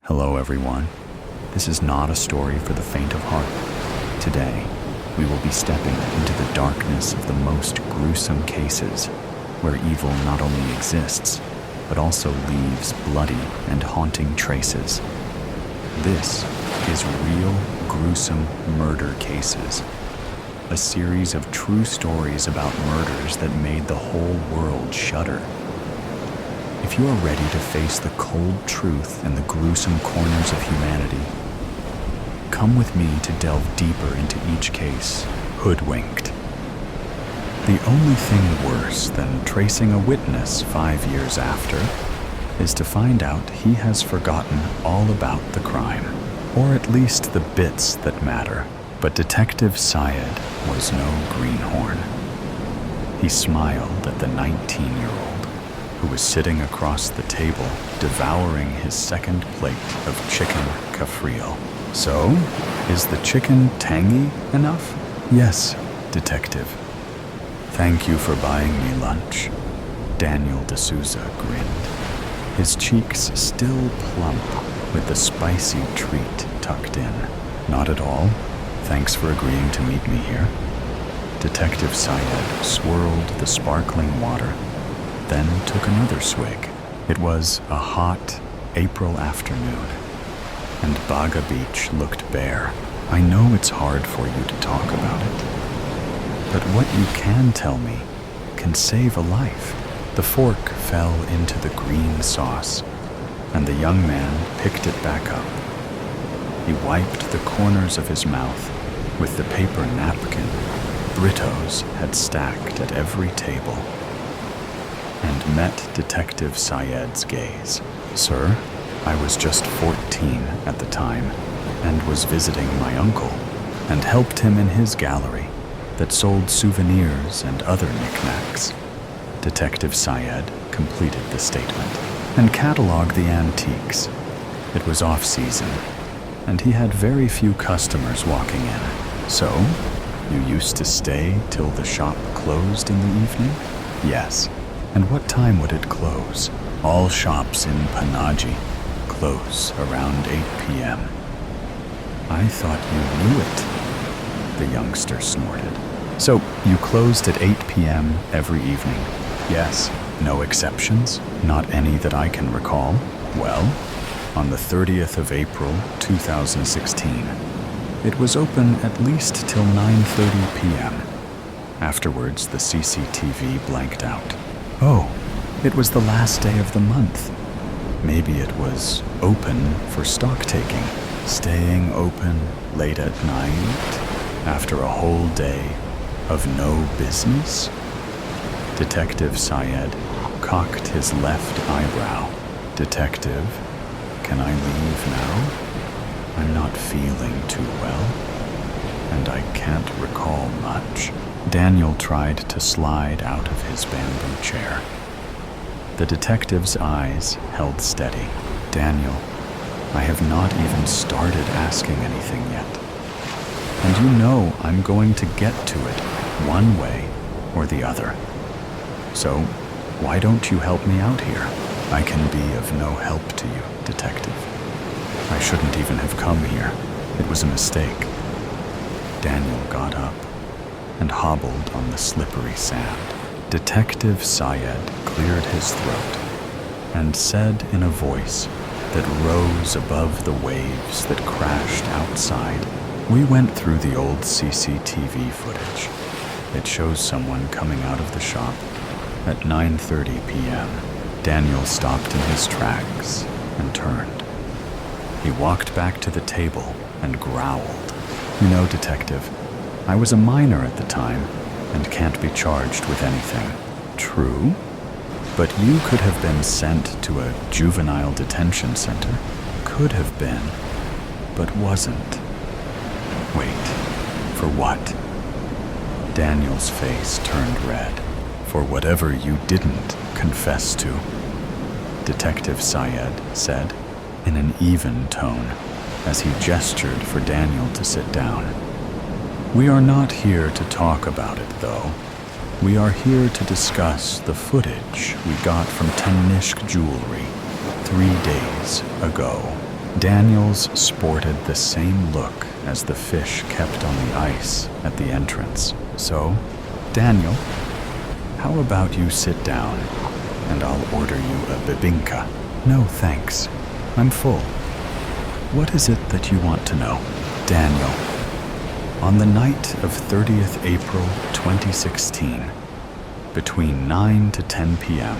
Hello everyone. This is not a story for the faint of heart. Today, we will be stepping into the darkness of the most gruesome cases, where evil not only exists, but also leaves bloody and haunting traces. This is Real Gruesome Murder Cases, a series of true stories about murders that made the whole world shudder. If you are ready to face the cold truth and the gruesome corners of humanity, come with me to delve deeper into each case, Hoodwinked. The only thing worse than tracing a witness 5 years after is to find out he has forgotten all about the crime, or at least the bits that matter. But Detective Syed was no greenhorn. He smiled at the 19-year-old who was sitting across the table devouring his second plate of chicken cafriel. So, is the chicken tangy enough? Yes, Detective. Thank you for buying me lunch. Daniel D'Souza grinned, his cheeks still plump with the spicy treat tucked in. Not at all. Thanks for agreeing to meet me here. Detective Syed swirled the sparkling water, then took another swig. It was a hot April afternoon, and Baga Beach looked bare. I know it's hard for you to talk about it, but what you can tell me can save a life. The fork fell into the green sauce, and the young man picked it back up. He wiped the corners of his mouth with the paper napkin Britos had stacked at every table, and met Detective Syed's gaze. Sir, I was just 14 at the time, and was visiting my uncle, and helped him in his gallery that sold souvenirs and other knickknacks. Detective Syed completed the statement, and cataloged the antiques. It was off-season, and he had very few customers walking in. So, you used to stay till the shop closed in the evening? Yes. And what time would it close? All shops in Panaji close around 8 p.m. I thought you knew it, the youngster snorted. So, you closed at 8 p.m. every evening? Yes. No exceptions? Not any that I can recall? Well, on the 30th of April, 2016, it was open at least till 9:30 p.m. Afterwards, the CCTV blanked out. Oh, it was the last day of the month. Maybe it was open for stock taking, staying open late at night after a whole day of no business? Detective Syed cocked his left eyebrow. Detective, can I leave now? I'm not feeling too well, and I can't recall much. Daniel tried to slide out of his bamboo chair. The detective's eyes held steady. Daniel, I have not even started asking anything yet. And you know I'm going to get to it one way or the other. So, why don't you help me out here? I can be of no help to you, Detective. I shouldn't even have come here. It was a mistake. Daniel got up and hobbled on the slippery sand. Detective Syed cleared his throat and said in a voice that rose above the waves that crashed outside. We went through the old CCTV footage. It shows someone coming out of the shop at 9:30 p.m. Daniel stopped in his tracks and turned. He walked back to the table and growled. You know, Detective, I was a minor at the time and can't be charged with anything. True, but you could have been sent to a juvenile detention center. Could have been, but wasn't. Wait, for what? Daniel's face turned red. For whatever you didn't confess to, Detective Syed said in an even tone as he gestured for Daniel to sit down. We are not here to talk about it, though. We are here to discuss the footage we got from Tanishq Jewelry 3 days ago. Daniels sported the same look as the fish kept on the ice at the entrance. So, Daniel, how about you sit down and I'll order you a bibinka? No, thanks. I'm full. What is it that you want to know? Daniel, on the night of 30th April 2016, between 9 to 10 p.m.,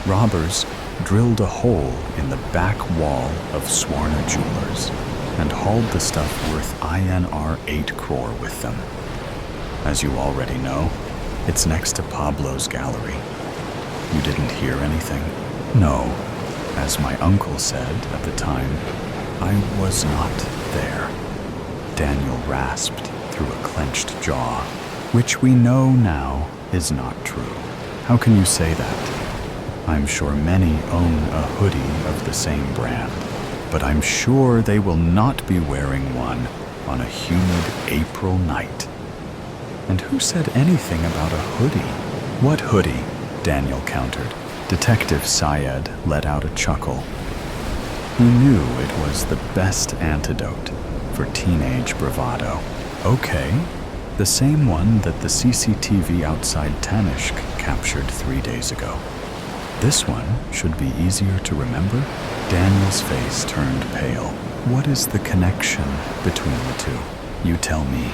robbers drilled a hole in the back wall of Swarna Jewelers and hauled the stuff worth INR 8 crore with them. As you already know, it's next to Pablo's gallery. You didn't hear anything? No. As my uncle said at the time, I was not there. Daniel rasped through a clenched jaw, which we know now is not true. How can you say that? I'm sure many own a hoodie of the same brand, but I'm sure they will not be wearing one on a humid April night. And who said anything about a hoodie? What hoodie? Daniel countered. Detective Syed let out a chuckle. He knew it was the best antidote for teenage bravado. Okay, the same one that the CCTV outside Tanishq captured 3 days ago. This one should be easier to remember. Daniel's face turned pale. What is the connection between the two? You tell me.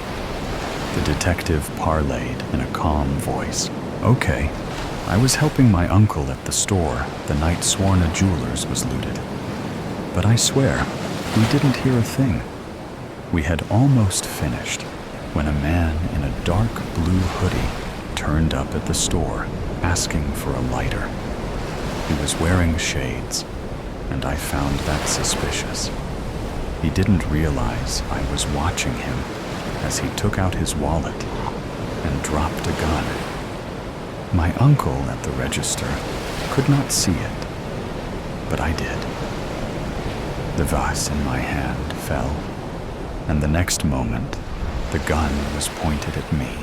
The detective parleyed in a calm voice. Okay, I was helping my uncle at the store the night Swarna Jewelers was looted. But I swear, we didn't hear a thing. We had almost finished when a man in a dark blue hoodie turned up at the store asking for a lighter. He was wearing shades, and I found that suspicious. He didn't realize I was watching him as he took out his wallet and dropped a gun. My uncle at the register could not see it, but I did. The vase in my hand fell, and the next moment, the gun was pointed at me.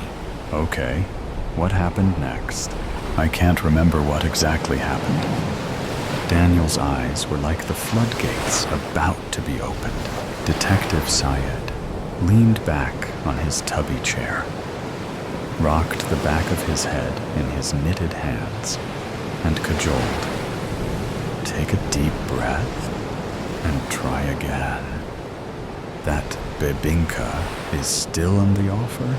Okay, what happened next? I can't remember what exactly happened. Daniel's eyes were like the floodgates about to be opened. Detective Syed leaned back on his tubby chair, rocked the back of his head in his knitted hands, and cajoled. Take a deep breath and try again. That bibinka is still in the offer?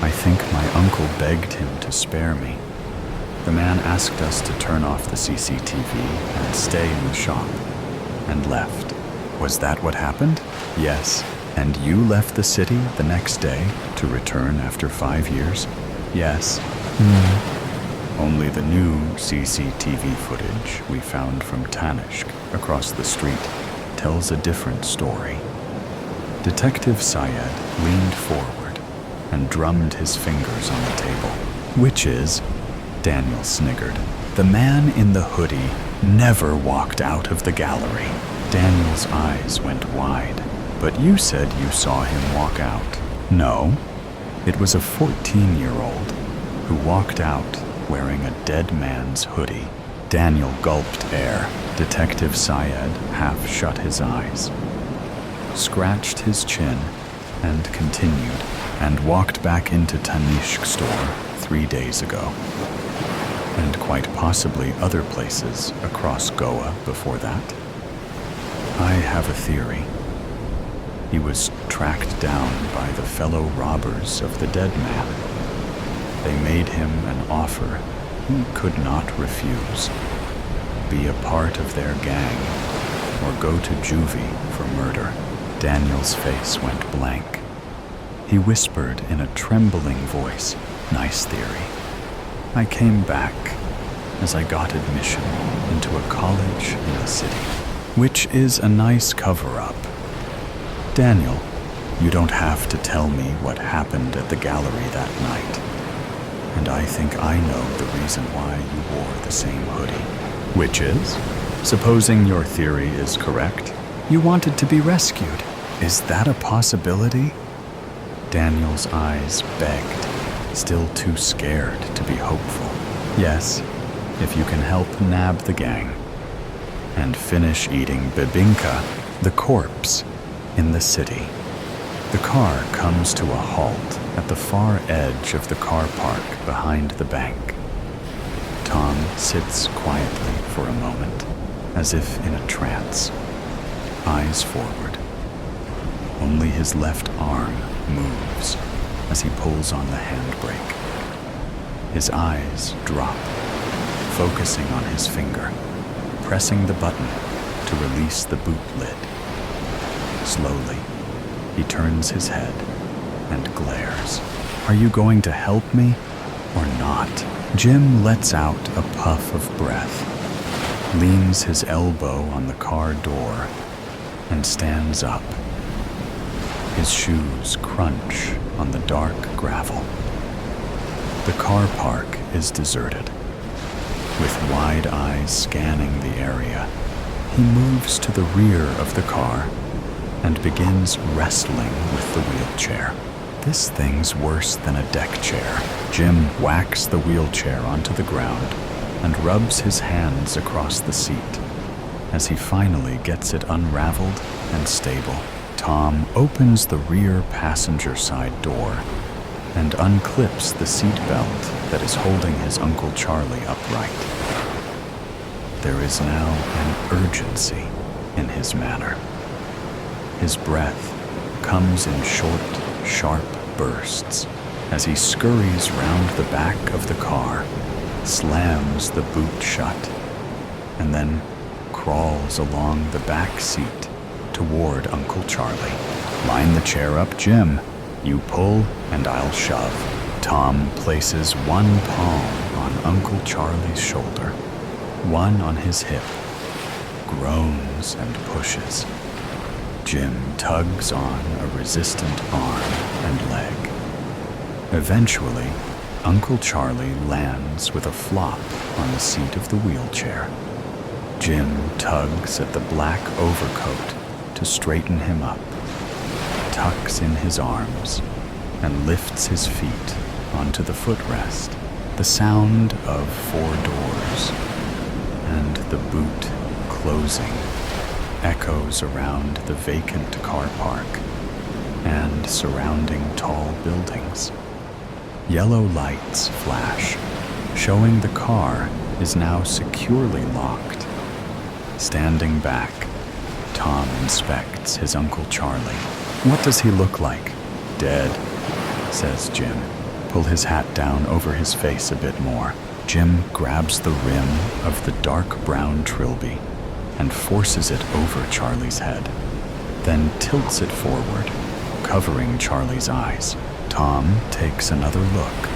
I think my uncle begged him to spare me. The man asked us to turn off the CCTV and stay in the shop, and left. Was that what happened? Yes. And you left the city the next day to return after 5 years? Yes. Only the new CCTV footage we found from Tanishq across the street tells a different story. Detective Syed leaned forward and drummed his fingers on the table. Which is, Daniel sniggered, the man in the hoodie never walked out of the gallery. Daniel's eyes went wide. But you said you saw him walk out. No, it was a 14-year-old who walked out wearing a dead man's hoodie. Daniel gulped air. Detective Syed half shut his eyes, scratched his chin, and continued, and walked back into Tanishq store 3 days ago, and quite possibly other places across Goa before that. I have a theory. He was tracked down by the fellow robbers of the dead man. They made him an offer he could not refuse. Be a part of their gang, or go to juvie for murder. Daniel's face went blank. He whispered in a trembling voice, nice theory. I came back as I got admission into a college in the city, which is a nice cover-up. Daniel, you don't have to tell me what happened at the gallery that night. And I think I know the reason why you wore the same hoodie. Which is, supposing your theory is correct, you wanted to be rescued. Is that a possibility? Daniel's eyes begged, still too scared to be hopeful. Yes, if you can help nab the gang and finish eating bibinka The corpse in the city. The car comes to a halt at the far edge of the car park behind the bank. Tom sits quietly for a moment, as if in a trance, eyes forward. Only his left arm moves as he pulls on the handbrake. His eyes drop, focusing on his finger, pressing the button to release the boot lid. Slowly, he turns his head and glares. Are you going to help me or not? Jim lets out a puff of breath, leans his elbow on the car door, and stands up. His shoes crunch on the dark gravel. The car park is deserted. With wide eyes scanning the area, he moves to the rear of the car and begins wrestling with the wheelchair. This thing's worse than a deck chair. Jim whacks the wheelchair onto the ground and rubs his hands across the seat. As he finally gets it unraveled and stable, Tom opens the rear passenger side door and unclips the seat belt that is holding his Uncle Charlie upright. There is now an urgency in his manner. His breath comes in short, sharp bursts as he scurries round the back of the car, slams the boot shut, and then crawls along the back seat toward Uncle Charlie. Line the chair up, Jim. You pull and I'll shove. Tom places one palm on Uncle Charlie's shoulder, one on his hip, groans and pushes. Jim tugs on a resistant arm and leg. Eventually, Uncle Charlie lands with a flop on the seat of the wheelchair. Jim tugs at the black overcoat to straighten him up, tucks in his arms, and lifts his feet onto the footrest. The sound of 4 doors and the boot closing echoes around the vacant car park and surrounding tall buildings. Yellow lights flash, showing the car is now securely locked. Standing back, Tom inspects his Uncle Charlie. What does he look like? Dead, says Jim. Pull his hat down over his face a bit more. Jim grabs the rim of the dark brown trilby and forces it over Charlie's head, then tilts it forward, covering Charlie's eyes. Tom takes another look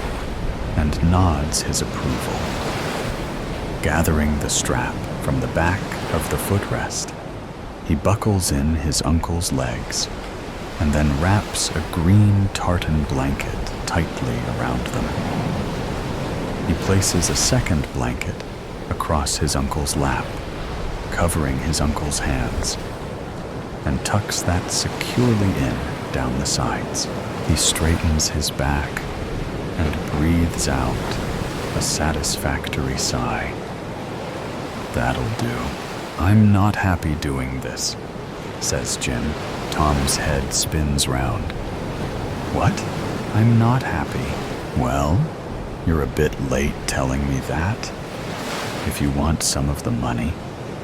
and nods his approval. Gathering the strap from the back of the footrest, he buckles in his uncle's legs and then wraps a green tartan blanket tightly around them. He places a second blanket across his uncle's lap, covering his uncle's hands, and tucks that securely in down the sides. He straightens his back and breathes out a satisfactory sigh. That'll do. I'm not happy doing this, says Jim. Tom's head spins round. What? I'm not happy. Well, you're a bit late telling me that. If you want some of the money,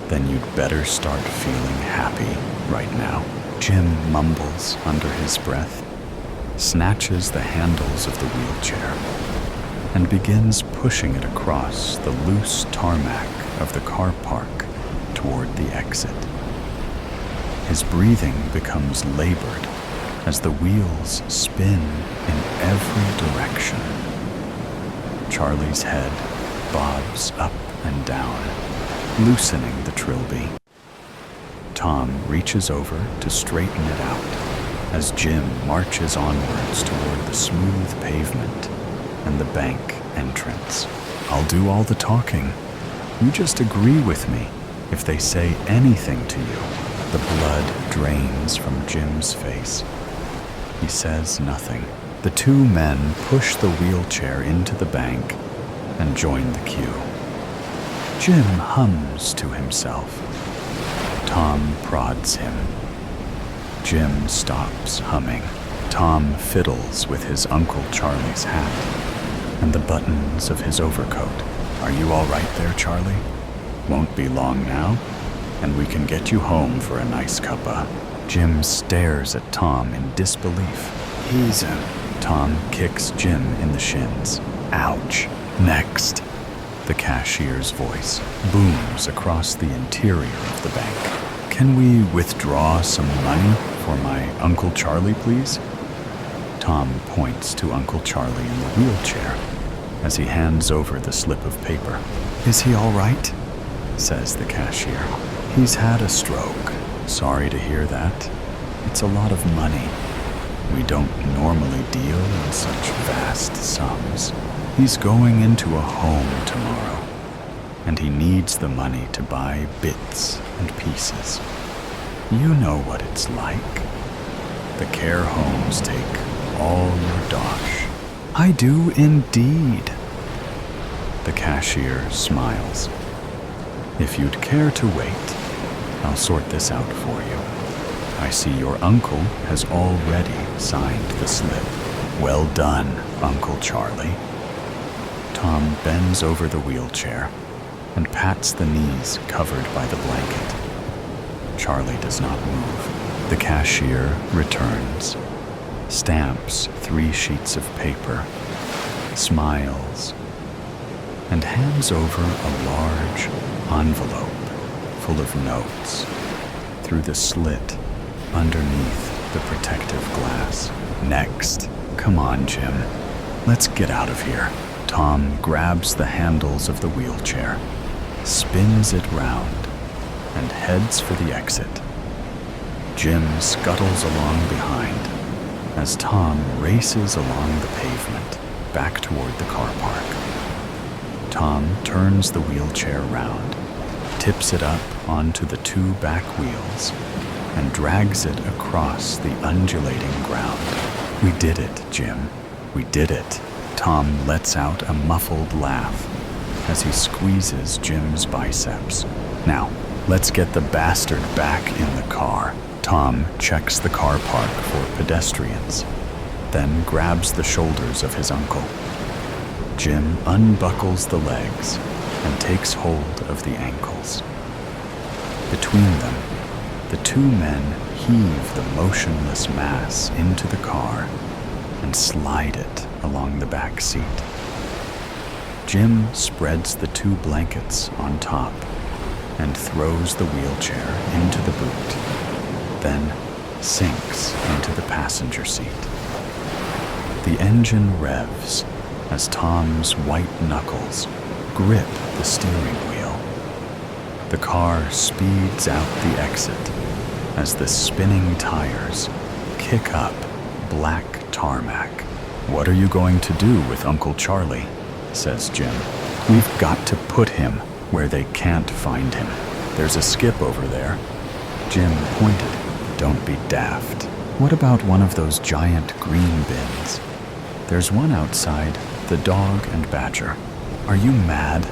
then you'd better start feeling happy right now. Jim mumbles under his breath, snatches the handles of the wheelchair, and begins pushing it across the loose tarmac of the car park toward the exit. His breathing becomes labored as the wheels spin in every direction. Charlie's head bobs up and down, loosening the trilby. Tom reaches over to straighten it out as Jim marches onwards toward the smooth pavement and the bank entrance. I'll do all the talking. You just agree with me if they say anything to you. The blood drains from Jim's face. He says nothing. The 2 men push the wheelchair into the bank and join the queue. Jim hums to himself. Tom prods him. Jim stops humming. Tom fiddles with his Uncle Charlie's hat and the buttons of his overcoat. Are you all right there, Charlie? Won't be long now, and we can get you home for a nice cuppa. Jim stares at Tom in disbelief. Tom kicks Jim in the shins. Ouch. Next. The cashier's voice booms across the interior of the bank. Can we withdraw some money for my Uncle Charlie, please? Tom points to Uncle Charlie in the wheelchair as he hands over the slip of paper. Is he all right? Says the cashier. He's had a stroke. Sorry to hear that. It's a lot of money. We don't normally deal in such vast sums. He's going into a home tomorrow, and he needs the money to buy bits and pieces. You know what it's like. The care homes take all your dosh. I do indeed. The cashier smiles. If you'd care to wait, I'll sort this out for you. I see your uncle has already signed the slip. Well done, Uncle Charlie. Tom bends over the wheelchair and pats the knees covered by the blanket. Charlie does not move. The cashier returns, stamps 3 sheets of paper, smiles, and hands over a large envelope full of notes through the slit underneath the protective glass. Next. Come on, Jim. Let's get out of here. Tom grabs the handles of the wheelchair, spins it round, and heads for the exit. Jim scuttles along behind as Tom races along the pavement back toward the car park. Tom turns the wheelchair round, tips it up onto the 2 back wheels, and drags it across the undulating ground. We did it, Jim. We did it. Tom lets out a muffled laugh as he squeezes Jim's biceps. Now, let's get the bastard back in the car. Tom checks the car park for pedestrians, then grabs the shoulders of his uncle. Jim unbuckles the legs and takes hold of the ankles. Between them, the 2 men heave the motionless mass into the car and slide it along the back seat. Jim spreads the 2 blankets on top and throws the wheelchair into the boot, then sinks into the passenger seat. The engine revs as Tom's white knuckles grip the steering wheel. The car speeds out the exit as the spinning tires kick up black tarmac. What are you going to do with Uncle Charlie? Says Jim. We've got to put him where they can't find him. There's a skip over there. Jim pointed. Don't be daft. What about one of those giant green bins? There's one outside the Dog and Badger. Are you mad?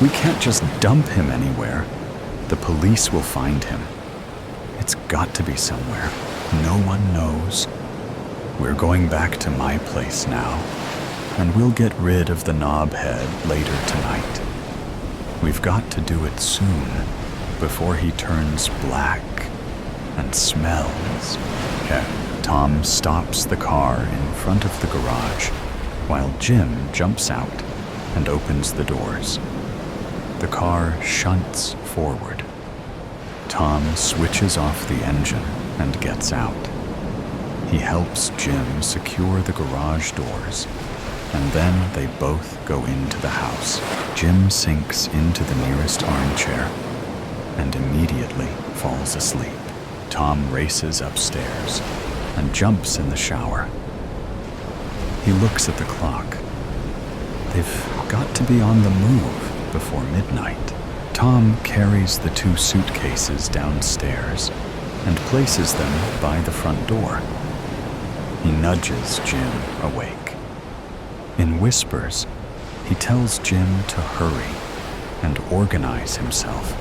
We can't just dump him anywhere. The police will find him. It's got to be somewhere. No one knows. We're going back to my place now, and we'll get rid of the knobhead later tonight. We've got to do it soon, before he turns black and smells. Tom stops the car in front of the garage, while Jim jumps out and opens the doors. The car shunts forward. Tom switches off the engine and gets out. He helps Jim secure the garage doors, and then they both go into the house. Jim sinks into the nearest armchair and immediately falls asleep. Tom races upstairs and jumps in the shower. He looks at the clock. They've got to be on the move before midnight. Tom carries the 2 suitcases downstairs and places them by the front door. He nudges Jim awake. In whispers, he tells Jim to hurry and organize himself.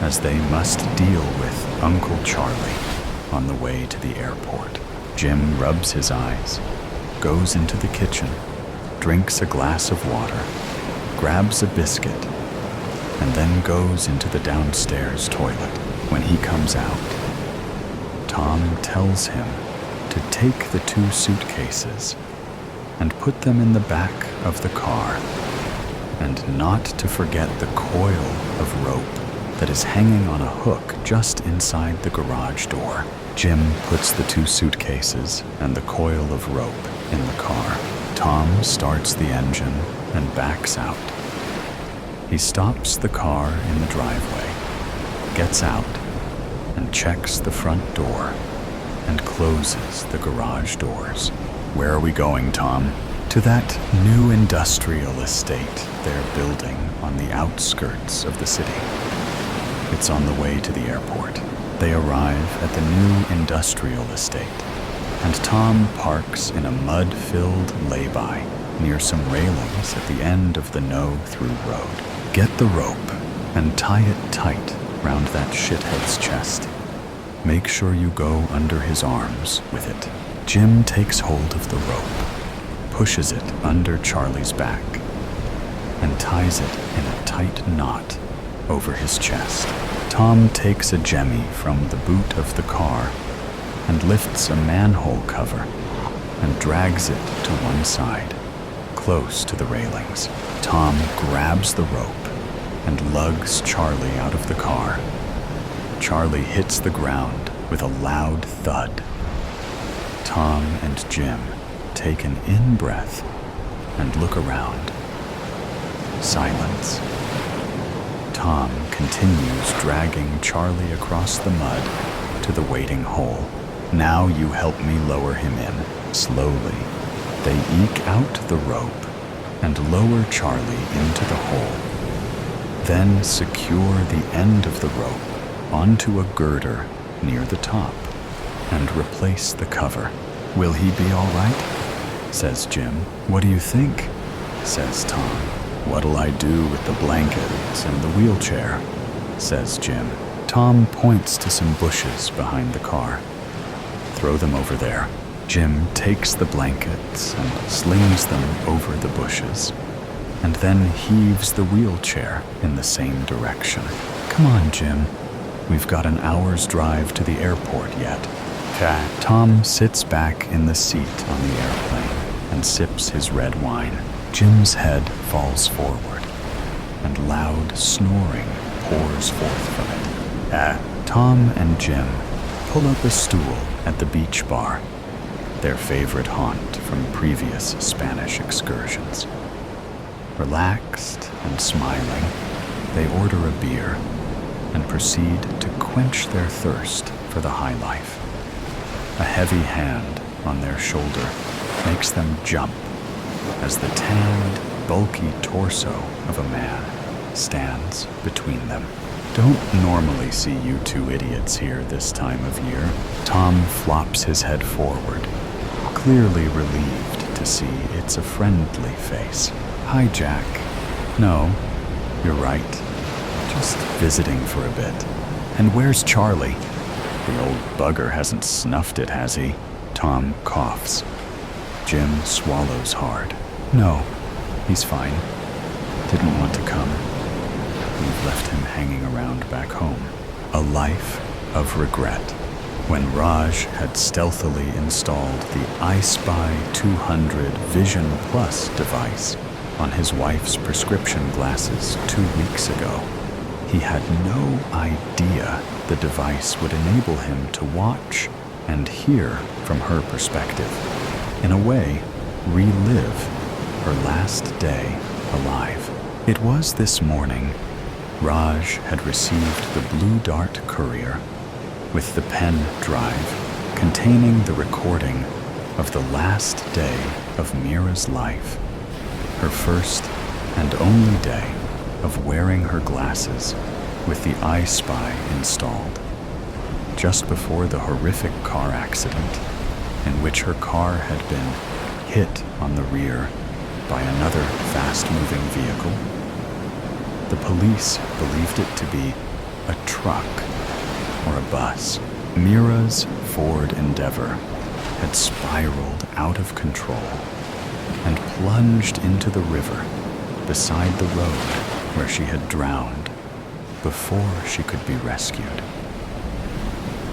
as they must deal with Uncle Charlie on the way to the airport. Jim rubs his eyes, goes into the kitchen, drinks a glass of water, grabs a biscuit, and then goes into the downstairs toilet. When he comes out, Tom tells him to take the 2 suitcases and put them in the back of the car, and not to forget the coil of rope that is hanging on a hook just inside the garage door. Jim puts the 2 suitcases and the coil of rope in the car. Tom starts the engine and backs out. He stops the car in the driveway, gets out, and checks the front door and closes the garage doors. Where are we going, Tom? To that new industrial estate they're building on the outskirts of the city. It's on the way to the airport. They arrive at the new industrial estate, and Tom parks in a mud-filled lay-by near some railings at the end of the no-through road. Get the rope and tie it tight round that shithead's chest. Make sure you go under his arms with it. Jim takes hold of the rope, pushes it under Charlie's back, and ties it in a tight knot over his chest. Tom takes a jemmy from the boot of the car and lifts a manhole cover and drags it to one side, close to the railings. Tom grabs the rope and lugs Charlie out of the car. Charlie hits the ground with a loud thud. Tom and Jim take an in-breath and look around. Silence. Tom continues dragging Charlie across the mud to the waiting hole. Now you help me lower him in. Slowly, they eke out the rope and lower Charlie into the hole. Then secure the end of the rope onto a girder near the top and replace the cover. Will he be all right? Says Jim. What do you think? Says Tom. What'll I do with the blankets and the wheelchair? Says Jim. Tom points to some bushes behind the car. Throw them over there. Jim takes the blankets and slings them over the bushes, and then heaves the wheelchair in the same direction. Come on, Jim. We've got an hour's drive to the airport yet. Tom sits back in the seat on the airplane and sips his red wine. Jim's head falls forward, and loud snoring pours forth from it. Tom and Jim pull up a stool at the beach bar, their favorite haunt from previous Spanish excursions. Relaxed and smiling, they order a beer and proceed to quench their thirst for the high life. A heavy hand on their shoulder makes them jump as the tanned, bulky torso of a man stands between them. Don't normally see you 2 idiots here this time of year. Tom flops his head forward, clearly relieved to see it's a friendly face. Hi, Jack. No, you're right. Just visiting for a bit. And where's Charlie? The old bugger hasn't snuffed it, has he? Tom coughs. Jim swallows hard. No, he's fine. Didn't want to come. We've left him hanging around back home. A life of regret. When Raj had stealthily installed the I Spy 200 Vision Plus device on his wife's prescription glasses 2 weeks ago, he had no idea the device would enable him to watch and hear from her perspective. In a way, relive her last day alive. It was this morning Raj had received the Blue Dart courier with the pen drive containing the recording of the last day of Mira's life, her first and only day of wearing her glasses with the I Spy installed, just before the horrific car accident in which her car had been hit on the rear by another fast-moving vehicle. The police believed it to be a truck, or a bus. Mira's Ford Endeavor had spiraled out of control and plunged into the river beside the road where she had drowned before she could be rescued.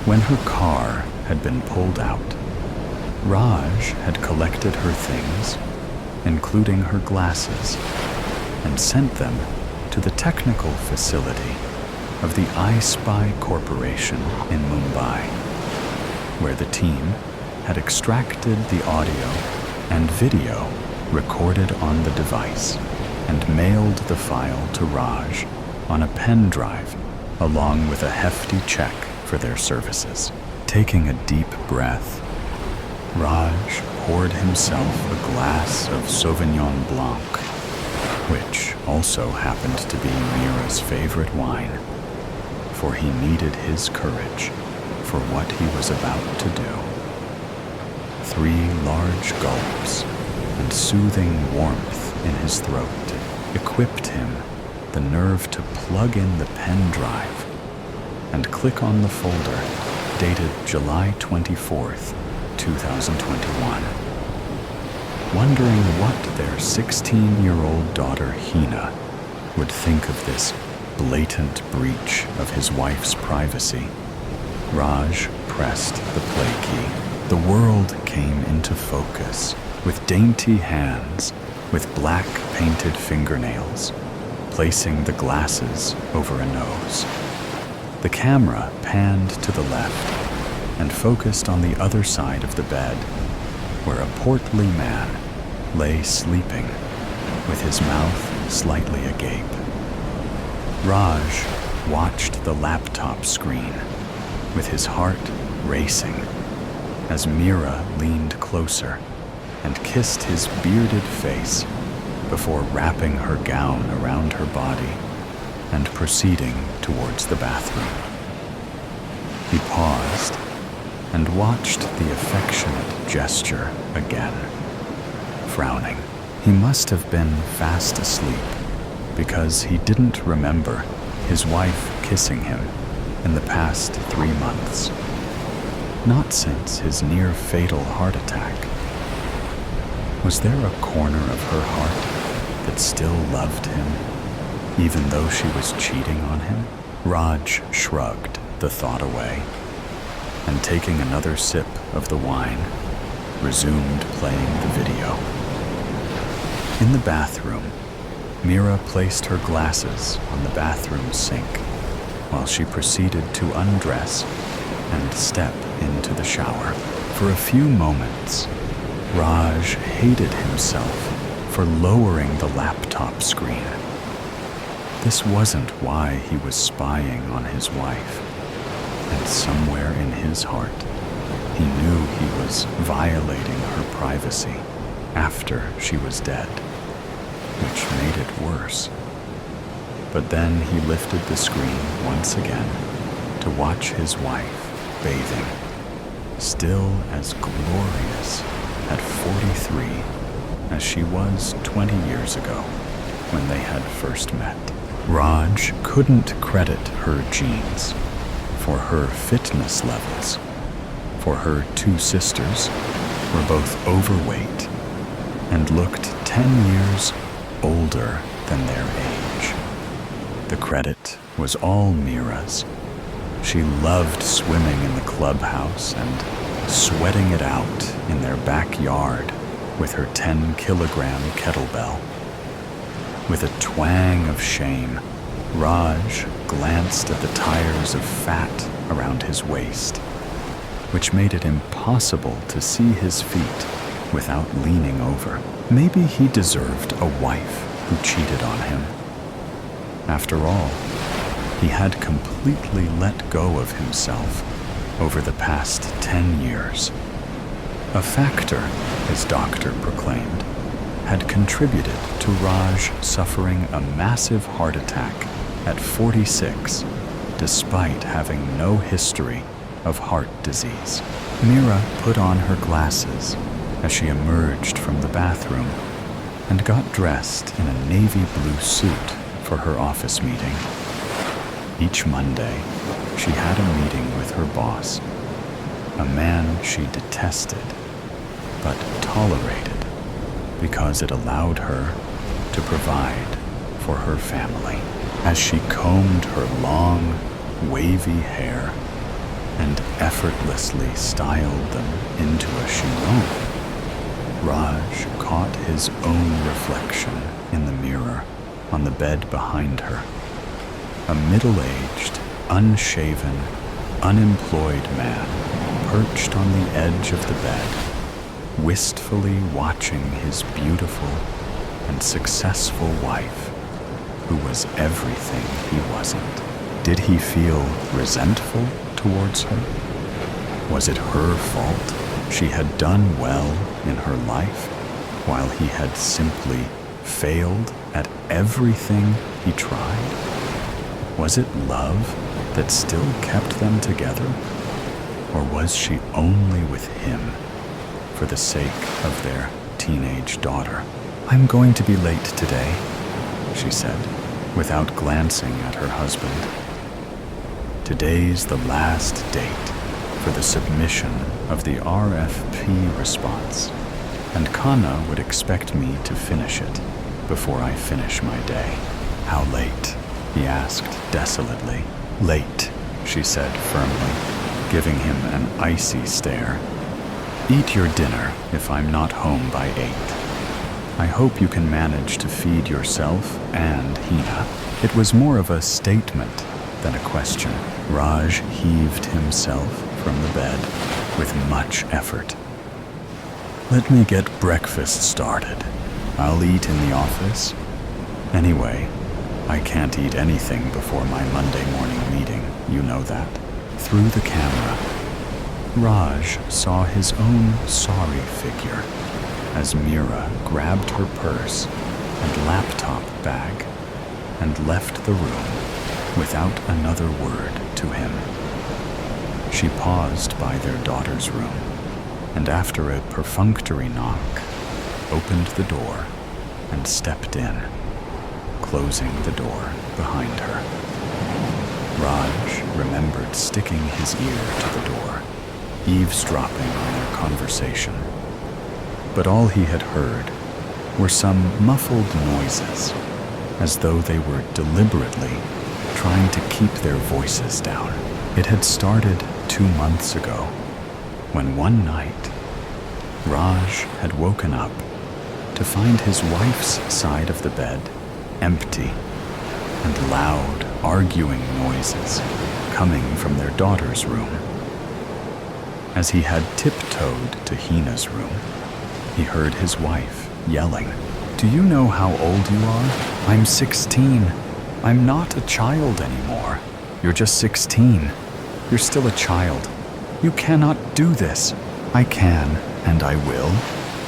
When her car had been pulled out, Raj had collected her things, including her glasses, and sent them to the technical facility of the I Spy Corporation in Mumbai, where the team had extracted the audio and video recorded on the device and mailed the file to Raj on a pen drive along with a hefty check for their services. Taking a deep breath, Raj poured himself a glass of Sauvignon Blanc, which also happened to be Mira's favorite wine, for he needed his courage for what he was about to do. 3 large gulps and soothing warmth in his throat equipped him the nerve to plug in the pen drive and click on the folder dated July 24th, 2021. Wondering what their 16-year-old daughter Hina would think of this blatant breach of his wife's privacy, Raj pressed the play key. The world came into focus with dainty hands with black painted fingernails, placing the glasses over a nose. The camera panned to the left and focused on the other side of the bed, where a portly man lay sleeping with his mouth slightly agape. Raj watched the laptop screen with his heart racing as Mira leaned closer and kissed his bearded face before wrapping her gown around her body and proceeding towards the bathroom. He paused and watched the affectionate gesture again, frowning. He must have been fast asleep because he didn't remember his wife kissing him in the past 3 months. Not since his near-fatal heart attack. Was there a corner of her heart that still loved him, even though she was cheating on him? Raj shrugged the thought away, and taking another sip of the wine, resumed playing the video. In the bathroom, Mira placed her glasses on the bathroom sink while she proceeded to undress and step into the shower. For a few moments, Raj hated himself for lowering the laptop screen. This wasn't why he was spying on his wife, and somewhere in his heart, he knew he was violating her privacy after she was dead, which made it worse. But then he lifted the screen once again to watch his wife bathing, still as glorious at 43 as she was 20 years ago when they had first met. Raj couldn't credit her genes for her fitness levels, for her 2 sisters were both overweight and looked 10 years older than their age. The credit was all Mira's. She loved swimming in the clubhouse and sweating it out in their backyard with her 10-kilogram kettlebell. With a twang of shame, Raj glanced at the tires of fat around his waist, which made it impossible to see his feet without leaning over. Maybe he deserved a wife who cheated on him. After all, he had completely let go of himself over the past 10 years. A factor, his doctor proclaimed, had contributed to Raj suffering a massive heart attack at 46, despite having no history of heart disease. Mira put on her glasses as she emerged from the bathroom and got dressed in a navy blue suit for her office meeting. Each Monday, she had a meeting with her boss, a man she detested, but tolerated because it allowed her to provide for her family. As she combed her long, wavy hair and effortlessly styled them into a chignon, Raj caught his own reflection in the mirror on the bed behind her. A middle-aged, unshaven, unemployed man perched on the edge of the bed, wistfully watching his beautiful and successful wife, who was everything he wasn't. Did he feel resentful towards her? Was it her fault she had done well in her life, while he had simply failed at everything he tried? Was it love that still kept them together? Or was she only with him for the sake of their teenage daughter? "I'm going to be late today," she said, without glancing at her husband. "Today's the last date for the submission of the RFP response, and Kana would expect me to finish it before I finish my day." "How late?" he asked desolately. "Late," she said firmly, giving him an icy stare. "Eat your dinner if I'm not home by 8. I hope you can manage to feed yourself and Hina." It was more of a statement than a question. Raj heaved himself from the bed with much effort. "Let me get breakfast started. I'll eat in the office. Anyway, I can't eat anything before my Monday morning meeting, you know that." Through the camera, Raj saw his own sorry figure as Mira grabbed her purse and laptop bag and left the room without another word to him. She paused by their daughter's room, and after a perfunctory knock, opened the door and stepped in, closing the door behind her. Raj remembered sticking his ear to the door, eavesdropping on their conversation. But all he had heard were some muffled noises, as though they were deliberately trying to keep their voices down. It had started 2 months ago, when one night, Raj had woken up to find his wife's side of the bed empty, and loud, arguing noises coming from their daughter's room. As he had tiptoed to Hina's room, he heard his wife yelling, "Do you know how old you are? I'm 16. I'm not a child anymore. You're just 16. You're still a child. You cannot do this." "I can, and I will,"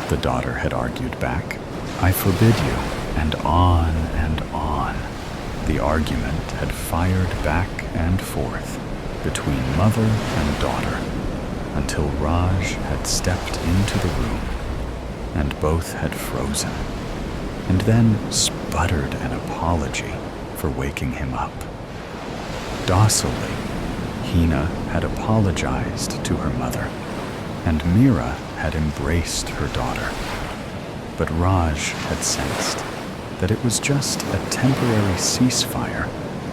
the daughter had argued back. "I forbid you." And on and on. The argument had fired back and forth between mother and daughter until Raj had stepped into the room and both had frozen, and then sputtered an apology for waking him up. Docilely, Hina had apologized to her mother, and Mira had embraced her daughter. But Raj had sensed that it was just a temporary ceasefire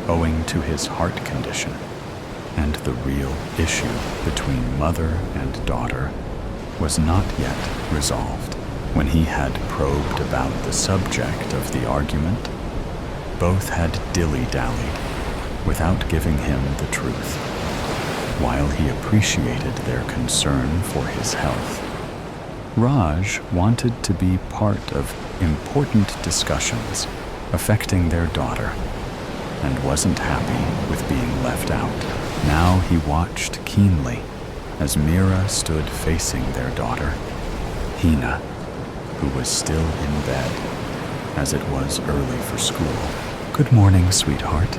owing to his heart condition, and the real issue between mother and daughter was not yet resolved. When he had probed about the subject of the argument, both had dilly-dallied without giving him the truth. While he appreciated their concern for his health, Raj wanted to be part of important discussions affecting their daughter and wasn't happy with being left out. Now he watched keenly as Mira stood facing their daughter, Hina, who was still in bed, as it was early for school. "Good morning, sweetheart,"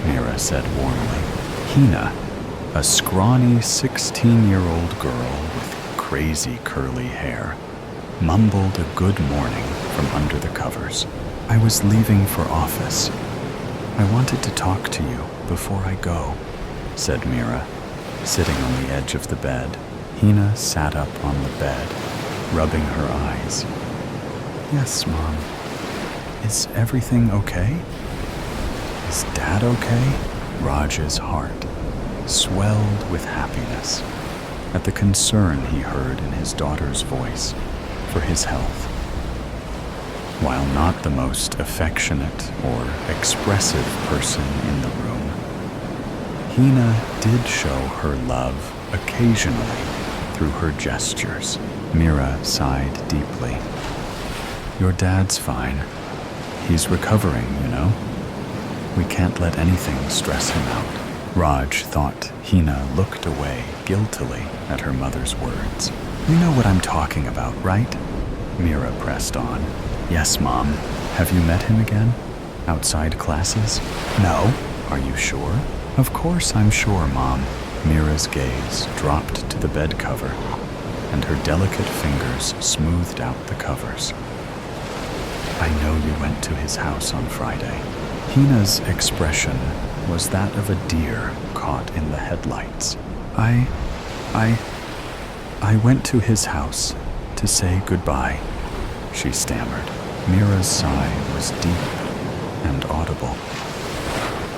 Mira said warmly. Hina, a scrawny 16-year-old girl with crazy curly hair, mumbled a good morning from under the covers. "I was leaving for office. I wanted to talk to you before I go," said Mira, sitting on the edge of the bed. Hina sat up on the bed, rubbing her eyes. "Yes, Mom. Is everything okay? Is Dad okay?" Raj's heart swelled with happiness at the concern he heard in his daughter's voice for his health. While not the most affectionate or expressive person in the room, Hina did show her love occasionally through her gestures. Mira sighed deeply. "Your dad's fine. He's recovering, you know. We can't let anything stress him out." Raj thought Hina looked away guiltily at her mother's words. "You know what I'm talking about, right?" Mira pressed on. "Yes, Mom. Have you met him again? Outside classes?" "No." "Are you sure?" "Of course I'm sure, Mom." Mira's gaze dropped to the bed cover, and her delicate fingers smoothed out the covers. "I know you went to his house on Friday." Hina's expression was that of a deer caught in the headlights. I went to his house to say goodbye," she stammered. Mira's sigh was deep and audible.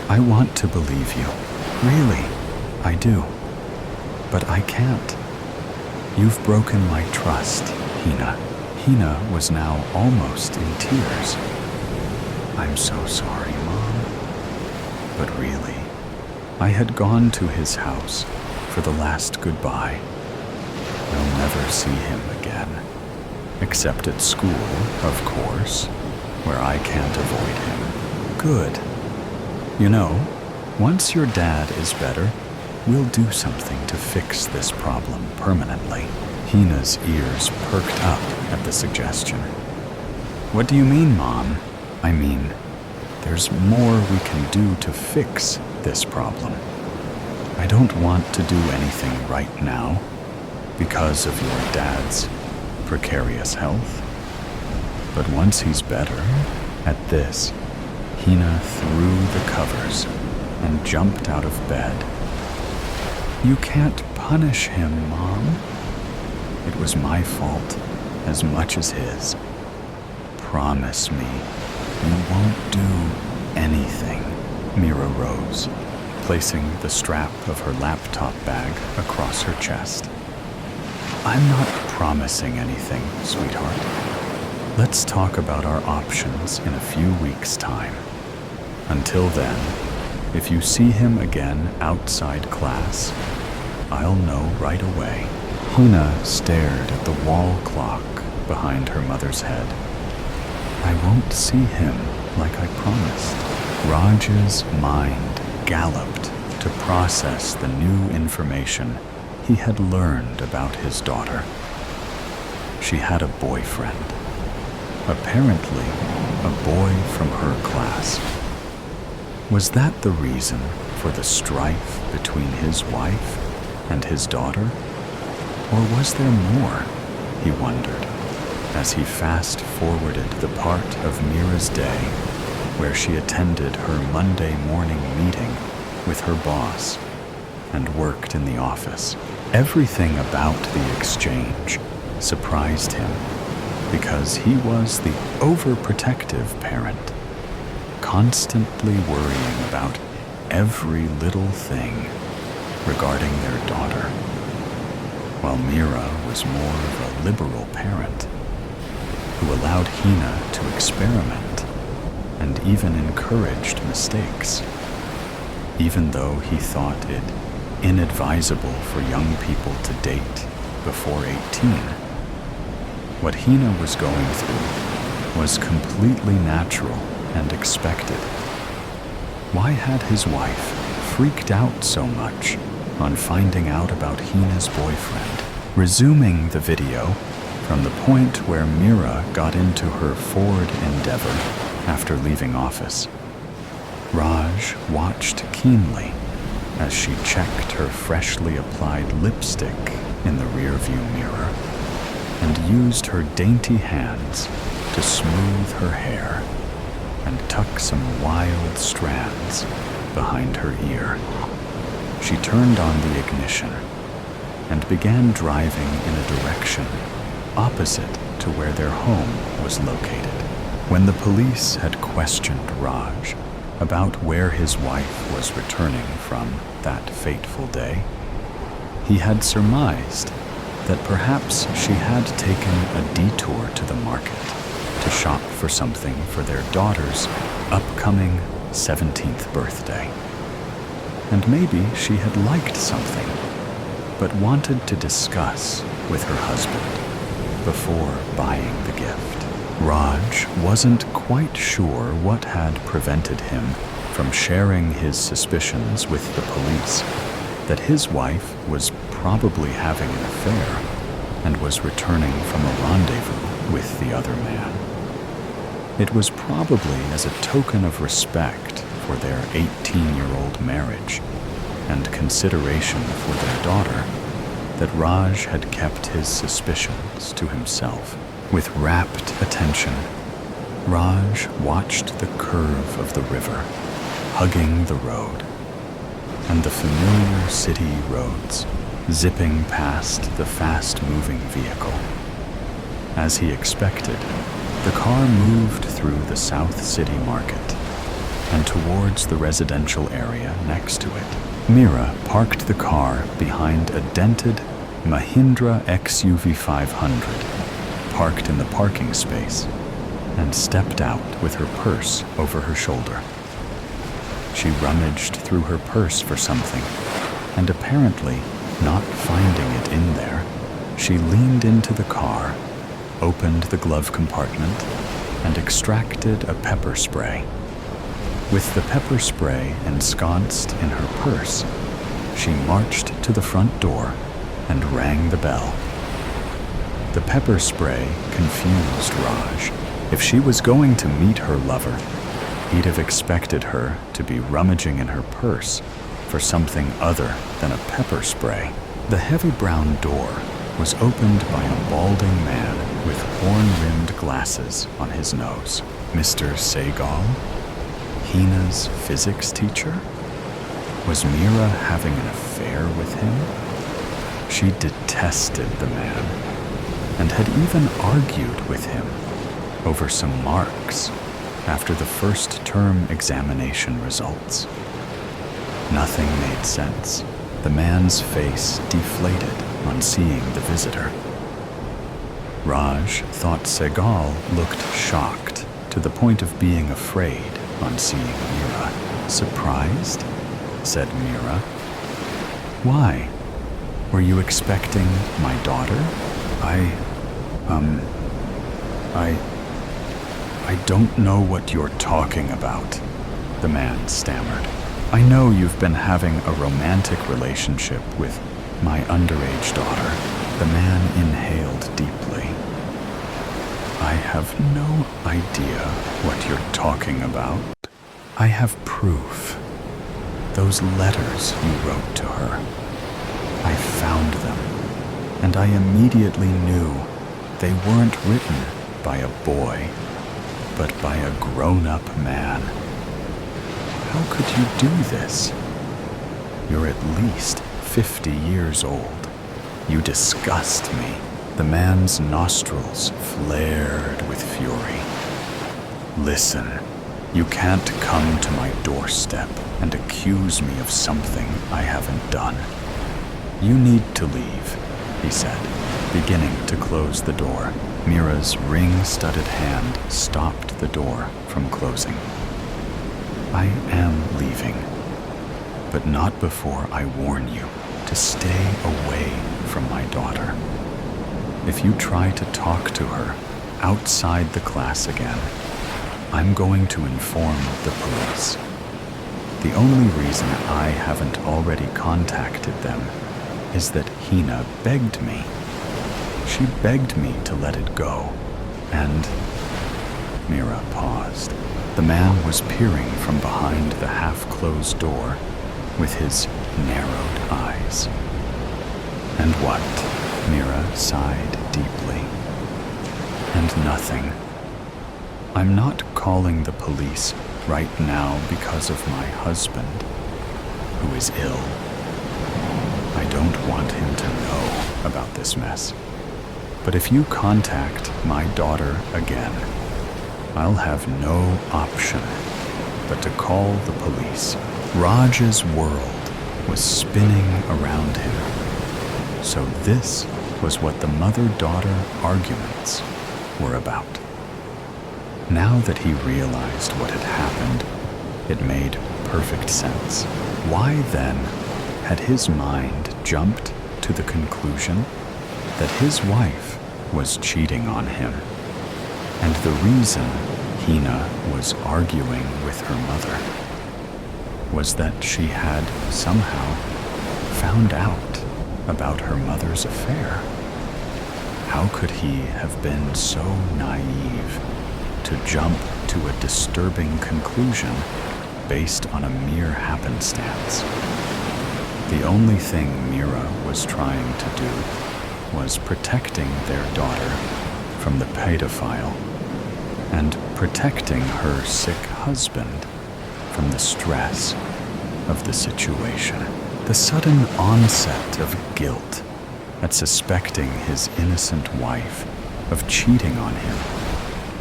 "I want to believe you. Really, I do. But I can't. You've broken my trust, Hina." Hina was now almost in tears. "I'm so sorry, Mom. But really, I had gone to his house for the last goodbye. I'll never see him again. Except at school, of course, where I can't avoid him." "Good. You know, once your dad is better, we'll do something to fix this problem permanently." Hina's ears perked up at the suggestion. "What do you mean, Mom?" "I mean, there's more we can do to fix this problem. I don't want to do anything right now because of your dad's precarious health. But once he's better," at this, Hina threw the covers and jumped out of bed. "You can't punish him, Mom. It was my fault as much as his. Promise me you won't do anything." Mira rose, placing the strap of her laptop bag across her chest. "I'm not promising anything, sweetheart. Let's talk about our options in a few weeks' time. Until then, if you see him again outside class, I'll know right away." Hina stared at the wall clock behind her mother's head. "I won't see him like I promised." Raj's mind galloped to process the new information he had learned about his daughter. She had a boyfriend. Apparently, a boy from her class. Was that the reason for the strife between his wife and his daughter? Or was there more, he wondered, as he fast-forwarded the part of Mira's day where she attended her Monday morning meeting with her boss and worked in the office. Everything about the exchange surprised him because he was the overprotective parent, constantly worrying about every little thing regarding their daughter, while Mira was more of a liberal parent who allowed Hina to experiment and even encouraged mistakes, even though he thought it inadvisable for young people to date before 18. What Hina was going through was completely natural and expected. Why had his wife freaked out so much on finding out about Hina's boyfriend? Resuming the video from the point where Mira got into her Ford Endeavor after leaving office, Raj watched keenly as she checked her freshly applied lipstick in the rearview mirror and used her dainty hands to smooth her hair and tuck some wild strands behind her ear. She turned on the ignition and began driving in a direction opposite to where their home was located. When the police had questioned Raj about where his wife was returning from that fateful day, he had surmised that perhaps she had taken a detour to the market to shop for something for their daughter's upcoming 17th birthday. And maybe she had liked something, but wanted to discuss with her husband before buying the gift. Raj wasn't quite sure what had prevented him from sharing his suspicions with the police that his wife was probably having an affair and was returning from a rendezvous with the other man. It was probably as a token of respect for their 18-year-old marriage and consideration for their daughter that Raj had kept his suspicions to himself. With rapt attention, Raj watched the curve of the river, hugging the road, and the familiar city roads zipping past the fast-moving vehicle. As he expected, the car moved through the South City Market and towards the residential area next to it. Mira parked the car behind a dented Mahindra XUV 500 parked in the parking space and stepped out with her purse over her shoulder. She rummaged through her purse for something, and apparently not finding it in there, she leaned into the car, opened the glove compartment, and extracted a pepper spray. With the pepper spray ensconced in her purse, she marched to the front door and rang the bell. The pepper spray confused Raj. If she was going to meet her lover, he'd have expected her to be rummaging in her purse for something other than a pepper spray. The heavy brown door was opened by a balding man with horn-rimmed glasses on his nose. Mr. Sehgal, Hina's physics teacher? Was Mira having an affair with him? She detested the man and had even argued with him over some marks after the first term examination results. Nothing made sense. The man's face deflated on seeing the visitor. Raj thought Sehgal looked shocked to the point of being afraid on seeing Mira. Surprised? Said Mira. Why? Were you expecting my daughter? I don't know what you're talking about, the man stammered. I know you've been having a romantic relationship with my underage daughter. The man inhaled deeply. I have no idea what you're talking about. I have proof. Those letters you wrote to her. I found them, and I immediately knew they weren't written by a boy, but by a grown-up man. How could you do this? You're at least 50 years old. You disgust me. The man's nostrils flared with fury. Listen, you can't come to my doorstep and accuse me of something I haven't done. You need to leave, he said, beginning to close the door. Mira's ring-studded hand stopped the door from closing. I am leaving, but not before I warn you to stay away from my daughter. If you try to talk to her outside the class again, I'm going to inform the police. The only reason I haven't already contacted them is that Hina begged me. She begged me to let it go, and... Mira paused. The man was peering from behind the half-closed door with his narrowed eyes. And what? Mira sighed deeply. And nothing. I'm not calling the police right now because of my husband, who is ill. I don't want him to know about this mess. But if you contact my daughter again, I'll have no option but to call the police. Raj's world was spinning around him. So this was what the mother-daughter arguments were about. Now that he realized what had happened, it made perfect sense. Why then had his mind jumped to the conclusion that his wife was cheating on him, and the reason Hina was arguing with her mother was that she had somehow found out about her mother's affair? How could he have been so naive to jump to a disturbing conclusion based on a mere happenstance? The only thing Mira was trying to do was protecting their daughter from the pedophile and protecting her sick husband from the stress of the situation. The sudden onset of guilt at suspecting his innocent wife of cheating on him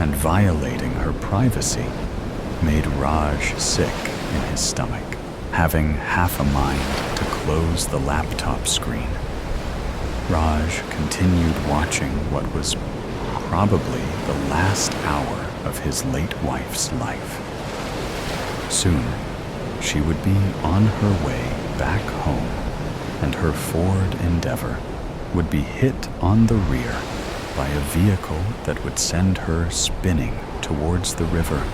and violating her privacy made Raj sick in his stomach, having half a mind to close the laptop screen. Raj continued watching what was probably the last hour of his late wife's life. Soon, she would be on her way back home, and her Ford Endeavor would be hit on the rear by a vehicle that would send her spinning towards the river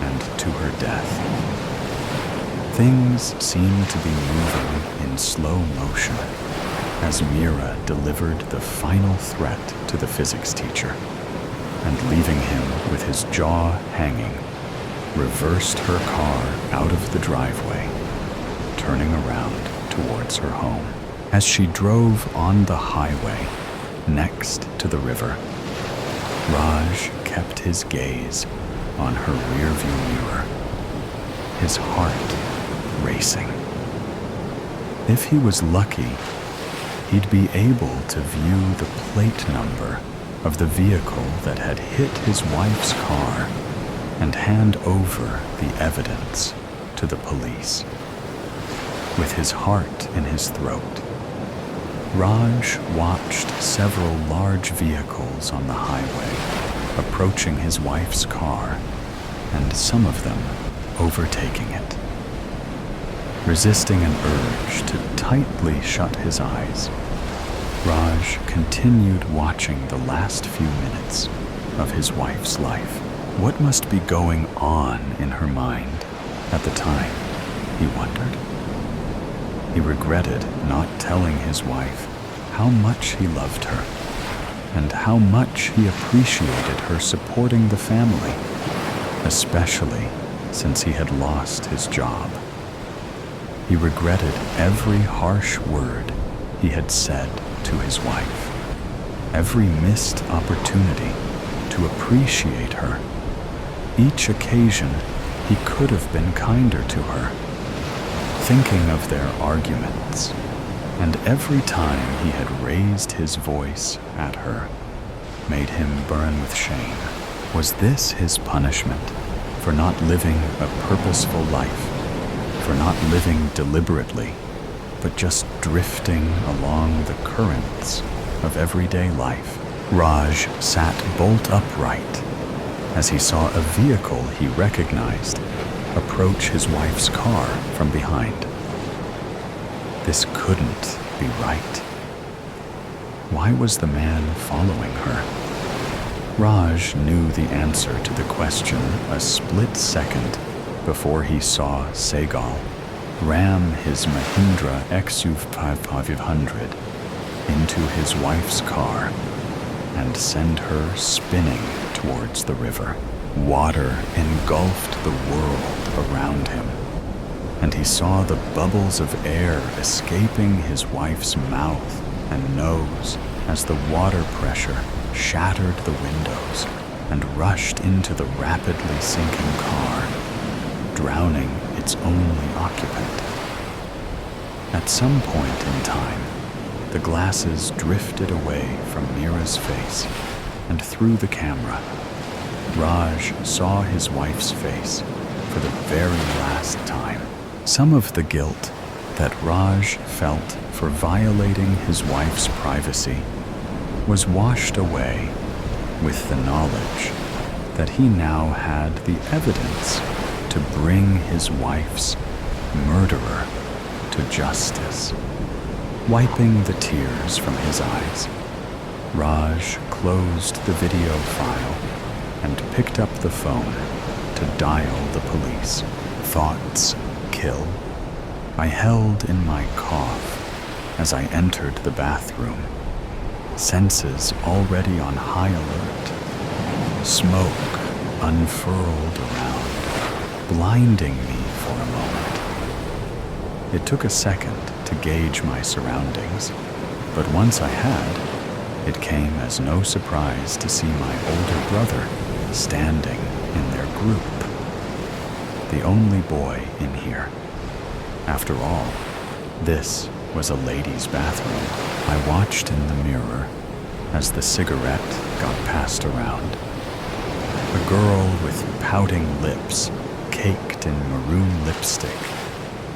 and to her death. Things seemed to be moving in slow motion as Mira delivered the final threat to the physics teacher, and leaving him with his jaw hanging, reversed her car out of the driveway, turning around towards her home. As she drove on the highway next to the river, Raj kept his gaze on her rearview mirror, his heart racing. If he was lucky, he'd be able to view the plate number of the vehicle that had hit his wife's car and hand over the evidence to the police. With his heart in his throat, Raj watched several large vehicles on the highway approaching his wife's car, and some of them overtaking it. Resisting an urge to tightly shut his eyes, Raj continued watching the last few minutes of his wife's life. What must be going on in her mind at the time, he wondered. He regretted not telling his wife how much he loved her and how much he appreciated her supporting the family, especially since he had lost his job. He regretted every harsh word he had said to his wife, every missed opportunity to appreciate her. Each occasion he could have been kinder to her. Thinking of their arguments, and every time he had raised his voice at her, made him burn with shame. Was this his punishment for not living a purposeful life, for not living deliberately, but just drifting along the currents of everyday life? Raj sat bolt upright as he saw a vehicle he recognized approach his wife's car from behind. This couldn't be right. Why was the man following her? Raj knew the answer to the question a split second before he saw Segal ram his Mahindra XUV 500 into his wife's car and send her spinning towards the river. Water engulfed the world around him, and he saw the bubbles of air escaping his wife's mouth and nose as the water pressure shattered the windows and rushed into the rapidly sinking car. drowning its only occupant. At some point in time, the glasses drifted away from Mira's face, and through the camera, Raj saw his wife's face for the very last time. Some of the guilt that Raj felt for violating his wife's privacy was washed away with the knowledge that he now had the evidence to bring his wife's murderer to justice. Wiping the tears from his eyes, Raj closed the video file and picked up the phone to dial the police. Thoughts kill. I held in my cough as I entered the bathroom, senses already on high alert. Smoke unfurled around, blinding me for a moment. It took a second to gauge my surroundings, but once I had, it came as no surprise to see my older brother standing in their group. The only boy in here. After all, this was a ladies' bathroom. I watched in the mirror as the cigarette got passed around. A girl with pouting lips, caked in maroon lipstick,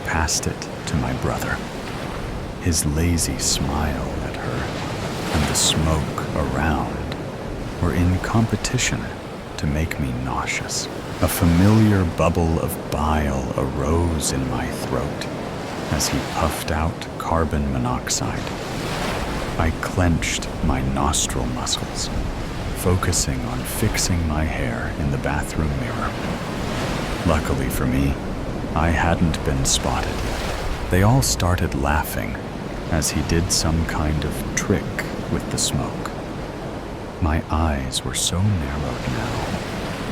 passed it to my brother. His lazy smile at her and the smoke around were in competition to make me nauseous. A familiar bubble of bile arose in my throat as he puffed out carbon monoxide. I clenched my nostril muscles, focusing on fixing my hair in the bathroom mirror. Luckily for me, I hadn't been spotted. They all started laughing as he did some kind of trick with the smoke. My eyes were so narrowed now,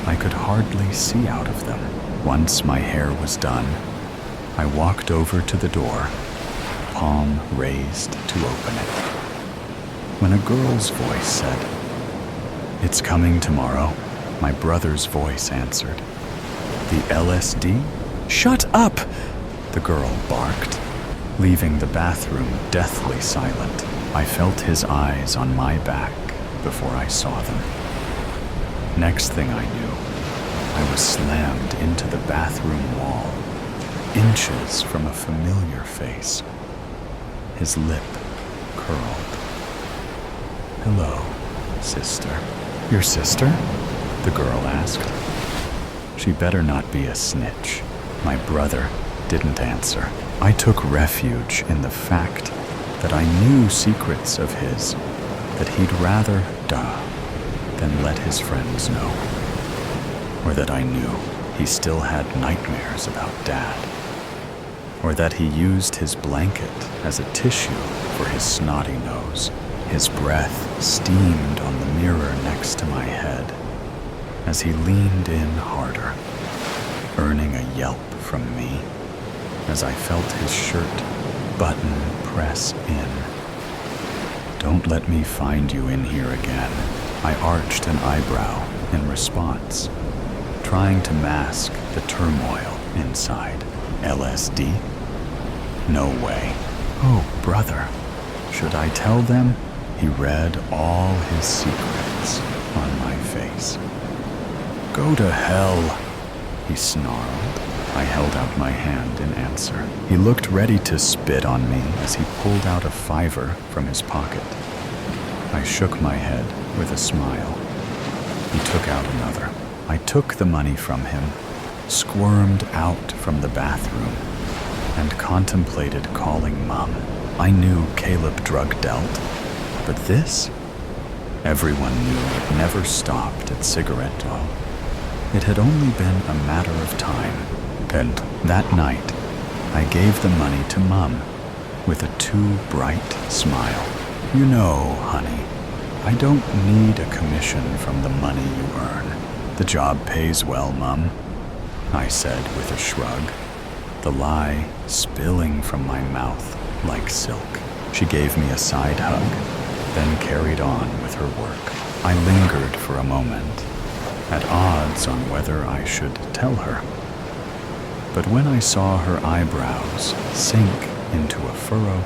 I could hardly see out of them. Once my hair was done, I walked over to the door, palm raised to open it. When a girl's voice said, "It's coming tomorrow," my brother's voice answered. "The LSD?" "Shut up!" the girl barked, leaving the bathroom deathly silent. I felt his eyes on my back before I saw them. Next thing I knew, I was slammed into the bathroom wall, inches from a familiar face. His lip curled. "Hello, sister." "Your sister?" the girl asked. She better not be a snitch. My brother didn't answer. I took refuge in the fact that I knew secrets of his that he'd rather die than let his friends know. Or that I knew he still had nightmares about Dad. Or that he used his blanket as a tissue for his snotty nose. His breath steamed on the mirror next to my head as he leaned in harder, earning a yelp from me as I felt his shirt button press in. "Don't let me find you in here again." I arched an eyebrow in response, trying to mask the turmoil inside. "LSD? No way." "Oh, brother, should I tell them?" He read all his secrets on my face. "Go to hell," he snarled. I held out my hand in answer. He looked ready to spit on me as he pulled out a $5 from his pocket. I shook my head with a smile. He took out another. I took the money from him, squirmed out from the bathroom, and contemplated calling Mom. I knew Caleb drug dealt, but this? Everyone knew it never stopped at cigarette doll. It had only been a matter of time. And that night, I gave the money to Mom with a too bright smile. "You know, honey, I don't need a commission from the money you earn. The job pays well, Mom," I said with a shrug, the lie spilling from my mouth like silk. She gave me a side hug, then carried on with her work. I lingered for a moment, at odds on whether I should tell her. But when I saw her eyebrows sink into a furrow,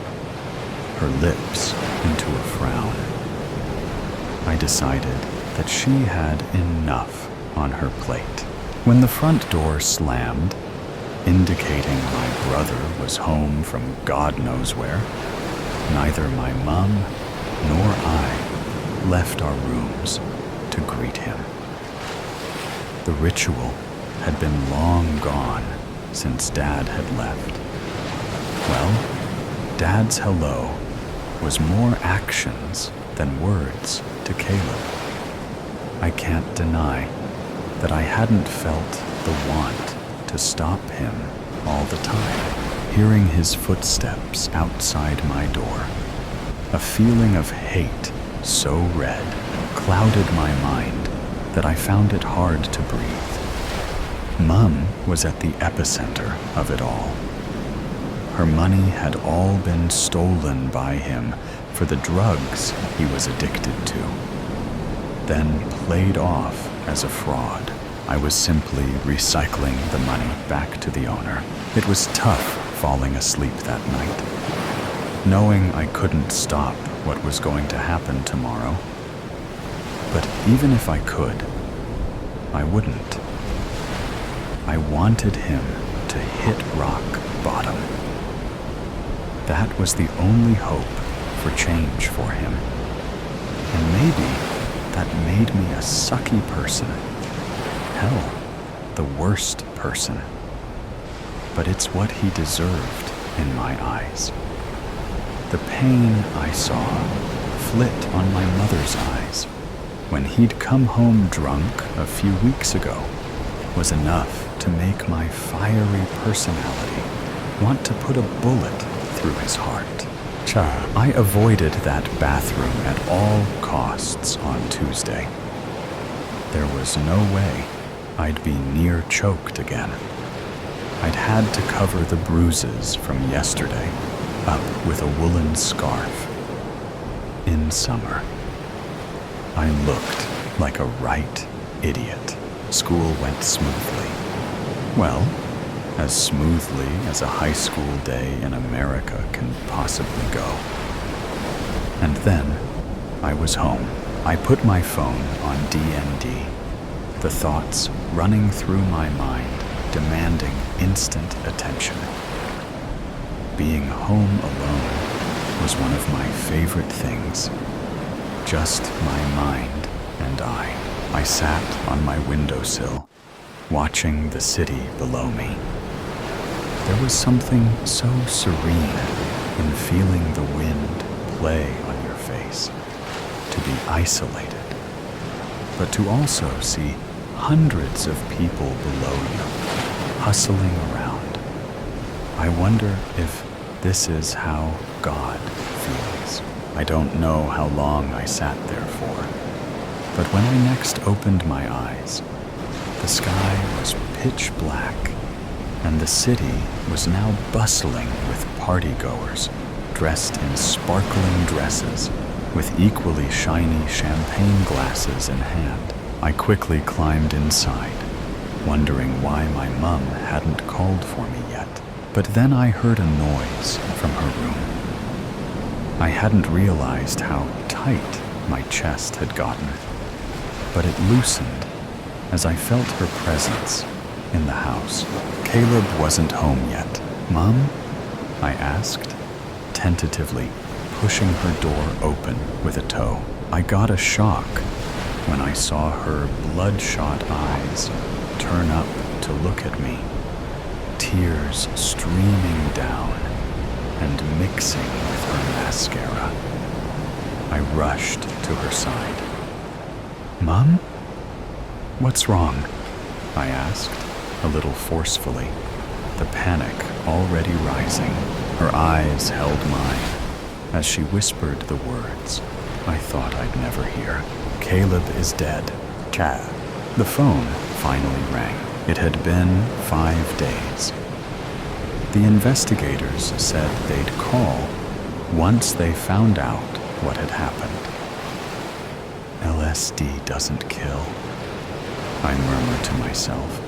her lips into a frown, I decided that she had enough on her plate. When the front door slammed, indicating my brother was home from God knows where, neither my mom nor I left our rooms to greet him. The ritual had been long gone since Dad had left. Well, Dad's hello was more actions than words to Caleb. I can't deny that I hadn't felt the want to stop him all the time. Hearing his footsteps outside my door, a feeling of hate so red clouded my mind that I found it hard to breathe. Mum was at the epicenter of it all. Her money had all been stolen by him for the drugs he was addicted to, then played off as a fraud. I was simply recycling the money back to the owner. It was tough falling asleep that night, knowing I couldn't stop what was going to happen tomorrow. But even if I could, I wouldn't. I wanted him to hit rock bottom. That was the only hope for change for him. And maybe that made me a sucky person. Hell, the worst person. But it's what he deserved in my eyes. The pain I saw flit on my mother's eyes when he'd come home drunk a few weeks ago was enough to make my fiery personality want to put a bullet through his heart. I avoided that bathroom at all costs on Tuesday. There was no way I'd be near choked again. I'd had to cover the bruises from yesterday up with a woolen scarf. In summer, I looked like a right idiot. School went smoothly. Well, as smoothly as a high school day in America can possibly go. And then I was home. I put my phone on D&D, the thoughts running through my mind, demanding instant attention. Being home alone was one of my favorite things. Just my mind and I. I sat on my windowsill, watching the city below me. There was something so serene in feeling the wind play on your face, to be isolated, but to also see hundreds of people below you, hustling around. I wonder if this is how God feels. I don't know how long I sat there for, but when I next opened my eyes, the sky was pitch black, and the city was now bustling with partygoers, dressed in sparkling dresses, with equally shiny champagne glasses in hand. I quickly climbed inside, wondering why my mum hadn't called for me yet. But then I heard a noise from her room. I hadn't realized how tight my chest had gotten, but it loosened as I felt her presence in the house. Caleb wasn't home yet. "Mom?" I asked, tentatively pushing her door open with a toe. I got a shock when I saw her bloodshot eyes turn up to look at me, tears streaming down and mixing with her mascara. I rushed to her side. "Mom? What's wrong?" I asked, a little forcefully, the panic already rising. Her eyes held mine as she whispered the words I thought I'd never hear. "Caleb is dead." Cha. The phone finally rang. It had been 5 days. The investigators said they'd call once they found out what had happened. LSD doesn't kill, I murmured to myself,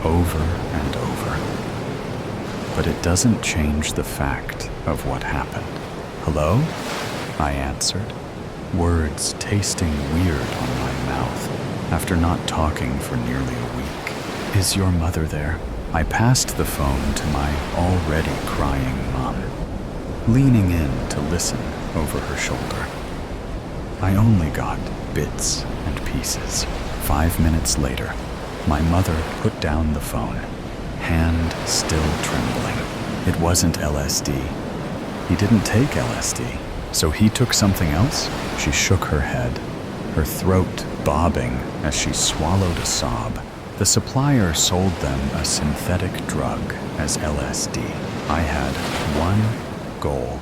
over and over. but it doesn't change the fact of what happened. "Hello?" I answered, words tasting weird on my mouth after not talking for nearly a week. "Is your mother there?" I passed the phone to my already crying mom, leaning in to listen over her shoulder. I only got bits and pieces. 5 minutes later, my mother put down the phone, hand still trembling. It wasn't LSD. He didn't take LSD. So he took something else? She shook her head, her throat bobbing as she swallowed a sob. The supplier sold them a synthetic drug as LSD. I had one goal.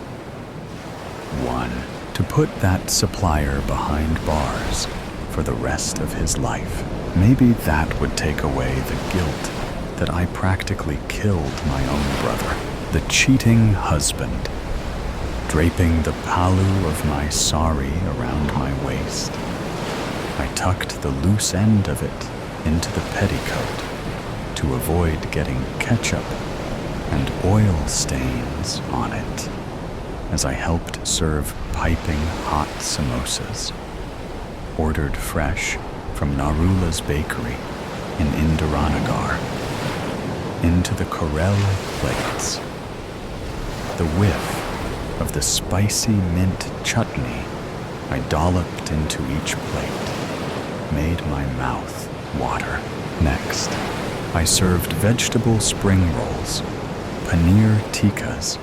One. To put that supplier behind bars for the rest of his life. Maybe that would take away the guilt that I practically killed my own brother, the cheating husband, draping the palu of my sorry around my waist. I tucked the loose end of it into the petticoat to avoid getting ketchup and oil stains on it as I helped serve piping hot samosas, ordered fresh from Narula's bakery in Indiranagar, into the Corel plates. The whiff of the spicy mint chutney I dolloped into each plate made my mouth water. Next, I served vegetable spring rolls, paneer tikkas,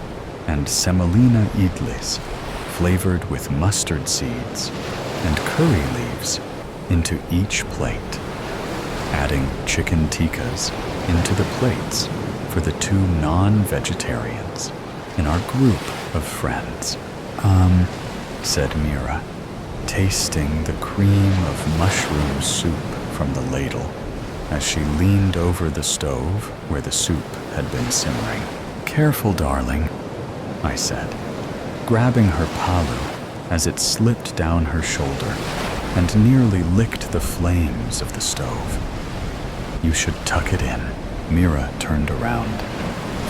and semolina idlis flavored with mustard seeds and curry leaves into each plate, adding chicken tikkas into the plates for the 2 non-vegetarians in our group of friends. Said Mira, tasting the cream of mushroom soup from the ladle as she leaned over the stove where the soup had been simmering. "Careful, darling," I said, grabbing her palu as it slipped down her shoulder and nearly licked the flames of the stove. "You should tuck it in." Mira turned around,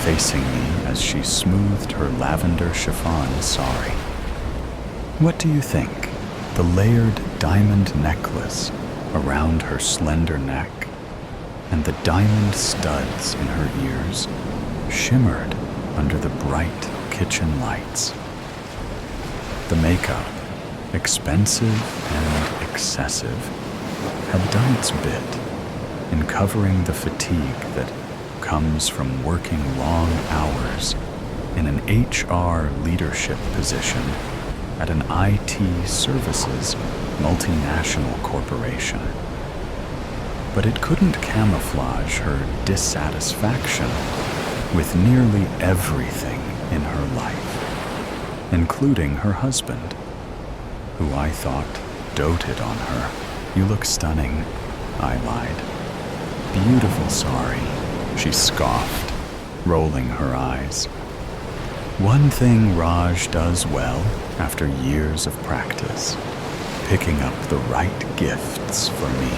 facing me as she smoothed her lavender chiffon sari. "What do you think?" The layered diamond necklace around her slender neck and the diamond studs in her ears shimmered under the bright kitchen lights. The makeup, expensive and excessive, had done its bit in covering the fatigue that comes from working long hours in an HR leadership position at an IT services multinational corporation. But it couldn't camouflage her dissatisfaction with nearly everything in her life, including her husband, who I thought doted on her. "You look stunning," I lied. "Beautiful sari," she scoffed, rolling her eyes. One thing Raj does well after years of practice, picking up the right gifts for me.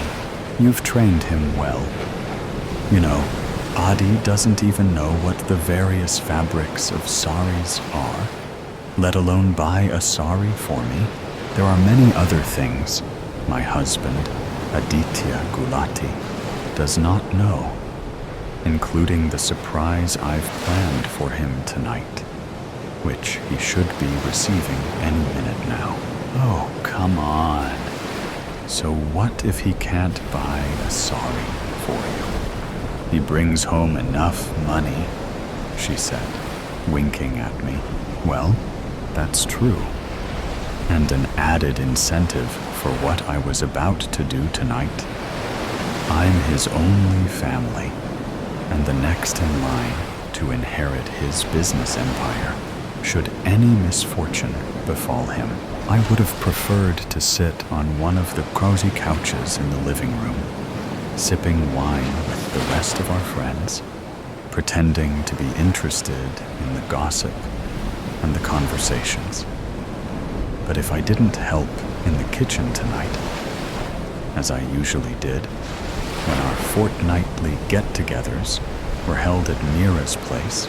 You've trained him well. You know, Adi doesn't even know what the various fabrics of saris are, let alone buy a sari for me. There are many other things my husband, Aditya Gulati, does not know, including the surprise I've planned for him tonight, which he should be receiving any minute now. Oh, come on. So what if he can't buy a sari for you? He brings home enough money, she said, winking at me. Well, that's true. And an added incentive for what I was about to do tonight. I'm his only family, and the next in line to inherit his business empire. Should any misfortune befall him, I would have preferred to sit on one of the cozy couches in the living room, sipping wine with the rest of our friends, pretending to be interested in the gossip and the conversations. But if I didn't help in the kitchen tonight, as I usually did when our fortnightly get-togethers were held at Mira's place,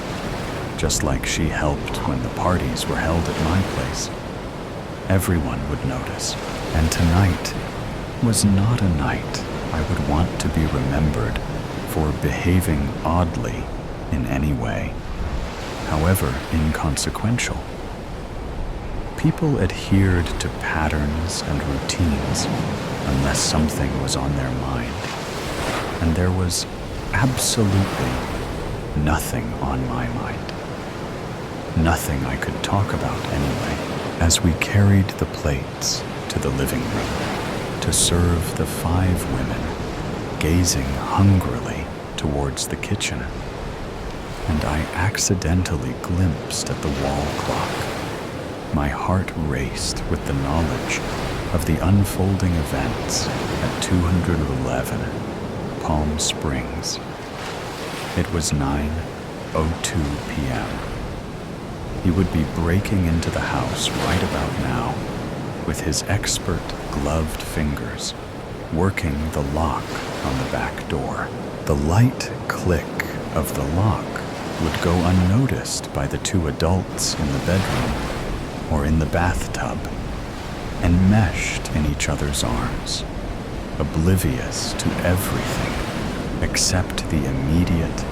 just like she helped when the parties were held at my place, everyone would notice. And tonight was not a night I would want to be remembered for behaving oddly in any way, however inconsequential. People adhered to patterns and routines unless something was on their mind, and there was absolutely nothing on my mind. Nothing I could talk about anyway. As we carried the plates to the living room to serve the 5 women, gazing hungrily towards the kitchen, and I accidentally glimpsed at the wall clock. My heart raced with the knowledge of the unfolding events at 211 Palm Springs. It was 9:02 p.m. He would be breaking into the house right about now, with his expert gloved fingers working the lock on the back door. The light click of the lock would go unnoticed by the 2 adults in the bedroom or in the bathtub, enmeshed in each other's arms, oblivious to everything except the immediate,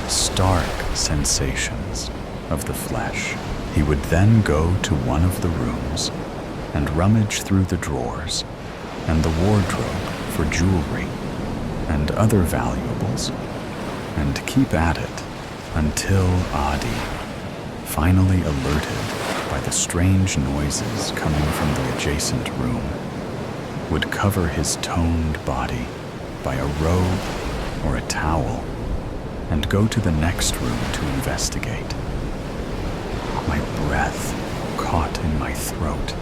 stark sensations of the flesh. He would then go to one of the rooms and rummage through the drawers and the wardrobe for jewelry and other valuables, and keep at it until Adi, finally alerted by the strange noises coming from the adjacent room, would cover his toned body by a robe or a towel and go to the next room to investigate. My breath caught in my throat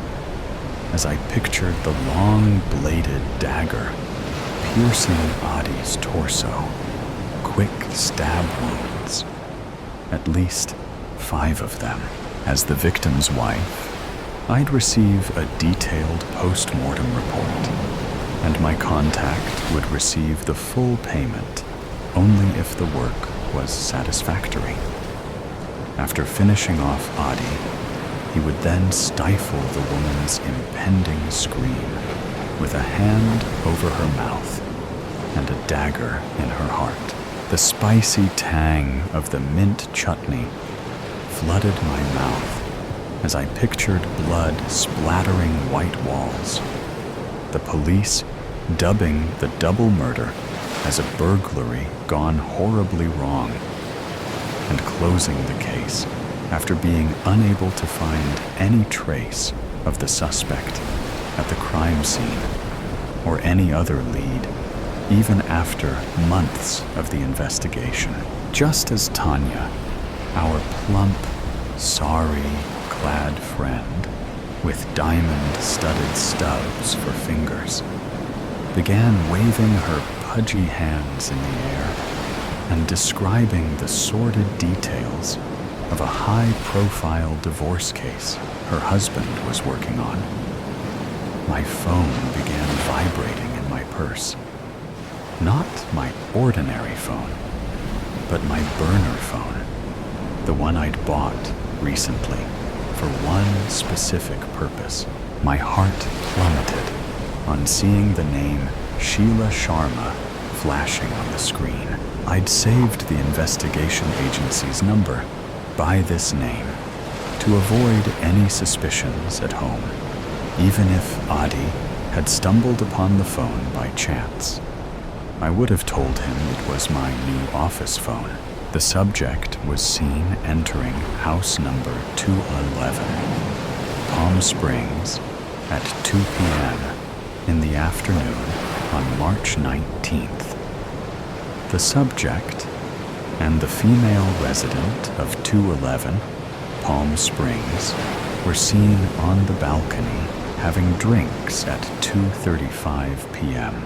as I pictured the long-bladed dagger piercing Adi's torso, quick stab wounds, at least 5 of them. As the victim's wife, I'd receive a detailed post-mortem report, and my contact would receive the full payment only if the work was satisfactory. After finishing off Adi, he would then stifle the woman's impending scream with a hand over her mouth and a dagger in her heart. The spicy tang of the mint chutney flooded my mouth as I pictured blood splattering white walls, the police dubbing the double murder as a burglary gone horribly wrong, and closing the case after being unable to find any trace of the suspect at the crime scene or any other lead, even after months of the investigation. Just as Tanya, our plump, sari-clad friend with diamond-studded stubs for fingers, began waving her pudgy hands in the air and describing the sordid details of a high-profile divorce case her husband was working on. My phone began vibrating in my purse. Not my ordinary phone, but my burner phone, the one I'd bought recently for one specific purpose. My heart plummeted on seeing the name Sheila Sharma flashing on the screen. I'd saved the investigation agency's number by this name to avoid any suspicions at home, even if Adi had stumbled upon the phone by chance. I would have told him it was my new office phone. The subject was seen entering house number 211, Palm Springs, at 2 p.m. in the afternoon on March 19th. The subject and the female resident of 211, Palm Springs, were seen on the balcony having drinks at 2:35 p.m.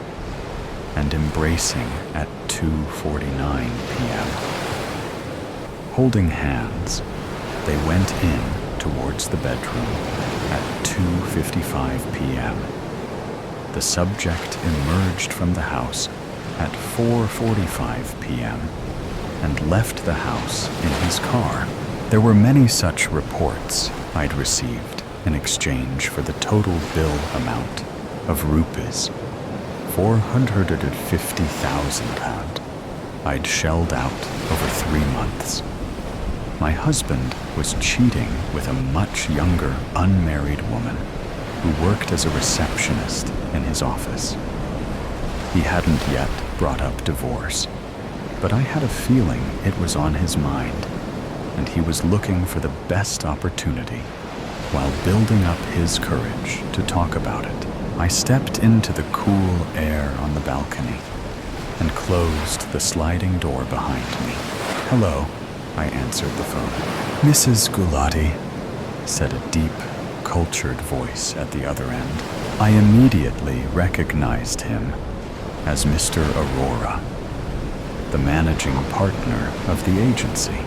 and embracing at 2:49 p.m. Holding hands, they went in towards the bedroom at 2:55 p.m. The subject emerged from the house at 4:45 p.m. and left the house in his car. There were many such reports I'd received in exchange for the total bill amount of rupees, 450,000 pound, I'd shelled out over 3 months. My husband was cheating with a much younger, unmarried woman who worked as a receptionist in his office. He hadn't yet brought up divorce, but I had a feeling it was on his mind, and he was looking for the best opportunity while building up his courage to talk about it. I stepped into the cool air on the balcony and closed the sliding door behind me. "Hello," I answered the phone. "Mrs. Gulati," said a deep, cultured voice at the other end. I immediately recognized him as Mr. Aurora, the managing partner of the agency.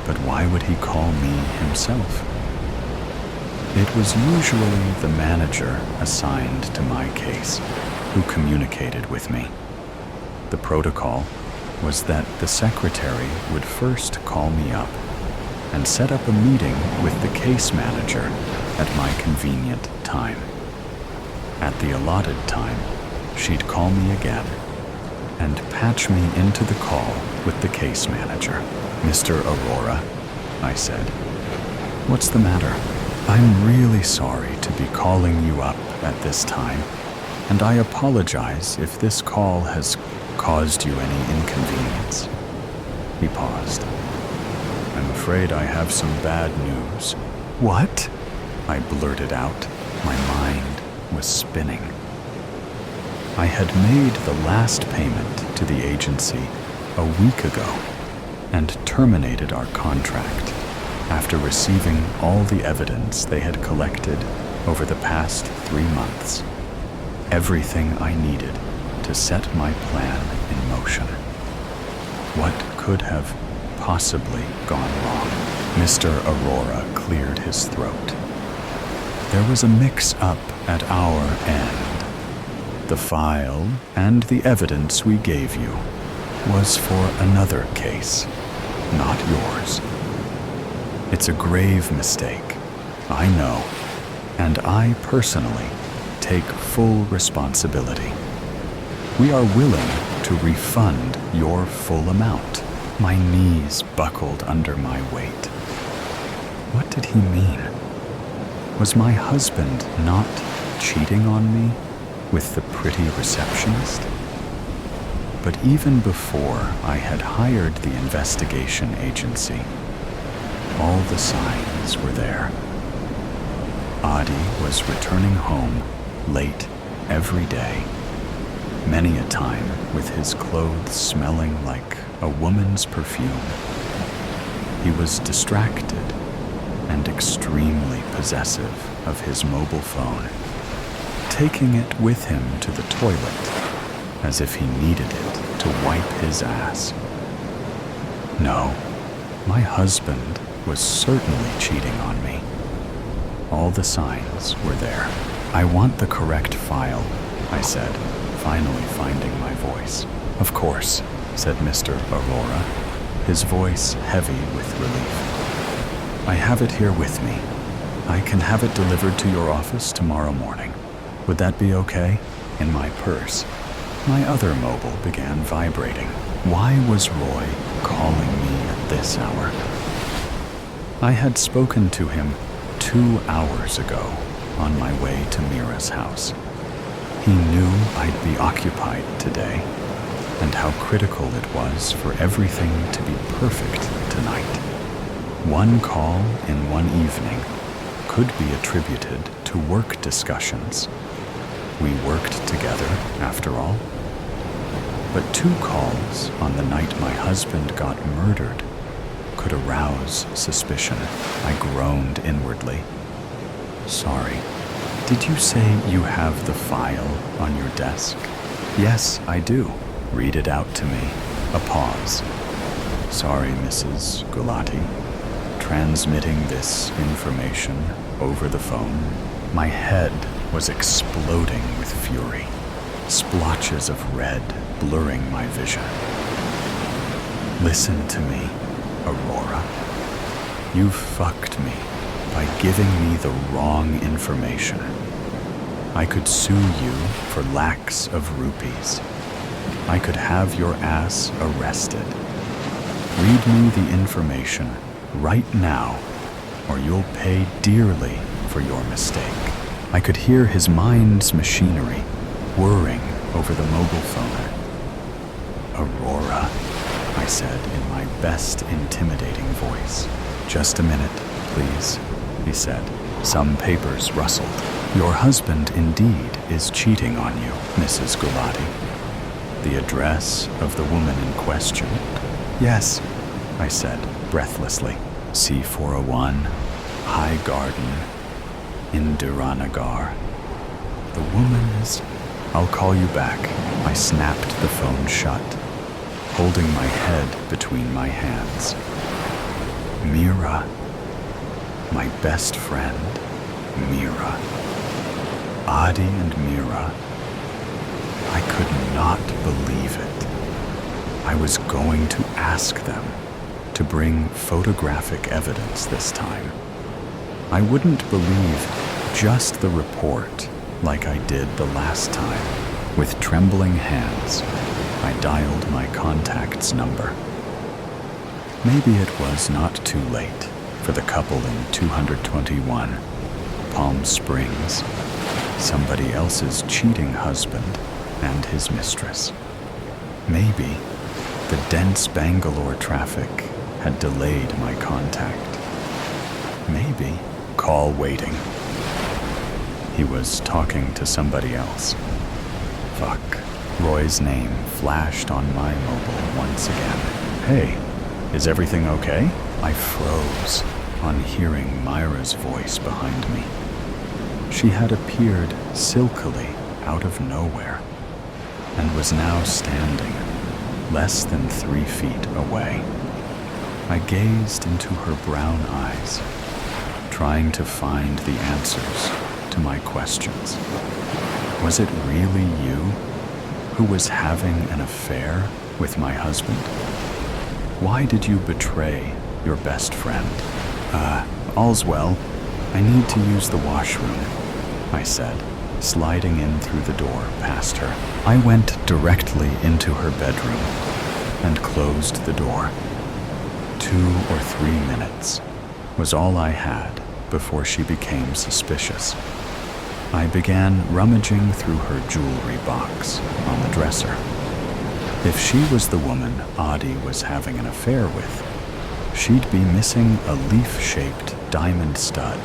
But why would he call me himself? It was usually the manager assigned to my case who communicated with me. The protocol was that the secretary would first call me up and set up a meeting with the case manager at my convenient time. At the allotted time, she'd call me again and patch me into the call with the case manager. "Mr. Aurora," I said, "what's the matter? I'm really sorry to be calling you up at this time, and I apologize if this call has caused you any inconvenience." He paused. "I'm afraid I have some bad news." "What?" I blurted out. My mind was spinning. I had made the last payment to the agency a week ago and terminated our contract after receiving all the evidence they had collected over the past 3 months. Everything I needed to set my plan in motion. What could have possibly gone wrong? Mr. Aurora cleared his throat. "There was a mix-up at our end. The file and the evidence we gave you was for another case, not yours. It's a grave mistake, I know, and I personally take full responsibility. We are willing to refund your full amount." My knees buckled under my weight. What did he mean? Was my husband not cheating on me with the pretty receptionist? But even before I had hired the investigation agency, all the signs were there. Adi was returning home late every day, many a time with his clothes smelling like a woman's perfume. He was distracted and extremely possessive of his mobile phone, taking it with him to the toilet as if he needed it to wipe his ass. No, my husband was certainly cheating on me. All the signs were there. "I want the correct file," I said, finally finding my voice. "Of course," said Mr. Aurora, his voice heavy with relief. "I have it here with me. I can have it delivered to your office tomorrow morning. Would that be okay?" In my purse, my other mobile began vibrating. Why was Roy calling me at this hour? I had spoken to him 2 hours ago on my way to Mira's house. He knew I'd be occupied today, and how critical it was for everything to be perfect tonight. One call in one evening could be attributed to work discussions. We worked together, after all. But 2 calls on the night my husband got murdered could arouse suspicion. I groaned inwardly. "Sorry, did you say you have the file on your desk?" "Yes, I do." "Read it out to me." A pause. "Sorry, Mrs. Gulati. Transmitting this information over the phone." My head was exploding with fury, splotches of red blurring my vision. Listen to me, Aurora. You fucked me by giving me the wrong information. I could sue you for lakhs of rupees. I could have your ass arrested. Read me the information right now, or you'll pay dearly for your mistake. I could hear his mind's machinery whirring over the mobile phone. Aurora, I said in my best intimidating voice. Just a minute, please, he said. Some papers rustled. Your husband indeed is cheating on you, Mrs. Gulati. The address of the woman in question? Yes, I said breathlessly. C401, High Garden, Indiranagar. The woman is... I'll call you back. I snapped the phone shut, holding my head between my hands. Mira, my best friend, Mira. Adi and Mira. I could not believe it. I was going to ask them to bring photographic evidence this time. I wouldn't believe just the report like I did the last time. With trembling hands, I dialed my contact's number. Maybe it was not too late for the couple in 221, Palm Springs, somebody else's cheating husband and his mistress. Maybe the dense Bangalore traffic had delayed my contact. Maybe call waiting. He was talking to somebody else. Fuck. Roy's name flashed on my mobile once again. Hey, is everything okay? I froze on hearing Myra's voice behind me. She had appeared silkily out of nowhere and was now standing less than 3 feet away. I gazed into her brown eyes, trying to find the answers to my questions. Was it really you who was having an affair with my husband? Why did you betray your best friend? All's well. I need to use the washroom, I said, sliding in through the door past her. I went directly into her bedroom and closed the door. 2 or 3 minutes was all I had before she became suspicious. I began rummaging through her jewelry box on the dresser. If she was the woman Adi was having an affair with, she'd be missing a leaf-shaped diamond stud,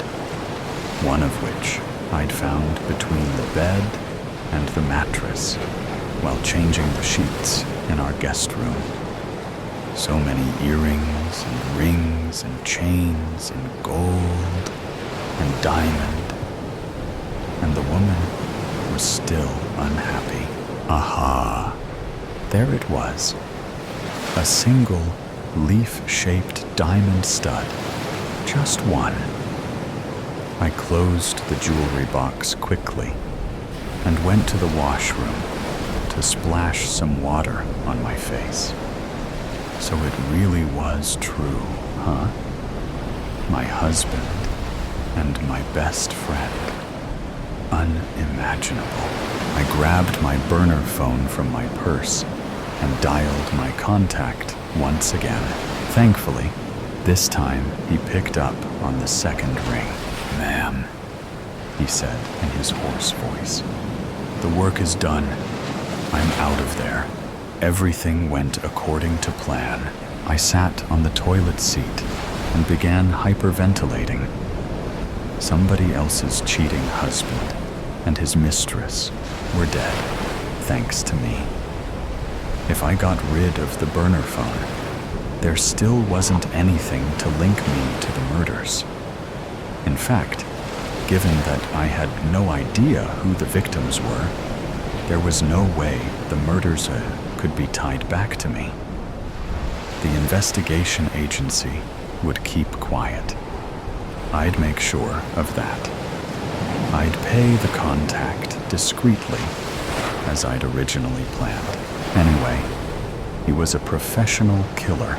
one of which I'd found between the bed and the mattress while changing the sheets in our guest room. So many earrings and rings and chains and gold and diamond, and the woman was still unhappy. Aha! There it was. A single leaf-shaped diamond stud. Just one. I closed the jewelry box quickly and went to the washroom to splash some water on my face. So it really was true, huh? My husband and my best friend. Unimaginable. I grabbed my burner phone from my purse and dialed my contact once again. Thankfully, this time he picked up on the second ring. Ma'am, he said in his hoarse voice. The work is done. I'm out of there. Everything went according to plan. I sat on the toilet seat and began hyperventilating. Somebody else's cheating husband and his mistress were dead, thanks to me. If I got rid of the burner phone, there still wasn't anything to link me to the murders. In fact, given that I had no idea who the victims were, there was no way the murders could be tied back to me. The investigation agency would keep quiet. I'd make sure of that. I'd pay the contact discreetly, as I'd originally planned. Anyway, He was a professional killer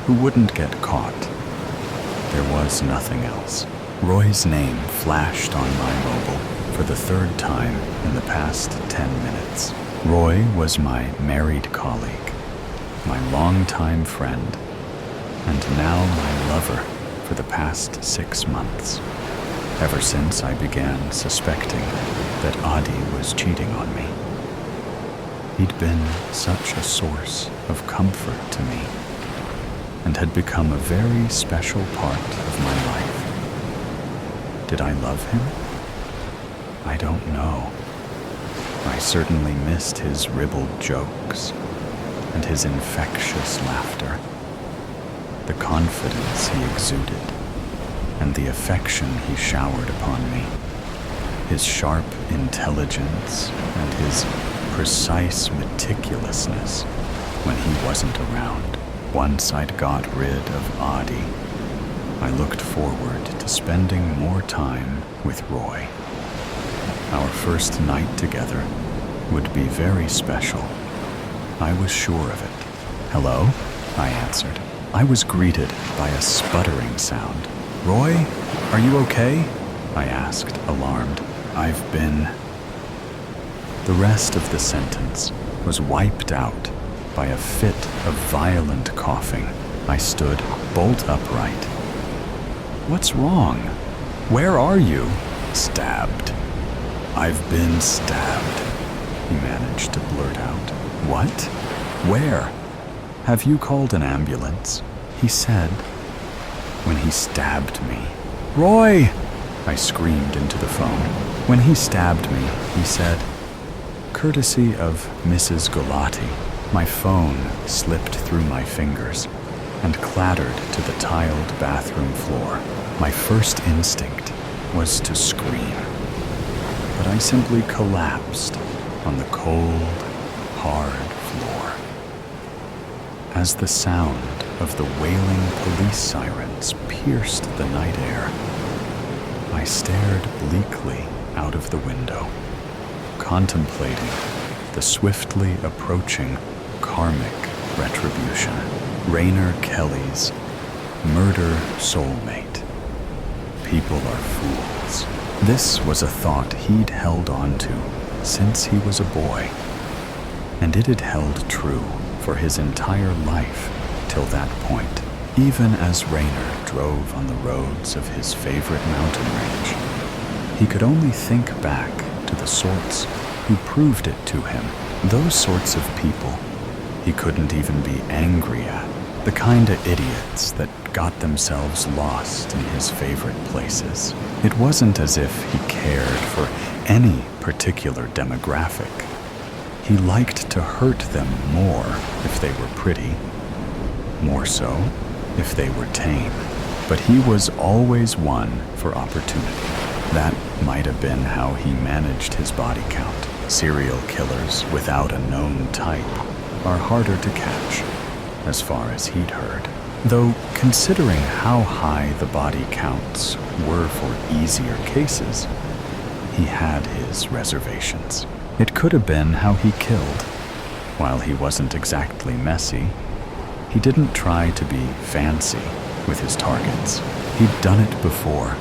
who wouldn't get caught. There was nothing else. Roy's name flashed on my mobile for the third time in the past 10 minutes. Roy was my married colleague, my longtime friend, and now my lover for the past 6 months, ever since I began suspecting that Adi was cheating on me. He'd been such a source of comfort to me and had become a very special part of my life. Did I love him? I don't know. I certainly missed his ribald jokes and his infectious laughter, the confidence he exuded, and the affection he showered upon me, his sharp intelligence and his precise meticulousness when he wasn't around. Once I'd got rid of Adi, I looked forward to spending more time with Roy. Our first night together would be very special. I was sure of it. "Hello?" I answered. I was greeted by a sputtering sound. "Roy, are you okay?" I asked, alarmed. "I've been..." The rest of the sentence was wiped out by a fit of violent coughing. I stood bolt upright. "What's wrong? Where are you?" "Stabbed. I've been stabbed," he managed to blurt out. "What? Where? Have you called an ambulance?" he said when he stabbed me. "Roy!" I screamed into the phone. When he stabbed me, he said, "Courtesy of Mrs. Golati." My phone slipped through my fingers and clattered to the tiled bathroom floor. My first instinct was to scream, but I simply collapsed on the cold, hard floor. As the sound of the wailing police sirens pierced the night air, I stared bleakly out of the window, contemplating the swiftly approaching karmic retribution. Rayner Kelly's murder soulmate. People are fools. This was a thought he'd held on to since he was a boy, and it had held true for his entire life till that point. Even as Rayner drove on the roads of his favorite mountain range, he could only think back to the sorts who proved it to him. Those sorts of people he couldn't even be angry at. The kind of idiots that got themselves lost in his favorite places. It wasn't as if he cared for any particular demographic. He liked to hurt them more if they were pretty, more so if they were tame. But he was always one for opportunity. That might have been how he managed his body count. Serial killers without a known type are harder to catch, as far as he'd heard. Though, considering how high the body counts were for easier cases, he had his reservations. It could have been how he killed. While he wasn't exactly messy, he didn't try to be fancy with his targets. He'd done it before.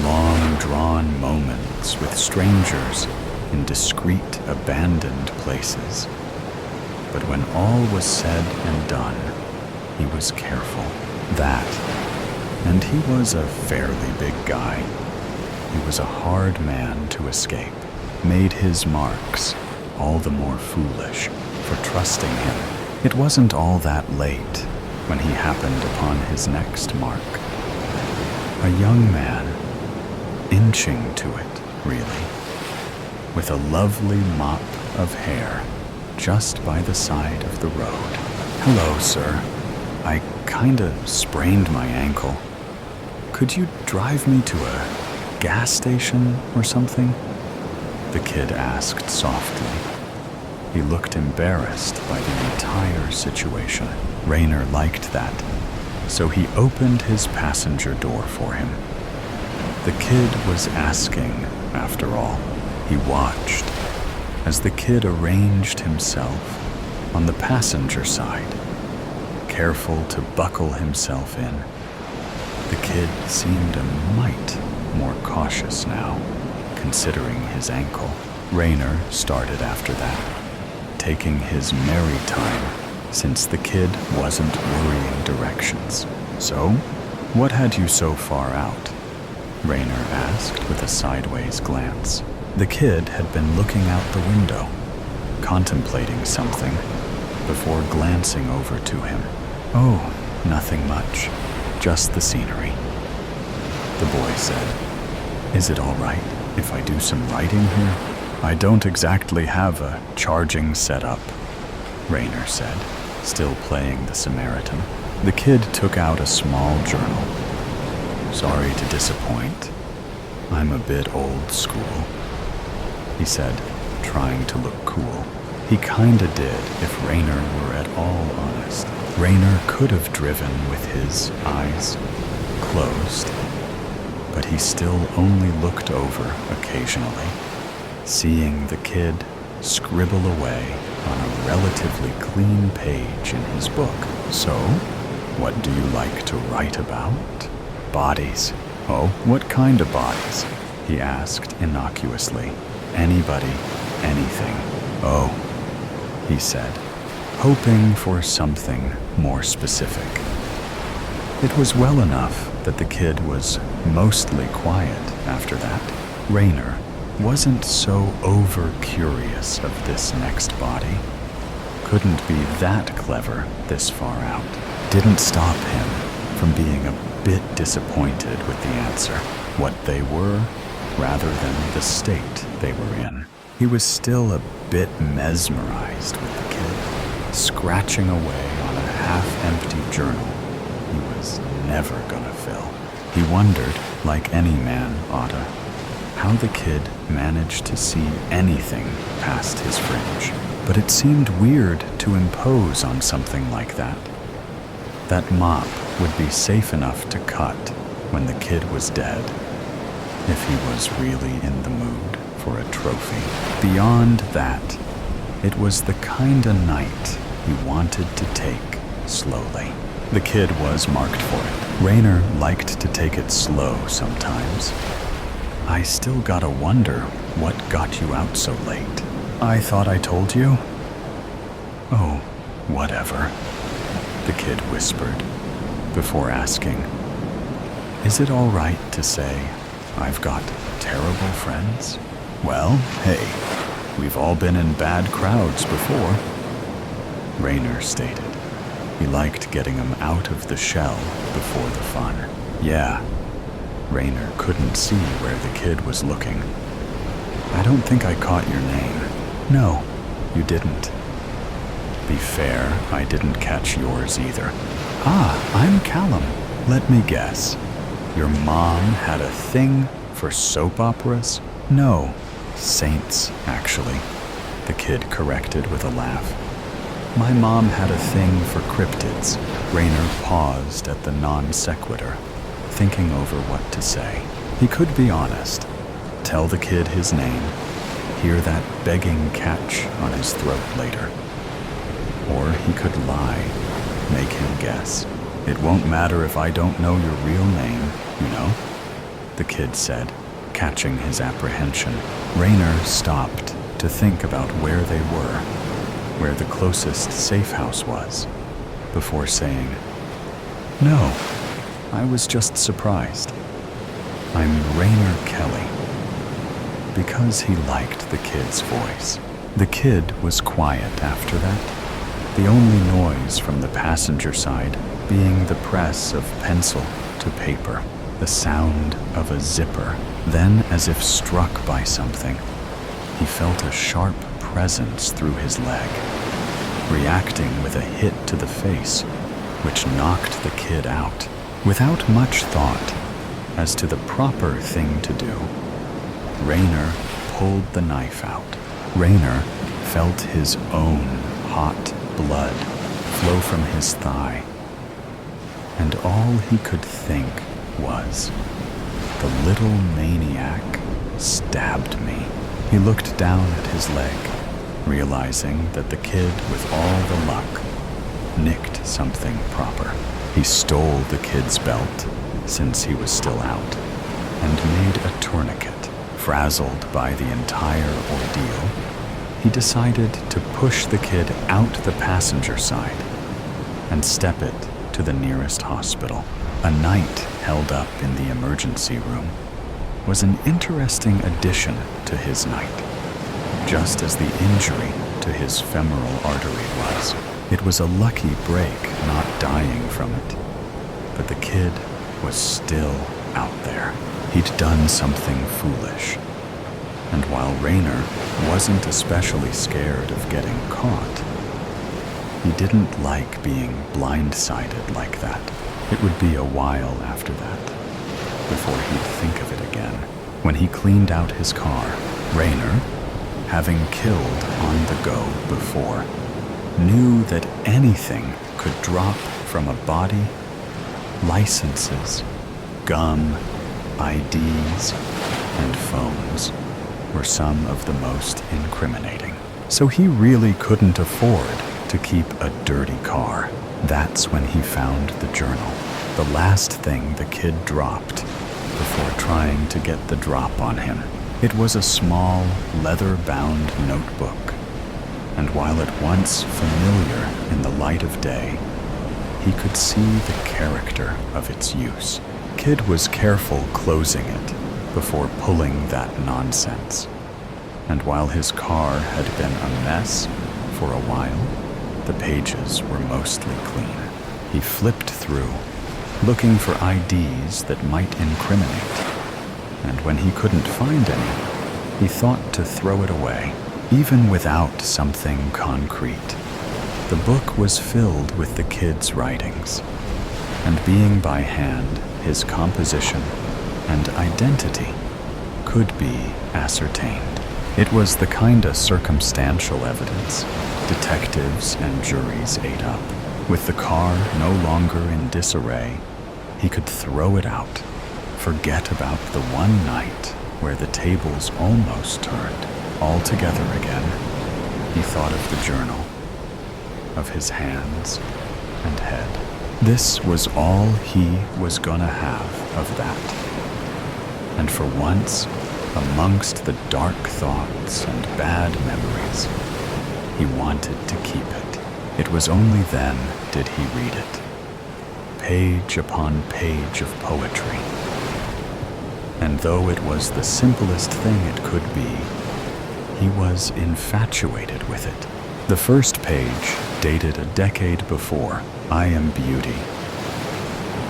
Long, drawn moments with strangers in discreet, abandoned places. But when all was said and done, he was careful. That, and he was a fairly big guy. He was a hard man to escape, made his marks all the more foolish for trusting him. It wasn't all that late when he happened upon his next mark. A young man, inching to it, really, with a lovely mop of hair just by the side of the road. "Hello, sir. I kinda sprained my ankle. Could you drive me to a gas station or something?" the kid asked softly. He looked embarrassed by the entire situation. Rayner liked that, so he opened his passenger door for him. The kid was asking, after all. He watched as the kid arranged himself on the passenger side, careful to buckle himself in. The kid seemed a mite more cautious now, considering his ankle. Rayner started after that, taking his merry time since the kid wasn't worrying directions. "So, what had you so far out?" Rayner asked with a sideways glance. The kid had been looking out the window, contemplating something, before glancing over to him. "Oh, nothing much, just the scenery," the boy said. "Is it all right if I do some writing here?" "I don't exactly have a charging setup," Rayner said, still playing the Samaritan. The kid took out a small journal. "Sorry to disappoint. I'm a bit old school," he said, trying to look cool. He kinda did if Rayner were at all honest. Rayner could have driven with his eyes closed, but he still only looked over occasionally, seeing the kid scribble away on a relatively clean page in his book. "So, what do you like to write about?" "Bodies." "Oh, what kind of bodies?" he asked innocuously. "Anybody, anything." "Oh," he said, hoping for something more specific. It was well enough that the kid was mostly quiet after that. Rayner wasn't so over-curious of this next body. Couldn't be that clever this far out. Didn't stop him from being a bit disappointed with the answer, what they were, rather than the state they were in. He was still a bit mesmerized with the kid, scratching away on a half-empty journal he was never gonna fill. He wondered, like any man oughta, how the kid managed to see anything past his fringe. But it seemed weird to impose on something like that. That mop would be safe enough to cut when the kid was dead, if he was really in the mood for a trophy. Beyond that, it was the kinda night he wanted to take slowly. The kid was marked for it. Rayner liked to take it slow sometimes. "I still gotta wonder what got you out so late." "I thought I told you." "Oh, whatever," the kid whispered, before asking, "Is it all right to say I've got terrible friends?" "Well, hey, we've all been in bad crowds before," Rayner stated. He liked getting him out of the shell before the fun. "Yeah." Rayner couldn't see where the kid was looking. "I don't think I caught your name." "No, you didn't." "Be fair, I didn't catch yours either." "Ah, I'm Callum." "Let me guess. Your mom had a thing for soap operas?" "No, saints, actually," the kid corrected with a laugh. "My mom had a thing for cryptids." Rayner paused at the non sequitur, thinking over what to say. He could be honest, tell the kid his name, hear that begging catch on his throat later. Or he could lie, make him guess. "It won't matter if I don't know your real name, you know," the kid said, catching his apprehension. Rayner stopped to think about where they were, where the closest safe house was, before saying, "No, I was just surprised. I'm Rayner Kelly," because he liked the kid's voice. The kid was quiet after that, the only noise from the passenger side being the press of pencil to paper, the sound of a zipper. Then, as if struck by something, he felt a sharp presence through his leg, reacting with a hit to the face, which knocked the kid out. Without much thought as to the proper thing to do, Rayner pulled the knife out. Rayner felt his own hot blood flow from his thigh, and all he could think was, "The little maniac stabbed me." He looked down at his leg, realizing that the kid, with all the luck, nicked something proper. He stole the kid's belt, since he was still out, and made a tourniquet. Frazzled by the entire ordeal, he decided to push the kid out the passenger side and step it to the nearest hospital. A night held up in the emergency room was an interesting addition to his night, just as the injury to his femoral artery was. It was a lucky break, not dying from it, but the kid was still out there. He'd done something foolish, and while Rayner wasn't especially scared of getting caught, he didn't like being blindsided like that. It would be a while after that before he'd think of it again. When he cleaned out his car, Rayner, having killed on the go before, knew that anything could drop from a body. Licenses, gum, IDs, and phones were some of the most incriminating. So he really couldn't afford to keep a dirty car. That's when he found the journal, the last thing the kid dropped before trying to get the drop on him. It was a small, leather-bound notebook, and while at once familiar in the light of day, he could see the character of its use. Kid was careful closing it before pulling that nonsense, and while his car had been a mess for a while, the pages were mostly clean. He flipped through, looking for IDs that might incriminate, and when he couldn't find any, he thought to throw it away, even without something concrete. The book was filled with the kid's writings, and being by hand, his composition and identity could be ascertained. It was the kind of circumstantial evidence detectives and juries ate up. With the car no longer in disarray, he could throw it out, forget about the one night where the tables almost turned. Altogether again, he thought of the journal, of his hands and head. This was all he was gonna have of that. And for once, amongst the dark thoughts and bad memories, he wanted to keep it. It was only then did he read it, page upon page of poetry. And though it was the simplest thing it could be, he was infatuated with it. The first page, dated a decade before, I am beauty,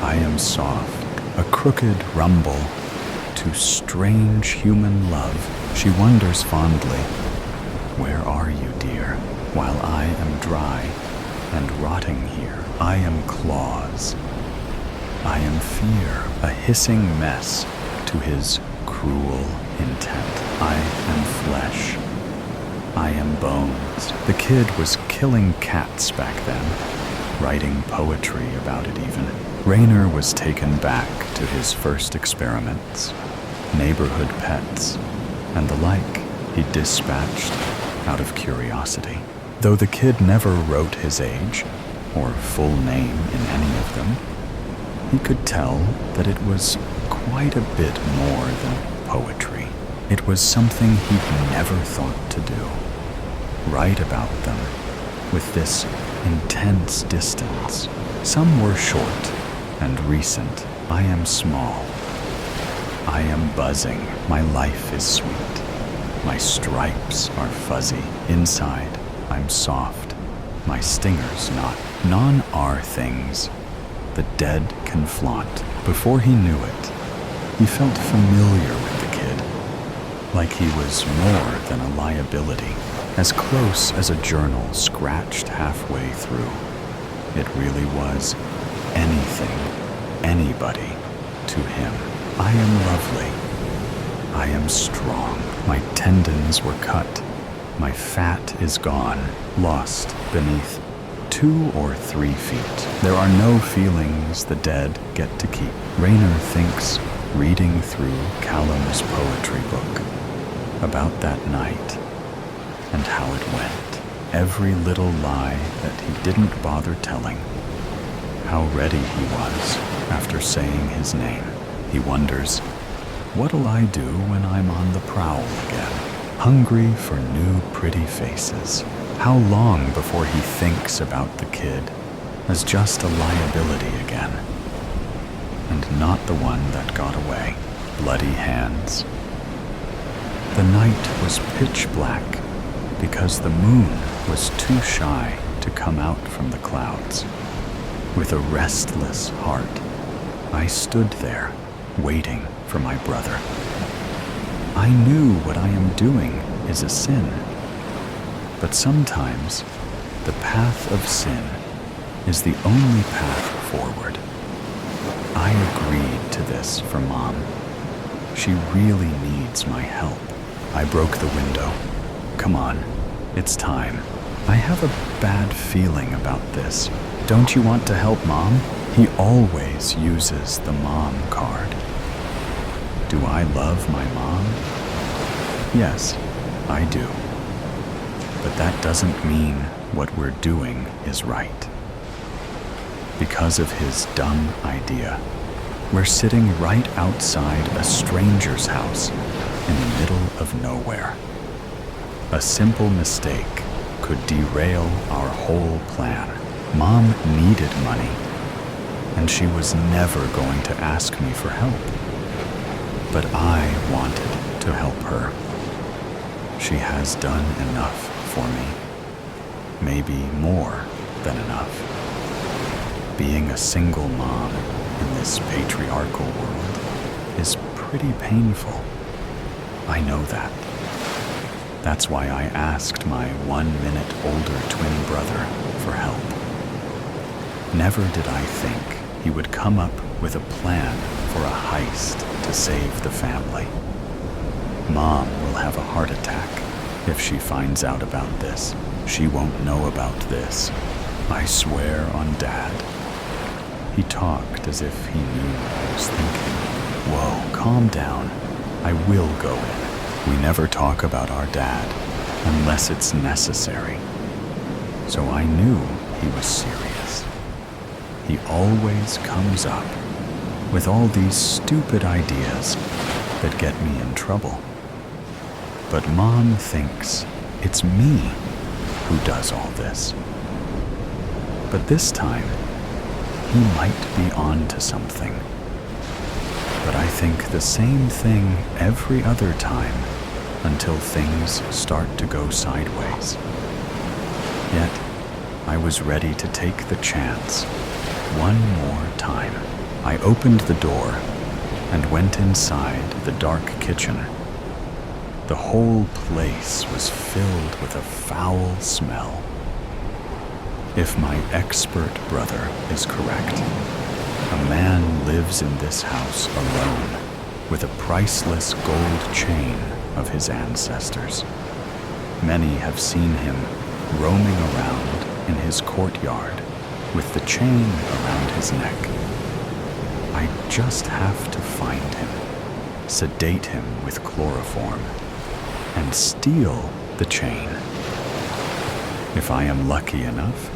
I am soft, a crooked rumble to strange human love. She wonders fondly, where are you, dear? While I am dry and rotting here, I am claws, I am fear, a hissing mess to his cruel intent. I am flesh, I am bones. The kid was killing cats back then, writing poetry about it even. Rayner was taken back to his first experiments, neighborhood pets, and the like he dispatched out of curiosity. Though the kid never wrote his age or full name in any of them, he could tell that it was quite a bit more than poetry. It was something he'd never thought to do. Write about them with this intense distance. Some were short and recent. I am small. I am buzzing. My life is sweet. My stripes are fuzzy. Inside, I'm soft. My stingers not. None are things the dead can flaunt. Before he knew it, he felt familiar with the kid, like he was more than a liability, as close as a journal scratched halfway through. It really was anything, anybody to him. I am lovely. I am strong. My tendons were cut. My fat is gone, lost beneath 2 or 3 feet. There are no feelings the dead get to keep. Rayner thinks, reading through Callum's poetry book, about that night and how it went. Every little lie that he didn't bother telling. How ready he was after saying his name. He wonders, what'll I do when I'm on the prowl again? Hungry for new pretty faces. How long before he thinks about the kid as just a liability again, and not the one that got away? Bloody hands. The night was pitch black because the moon was too shy to come out from the clouds. With a restless heart, I stood there, waiting for my brother. I knew what I am doing is a sin, but sometimes the path of sin is the only path forward. I agreed to this for Mom. She really needs my help. I broke the window. Come on, it's time. I have a bad feeling about this. Don't you want to help Mom? He always uses the mom card. Do I love my mom? Yes, I do. But that doesn't mean what we're doing is right. Because of his dumb idea, we're sitting right outside a stranger's house in the middle of nowhere. A simple mistake could derail our whole plan. Mom needed money, and she was never going to ask me for help. But I wanted to help her. She has done enough for me. Maybe more than enough. Being a single mom in this patriarchal world is pretty painful. I know that. That's why I asked my 1 minute older twin brother for help. Never did I think he would come up with a plan for a heist to save the family. Mom will have a heart attack if she finds out about this. She won't know about this. I swear on Dad. He talked as if he knew what I was thinking. Whoa, calm down. I will go in. We never talk about our dad unless it's necessary. So I knew he was serious. He always comes up with all these stupid ideas that get me in trouble. But Mom thinks it's me who does all this. But this time, he might be on to something. But I think the same thing every other time until things start to go sideways. Yet, I was ready to take the chance one more time. I opened the door and went inside the dark kitchen. The whole place was filled with a foul smell. If my expert brother is correct, a man lives in this house alone with a priceless gold chain of his ancestors. Many have seen him roaming around in his courtyard with the chain around his neck. I just have to find him, sedate him with chloroform, and steal the chain. If I am lucky enough,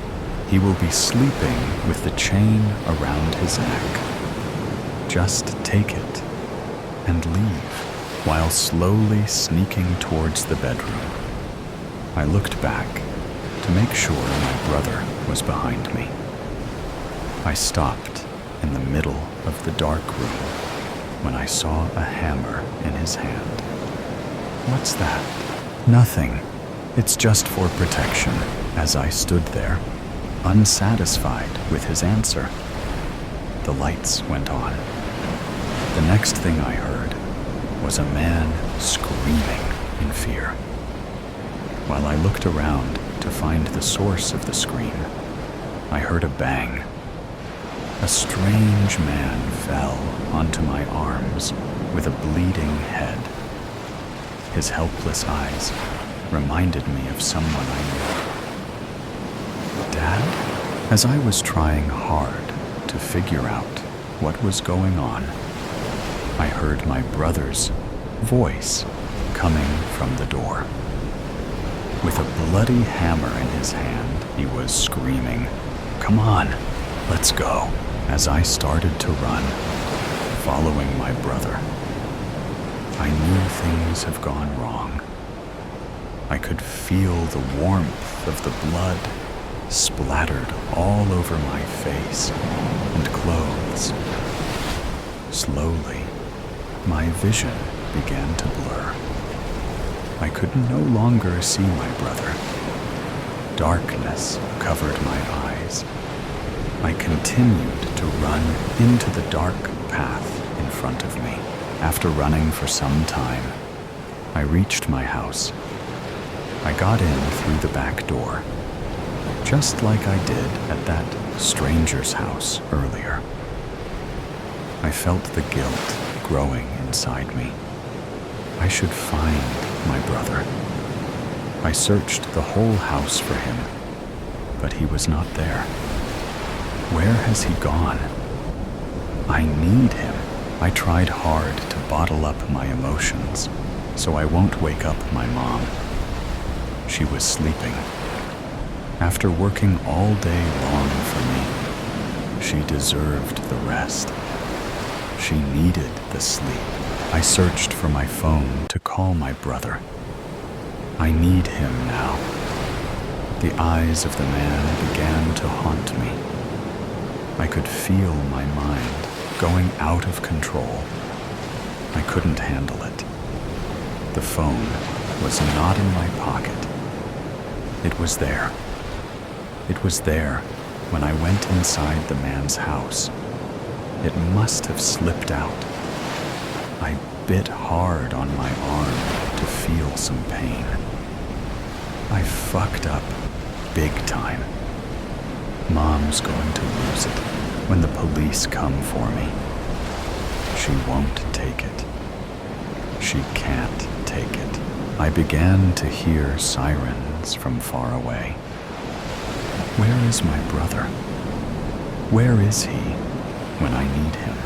he will be sleeping with the chain around his neck. Just take it and leave, while slowly sneaking towards the bedroom. I looked back to make sure my brother was behind me. I stopped in the middle of the dark room when I saw a hammer in his hand. What's that? Nothing. It's just for protection. As I stood there, unsatisfied with his answer, the lights went on. The next thing I heard was a man screaming in fear. While I looked around to find the source of the scream, I heard a bang. A strange man fell onto my arms with a bleeding head. His helpless eyes reminded me of someone I knew. Dad? As I was trying hard to figure out what was going on, I heard my brother's voice coming from the door. With a bloody hammer in his hand, he was screaming, "Come on, let's go," as I started to run, following my brother. I knew things have gone wrong. I could feel the warmth of the blood splattered all over my face and clothes. Slowly, my vision began to blur. I could no longer see my brother. Darkness covered my eyes. I continued to run into the dark path in front of me. After running for some time, I reached my house. I got in through the back door, just like I did at that stranger's house earlier. I felt the guilt growing inside me. I should find my brother. I searched the whole house for him, but he was not there. Where has he gone? I need him. I tried hard to bottle up my emotions so I won't wake up my mom. She was sleeping. After working all day long for me, she deserved the rest. She needed the sleep. I searched for my phone to call my brother. I need him now. The eyes of the man began to haunt me. I could feel my mind going out of control. I couldn't handle it. The phone was not in my pocket. It was there. It was there when I went inside the man's house. It must have slipped out. I bit hard on my arm to feel some pain. I fucked up big time. Mom's going to lose it when the police come for me. She won't take it. She can't take it. I began to hear sirens from far away. Where is my brother? Where is he when I need him?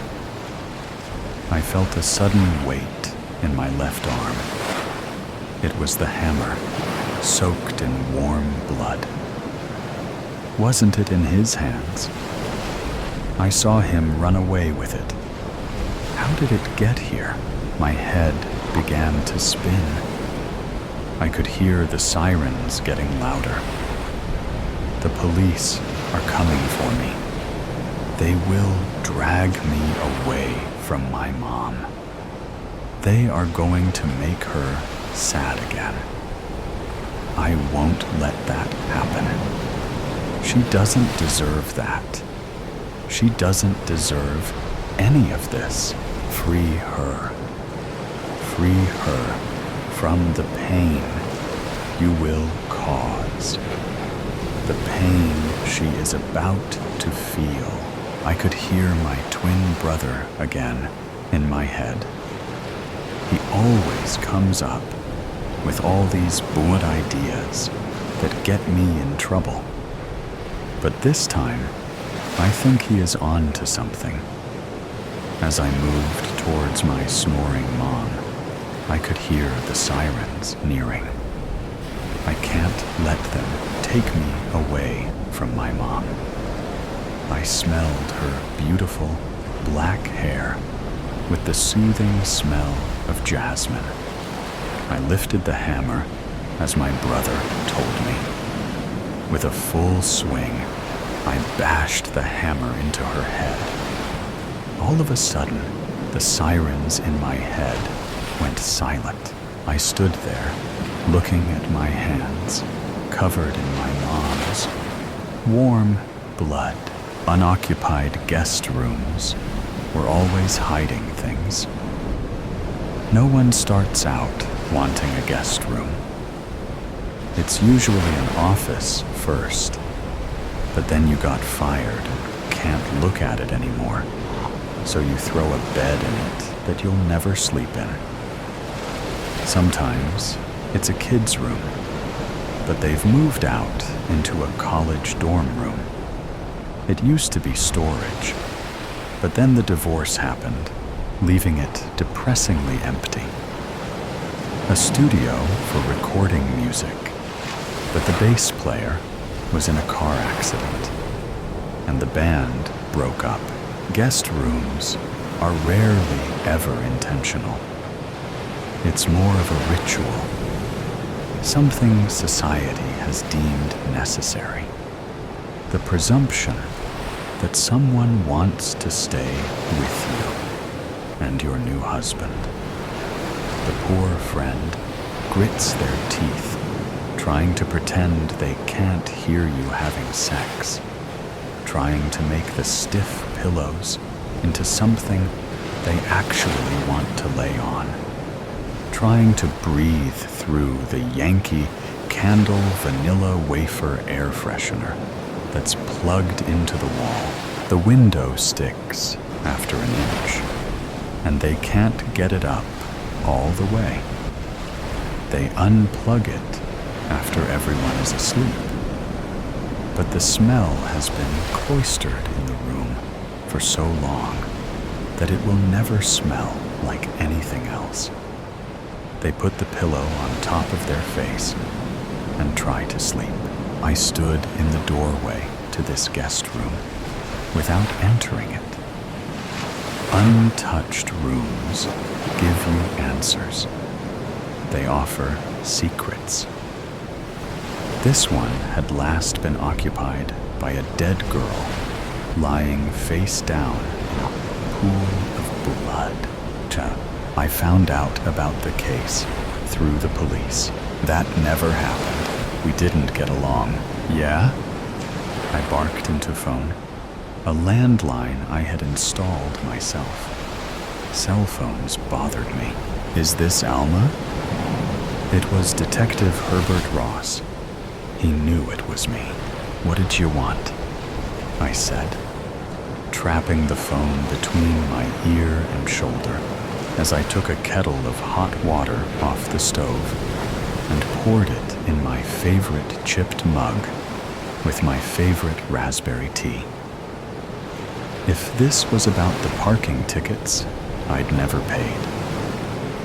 I felt a sudden weight in my left arm. It was the hammer, soaked in warm blood. Wasn't it in his hands? I saw him run away with it. How did it get here? My head began to spin. I could hear the sirens getting louder. The police are coming for me. They will drag me away from my mom. They are going to make her sad again. I won't let that happen. She doesn't deserve that. She doesn't deserve any of this. Free her. Free her from the pain you will cause. The pain she is about to feel. I could hear my twin brother again in my head. He always comes up with all these good ideas that get me in trouble. But this time, I think he is on to something. As I moved towards my snoring mom, I could hear the sirens nearing. I can't let them take me away from my mom. I smelled her beautiful black hair with the soothing smell of jasmine. I lifted the hammer as my brother told me. With a full swing, I bashed the hammer into her head. All of a sudden, the sirens in my head went silent. I stood there, looking at my hands, covered in my mom's warm blood. Unoccupied guest rooms were always hiding things. No one starts out wanting a guest room. It's usually an office first, but then you got fired and can't look at it anymore, so you throw a bed in it that you'll never sleep in. Sometimes it's a kid's room, but they've moved out into a college dorm room. It used to be storage, but then the divorce happened, leaving it depressingly empty. A studio for recording music But the bass player was in a car accident, and the band broke up. Guest rooms are rarely ever intentional. It's more of a ritual, something society has deemed necessary. The presumption that someone wants to stay with you and your new husband. The poor friend grits their teeth, trying to pretend they can't hear you having sex, trying to make the stiff pillows into something they actually want to lay on, trying to breathe through the Yankee Candle Vanilla Wafer air freshener that's plugged into the wall. The window sticks after an inch, and they can't get it up all the way. They unplug it after everyone is asleep. But the smell has been cloistered in the room for so long that it will never smell like anything else. They put the pillow on top of their face and try to sleep. I stood in the doorway to this guest room without entering it. Untouched rooms give you answers. They offer secrets. This one had last been occupied by a dead girl lying face down in a pool of blood. I found out about the case through the police. That never happened. We didn't get along. Yeah? I barked into phone. A landline I had installed myself. Cell phones bothered me. Is this Alma? It was Detective Herbert Ross. He knew it was me. What did you want? I said, trapping the phone between my ear and shoulder as I took a kettle of hot water off the stove and poured it in my favorite chipped mug with my favorite raspberry tea. If this was about the parking tickets I'd never paid,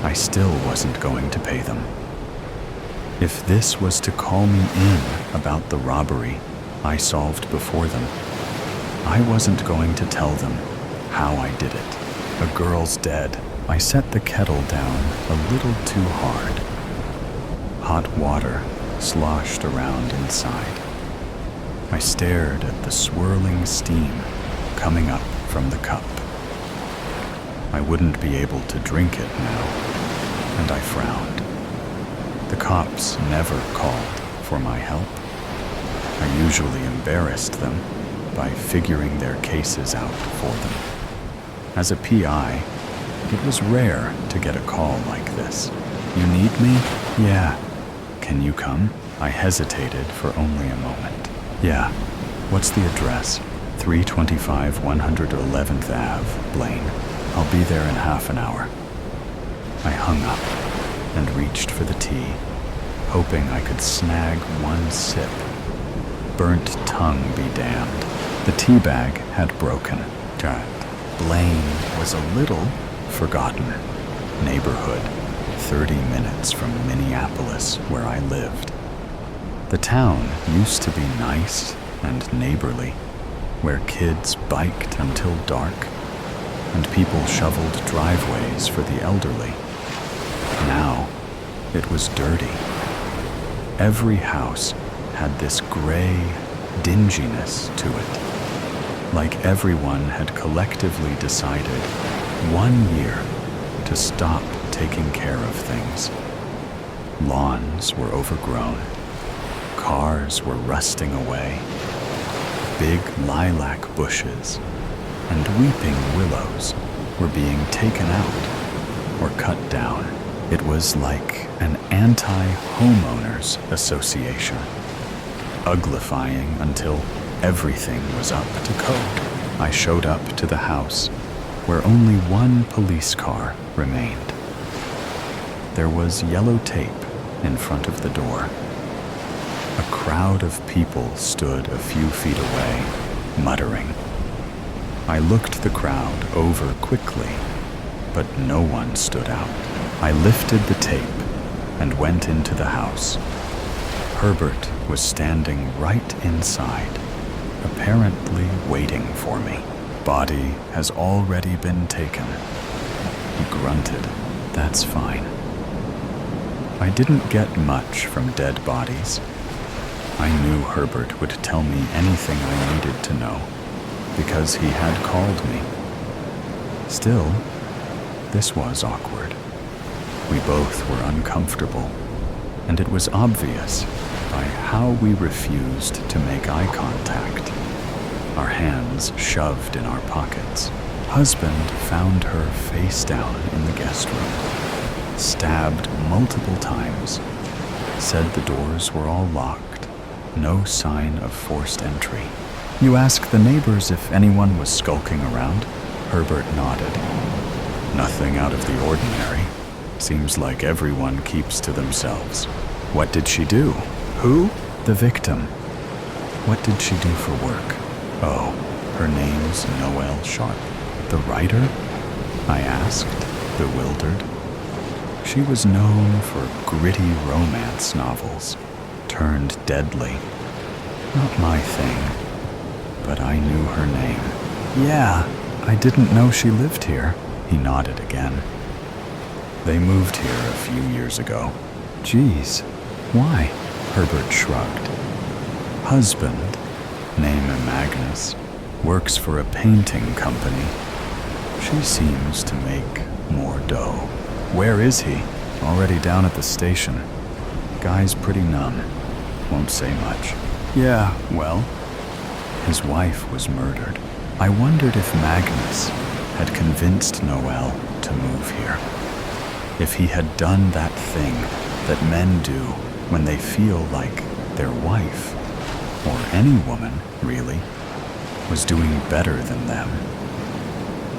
I still wasn't going to pay them. If this was to call me in about the robbery I solved before them, I wasn't going to tell them how I did it. A girl's dead. I set the kettle down a little too hard. Hot water sloshed around inside. I stared at the swirling steam coming up from the cup. I wouldn't be able to drink it now, and I frowned. The cops never called for my help. I usually embarrassed them by figuring their cases out for them. As a PI, it was rare to get a call like this. You need me? Yeah. Can you come? I hesitated for only a moment. Yeah. What's the address? 325 111th Ave, Blaine. I'll be there in half an hour. I hung up and reached for the tea, hoping I could snag one sip. Burnt tongue be damned. The tea bag had broken. Blaine was a little forgotten neighborhood, 30 minutes from Minneapolis, where I lived. The town used to be nice and neighborly, where kids biked until dark and people shoveled driveways for the elderly. Now, it was dirty. Every house had this gray dinginess to it, like everyone had collectively decided 1 year to stop taking care of things. Lawns were overgrown. Cars were rusting away. Big lilac bushes and weeping willows were being taken out or cut down. It was like an anti-homeowners association, uglifying until everything was up to code. I showed up to the house where only one police car remained. There was yellow tape in front of the door. A crowd of people stood a few feet away, muttering. I looked the crowd over quickly, but no one stood out. I lifted the tape and went into the house. Herbert was standing right inside, apparently waiting for me. Body has already been taken. He grunted. That's fine. I didn't get much from dead bodies. I knew Herbert would tell me anything I needed to know, because he had called me. Still, this was awkward. We both were uncomfortable, and it was obvious by how we refused to make eye contact, our hands shoved in our pockets. Husband found her face down in the guest room, stabbed multiple times, said the doors were all locked, no sign of forced entry. You ask the neighbors if anyone was skulking around? Herbert nodded. Nothing out of the ordinary. Seems like everyone keeps to themselves. What did she do? Who? The victim. What did she do for work? Oh, her name's Noelle Sharp. The writer? I asked, bewildered. She was known for gritty romance novels, turned deadly. Not my thing, but I knew her name. Yeah, I didn't know she lived here. He nodded again. They moved here a few years ago. Geez, why? Herbert shrugged. Husband, name Magnus, works for a painting company. She seems to make more dough. Where is he? Already down at the station. Guy's pretty numb. Won't say much. Yeah, well, his wife was murdered. I wondered if Magnus had convinced Noelle to move here. If he had done that thing that men do when they feel like their wife, or any woman, really, was doing better than them.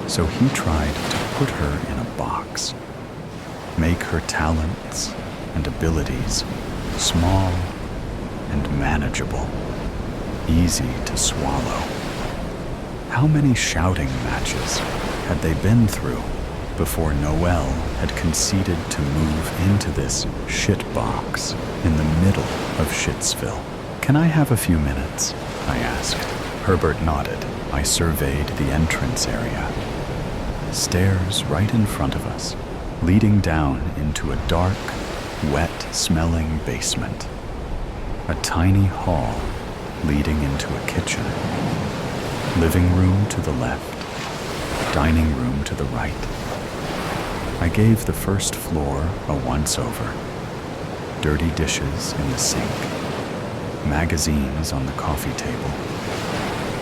So he tried to put her in a box, make her talents and abilities small and manageable, easy to swallow. How many shouting matches had they been through before Noelle had conceded to move into this shit box in the middle of Shitsville? Can I have a few minutes? I asked. Herbert nodded. I surveyed the entrance area. Stairs right in front of us, leading down into a dark, wet-smelling basement. A tiny hall leading into a kitchen. Living room to the left, dining room to the right. I gave the first floor a once-over. Dirty dishes in the sink, magazines on the coffee table.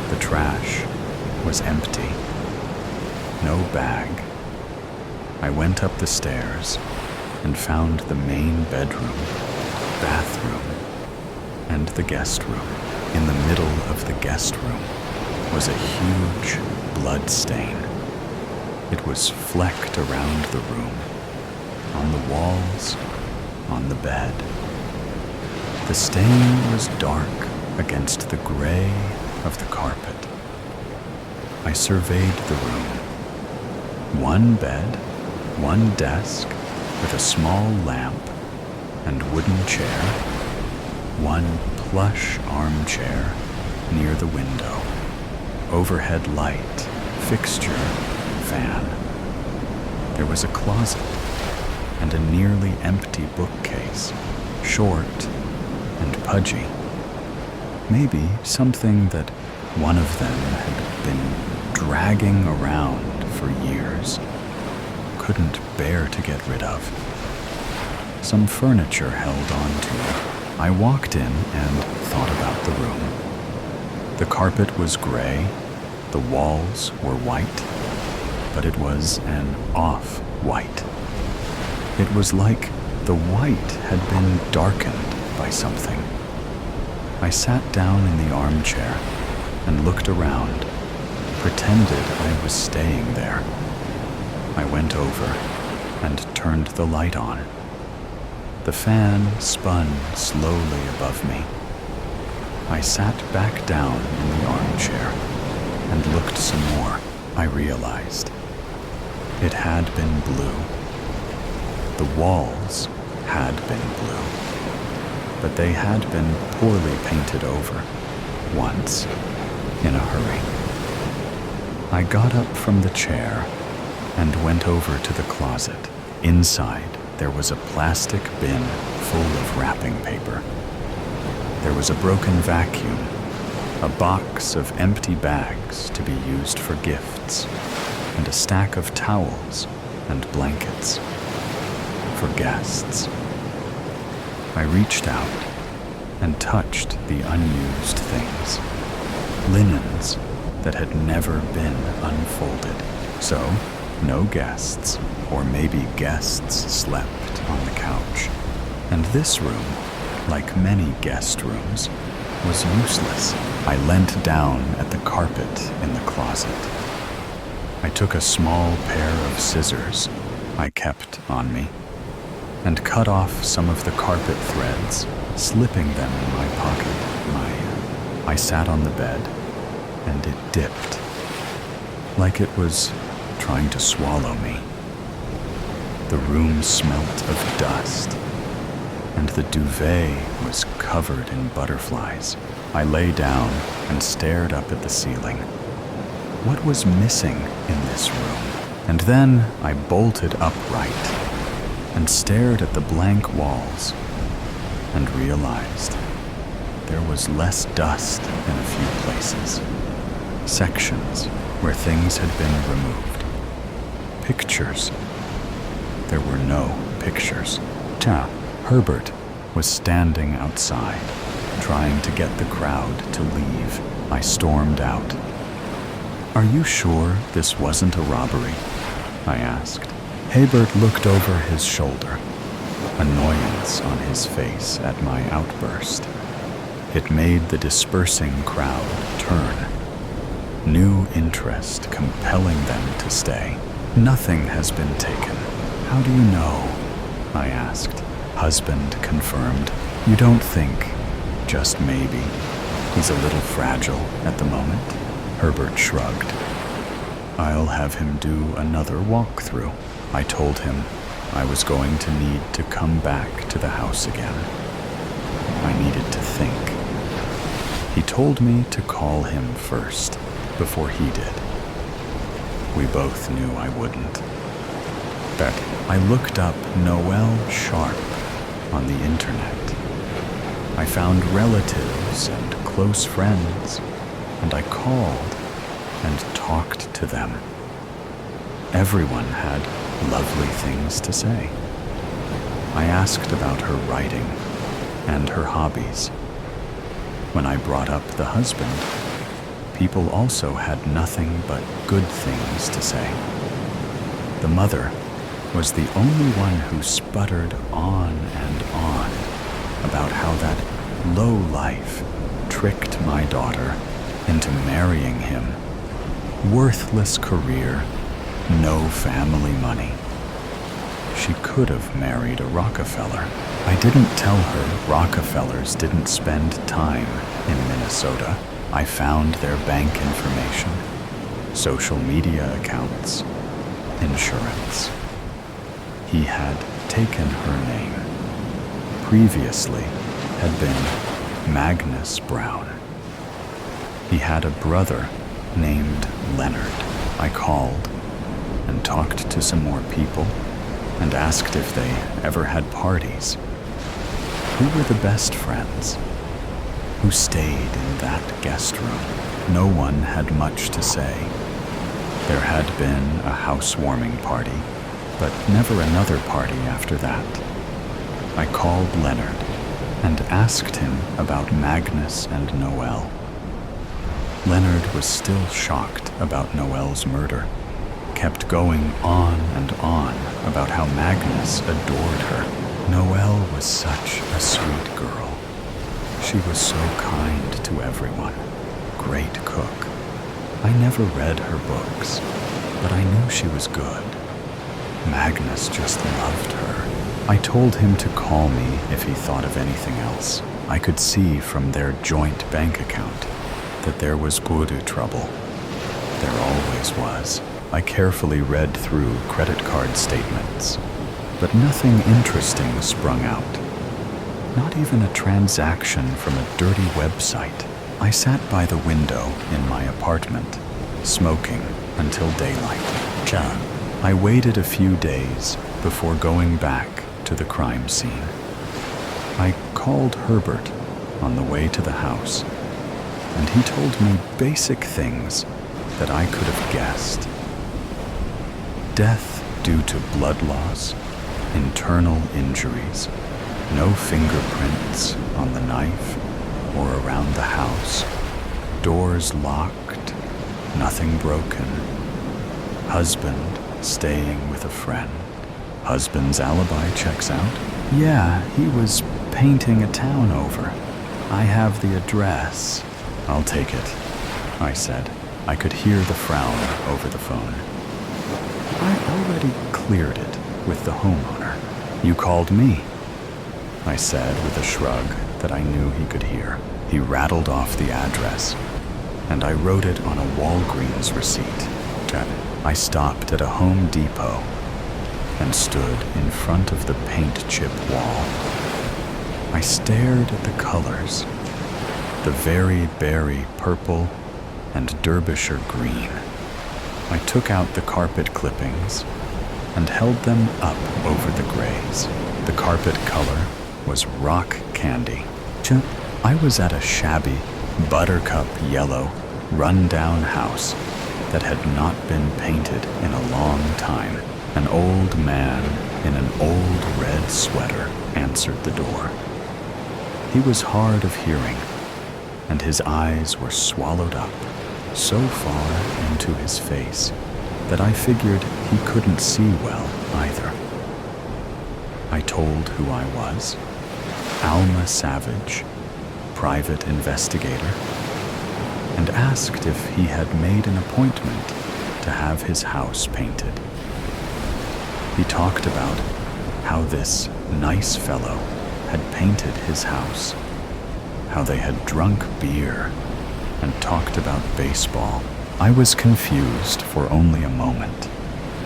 The trash was empty. No bag. I went up the stairs and found the main bedroom, bathroom, and the guest room. In the middle of the guest room was a huge blood stain. It was flecked around the room, on the walls, on the bed. The stain was dark against the gray of the carpet. I surveyed the room. One bed, one desk with a small lamp and wooden chair, one plush armchair near the window, overhead light, fixture, fan. There was a closet and a nearly empty bookcase, short and pudgy. Maybe something that one of them had been dragging around for years, couldn't bear to get rid of. Some furniture held on to it. I walked in and thought about the room. The carpet was gray, the walls were white, but it was an off-white. It was like the white had been darkened by something. I sat down in the armchair and looked around, pretended I was staying there. I went over and turned the light on. The fan spun slowly above me. I sat back down in the armchair and looked some more. I realized it had been blue. The walls had been blue. but they had been poorly painted over, once, in a hurry. I got up from the chair and went over to the closet. Inside, there was a plastic bin full of wrapping paper. There was a broken vacuum, a box of empty bags to be used for gifts, and a stack of towels and blankets for guests. I reached out and touched the unused things, linens that had never been unfolded. So, no guests, or maybe guests slept on the couch. And this room, like many guest rooms, was useless. I leant down at the carpet in the closet. I took a small pair of scissors I kept on me and cut off some of the carpet threads, slipping them in my pocket. I sat on the bed, and it dipped, like it was trying to swallow me. The room smelt of dust, and the duvet was covered in butterflies. I lay down and stared up at the ceiling. What was missing in this room? And then I bolted upright and stared at the blank walls and realized there was less dust in a few places. Sections where things had been removed. Pictures. There were no pictures. Herbert was standing outside, trying to get the crowd to leave. I stormed out. "Are you sure this wasn't a robbery?" I asked. Herbert looked over his shoulder, annoyance on his face at my outburst. It made the dispersing crowd turn, new interest compelling them to stay. "Nothing has been taken." "How do you know?" I asked. Husband confirmed. "You don't think, just maybe, he's a little fragile at the moment?" Herbert shrugged. "I'll have him do another walkthrough." I told him I was going to need to come back to the house again. I needed to think. He told me to call him first, before he did. We both knew I wouldn't. But I looked up Noel Sharp on the internet. I found relatives and close friends, and I called and talked to them. Everyone had lovely things to say. I asked about her writing and her hobbies. When I brought up the husband, people also had nothing but good things to say. The mother was the only one who sputtered on and on about how that low life tricked my daughter into marrying him. Worthless career, no family money. She could have married a Rockefeller. I didn't tell her Rockefellers didn't spend time in Minnesota. I found their bank information, social media accounts, insurance. He had taken her name. Previously had been Magnus Brown. He had a brother named Leonard. I called and talked to some more people and asked if they ever had parties. Who were the best friends? Who stayed in that guest room? No one had much to say. There had been a housewarming party, but never another party after that. I called Leonard and asked him about Magnus and Noel. Leonard was still shocked about Noel's murder, kept going on and on about how Magnus adored her. Noel was such a sweet girl. She was so kind to everyone. Great cook. I never read her books, but I knew she was good. Magnus just loved her. I told him to call me if he thought of anything else. I could see from their joint bank account that there was voodoo trouble. There always was. I carefully read through credit card statements, but nothing interesting sprung out. Not even a transaction from a dirty website. I sat by the window in my apartment, smoking until daylight. John. I waited a few days before going back to the crime scene. I called Herbert on the way to the house, and he told me basic things that I could have guessed. Death due to blood loss, internal injuries, no fingerprints on the knife or around the house, doors locked, nothing broken. Husband staying with a friend. Husband's alibi checks out. Yeah, he was painting a town over. I have the address. I'll take it, I said. I could hear the frown over the phone. I already cleared it with the homeowner. You called me, I said with a shrug that I knew he could hear. He rattled off the address, and I wrote it on a Walgreens receipt. I stopped at a Home Depot and stood in front of the paint chip wall. I stared at the colors, the very berry purple and Derbyshire green. I took out the carpet clippings and held them up over the grays. The carpet color was rock candy. I was at a shabby, buttercup yellow, run-down house that had not been painted in a long time. An old man in an old red sweater answered the door. He was hard of hearing, and his eyes were swallowed up so far into his face that I figured he couldn't see well either. I told who I was, Alma Savage, private investigator, and asked if he had made an appointment to have his house painted. He talked about how this nice fellow had painted his house, how they had drunk beer and talked about baseball. I was confused for only a moment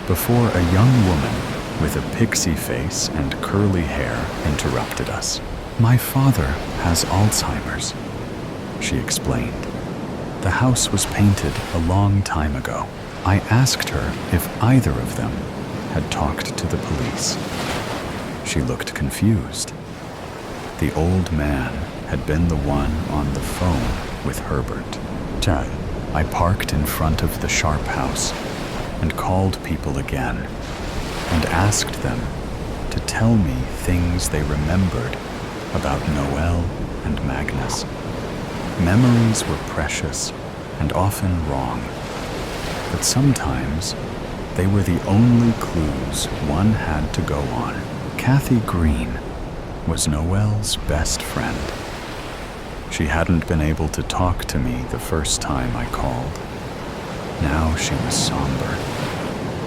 before a young woman with a pixie face and curly hair interrupted us. My father has Alzheimer's, she explained. The house was painted a long time ago. I asked her if either of them had talked to the police. She looked confused. The old man had been the one on the phone with Herbert. I parked in front of the Sharp house and called people again and asked them to tell me things they remembered about Noel and Magnus. Memories were precious and often wrong, but sometimes they were the only clues one had to go on. Kathy Green was Noel's best friend. She hadn't been able to talk to me the first time I called. Now she was somber,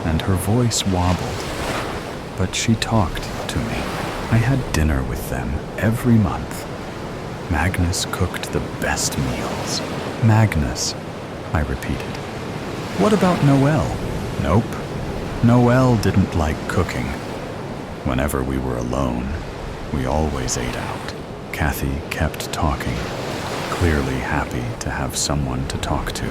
and her voice wobbled, but she talked to me. I had dinner with them every month. Magnus cooked the best meals. Magnus, I repeated. What about Noel? Nope. Noel didn't like cooking. Whenever we were alone, we always ate out. Kathy kept talking, clearly happy to have someone to talk to.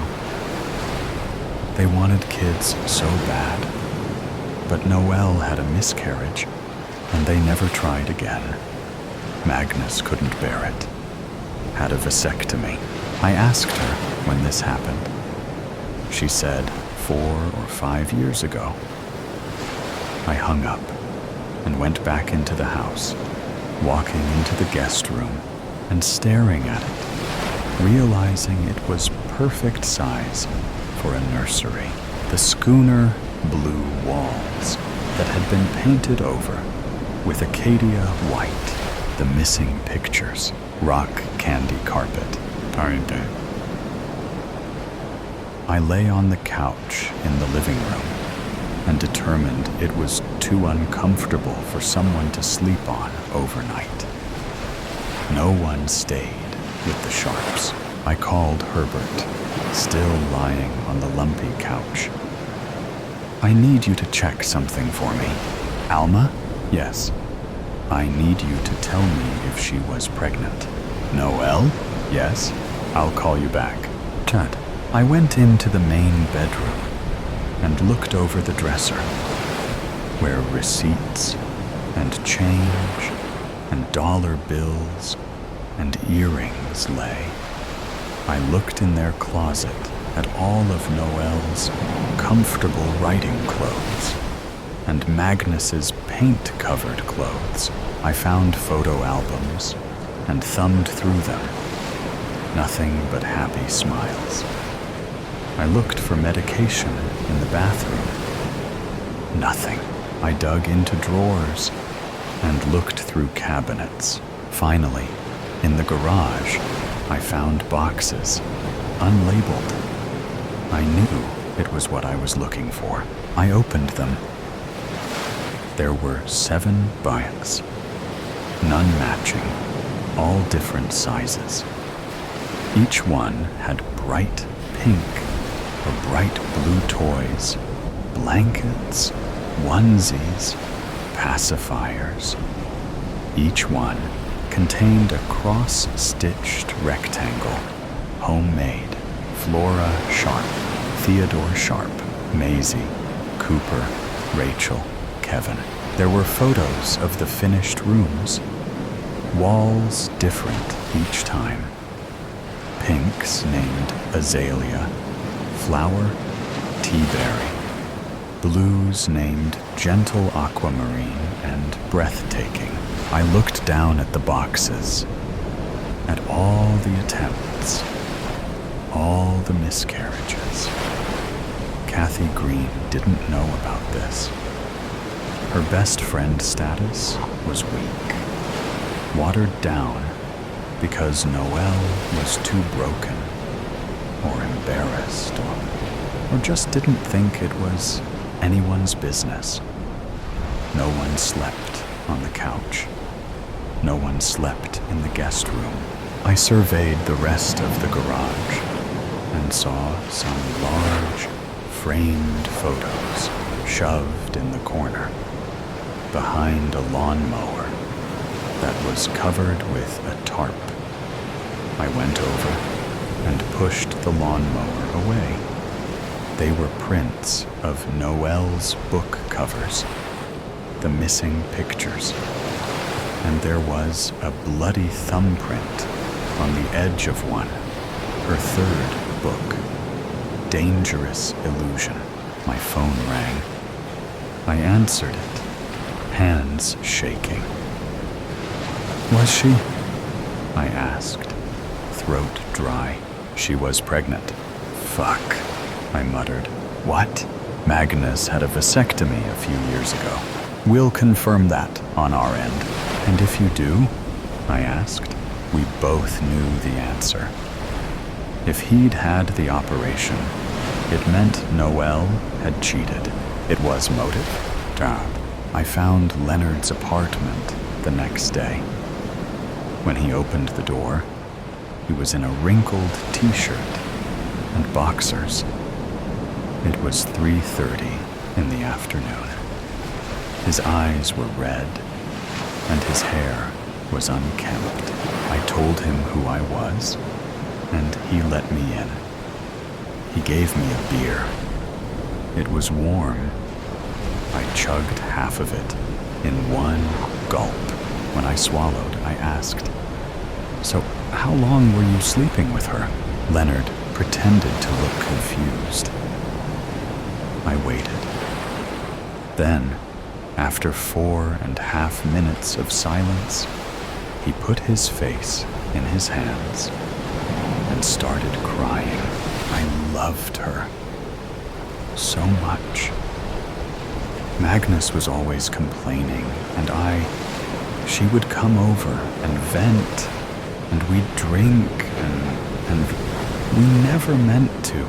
They wanted kids so bad, but Noel had a miscarriage, and they never tried again. Magnus couldn't bear it. Had a vasectomy. I asked her when this happened. She said 4 or 5 years ago. I hung up and went back into the house, walking into the guest room and staring at it, realizing it was perfect size for a nursery. The schooner blue walls that had been painted over with Acacia white, the missing pictures, rock candy carpet. I lay on the couch in the living room and determined it was too uncomfortable for someone to sleep on overnight. No one stayed with the Sharps. I called Herbert, still lying on the lumpy couch. I need you to check something for me. Alma? Yes. I need you to tell me if she was pregnant. Noelle? Yes? I'll call you back. Chad. I went into the main bedroom and looked over the dresser, where receipts and change and dollar bills and earrings lay. I looked in their closet at all of Noelle's comfortable writing clothes and Magnus's paint-covered clothes. I found photo albums and thumbed through them. Nothing but happy smiles. I looked for medication in the bathroom. Nothing. I dug into drawers and looked through cabinets. Finally, in the garage, I found boxes, unlabeled. I knew it was what I was looking for. I opened them. There were 7 bikes, none matching, all different sizes. Each one had bright pink or bright blue toys, blankets, onesies, pacifiers. Each one contained a cross-stitched rectangle, homemade, Flora Sharp, Theodore Sharp, Maisie, Cooper, Rachel, Kevin. There were photos of the finished rooms, walls different each time. Pinks named Azalea, Flower, Teaberry. Blues named Gentle Aquamarine and Breathtaking. I looked down at the boxes, at all the attempts, all the miscarriages. Kathy Green didn't know about this. Her best friend status was weak, watered down because Noelle was too broken, or embarrassed, or just didn't think it was anyone's business. No one slept on the couch. No one slept in the guest room. I surveyed the rest of the garage and saw some large, framed photos shoved in the corner behind a lawnmower that was covered with a tarp. I went over and pushed the lawnmower away. They were prints of Noelle's book covers, the missing pictures, and there was a bloody thumbprint on the edge of one, her third book, Dangerous Illusion. My phone rang. I answered it, hands shaking. Was she? I asked, throat dry. She was pregnant. Fuck, I muttered. What? Magnus had a vasectomy a few years ago. We'll confirm that on our end. And if you do? I asked. We both knew the answer. If he'd had the operation, it meant Noelle had cheated. It was motive. Job. I found Leonard's apartment the next day. When he opened the door, he was in a wrinkled t-shirt and boxers. It was 3:30 in the afternoon. His eyes were red, and his hair was unkempt. I told him who I was, and he let me in. He gave me a beer. It was warm. I chugged half of it in one gulp. When I swallowed, I asked, "So how long were you sleeping with her?" Leonard pretended to look confused. I waited. Then, after 4.5 minutes of silence, he put his face in his hands and started crying. I loved her so much. Magnus was always complaining, and she would come over and vent, and we'd drink, and we never meant to.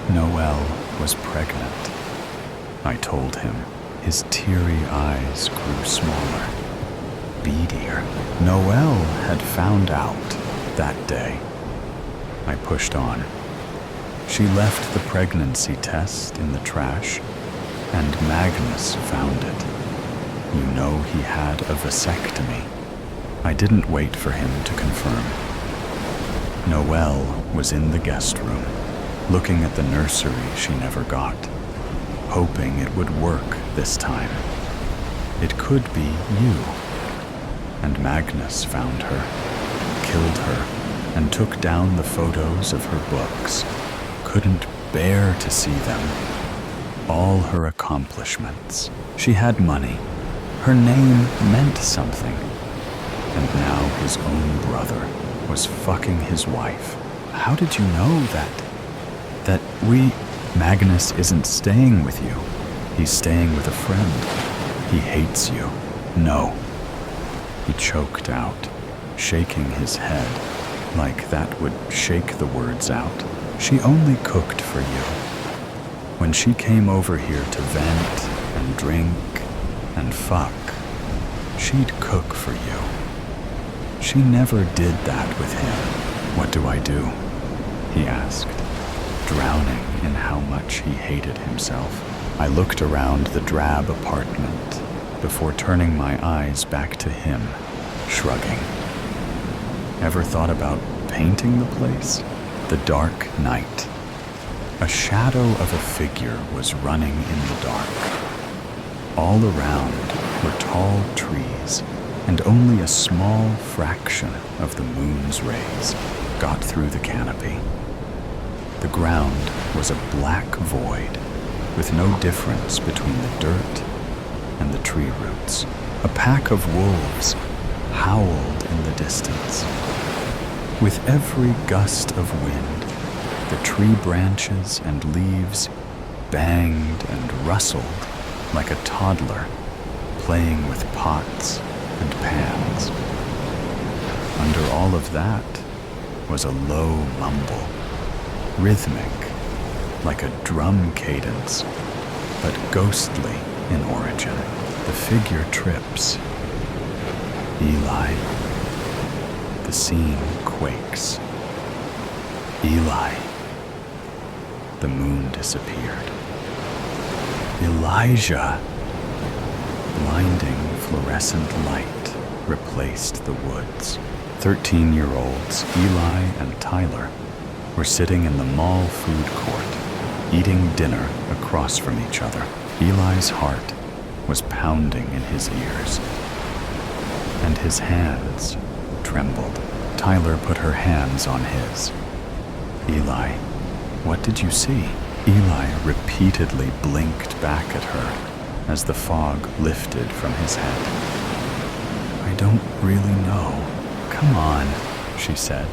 Noelle was pregnant, I told him. His teary eyes grew smaller, beadier. Noelle had found out that day. I pushed on. She left the pregnancy test in the trash, and Magnus found it. You know he had a vasectomy. I didn't wait for him to confirm. Noelle was in the guest room, looking at the nursery she never got, hoping it would work this time. It could be you. And Magnus found her, killed her, and took down the photos of her books. Couldn't bear to see them. All her accomplishments. She had money. Her name meant something. And now his own brother was fucking his wife. How did you know that? Magnus isn't staying with you. He's staying with a friend. He hates you. No. He choked out, shaking his head, like that would shake the words out. She only cooked for you. When she came over here to vent and drink and fuck, she'd cook for you. She never did that with him. What do I do? He asked, drowning in how much he hated himself. I looked around the drab apartment before turning my eyes back to him, shrugging. Ever thought about painting the place? The dark night. A shadow of a figure was running in the dark. All around were tall trees, and only a small fraction of the moon's rays got through the canopy. The ground was a black void, with no difference between the dirt and the tree roots. A pack of wolves howled in the distance. With every gust of wind, the tree branches and leaves banged and rustled like a toddler playing with pots and pans. Under all of that was a low mumble, rhythmic, like a drum cadence, but ghostly in origin. The figure trips. Eli. The scene quakes. Eli. The moon disappeared. Elijah. Blinding fluorescent light replaced the woods. 13-year-olds Eli and Tyler were sitting in the mall food court, eating dinner across from each other. Eli's heart was pounding in his ears, and his hands trembled. Tyler put her hands on his. Eli, what did you see? Eli repeatedly blinked back at her as the fog lifted from his head. I don't really know. Come on, she said,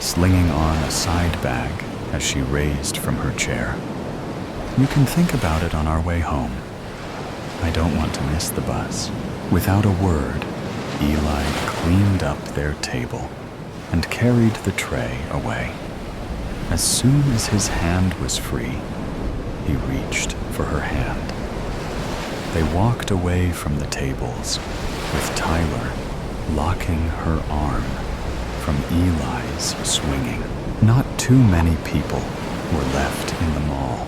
slinging on a side bag as she raised from her chair. You can think about it on our way home. I don't want to miss the bus. Without a word, Eli cleaned up their table and carried the tray away. As soon as his hand was free, he reached for her hand. They walked away from the tables, with Tyler locking her arm from Eli's swinging. Not too many people were left in the mall.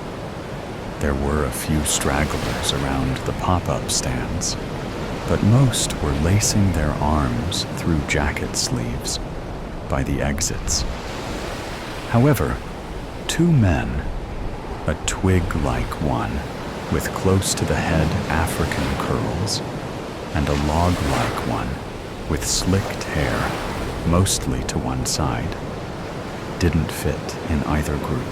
There were a few stragglers around the pop-up stands, but most were lacing their arms through jacket sleeves by the exits. However, two men, a twig-like one with close to the head African curls, and a log-like one with slicked hair, mostly to one side, didn't fit in either group.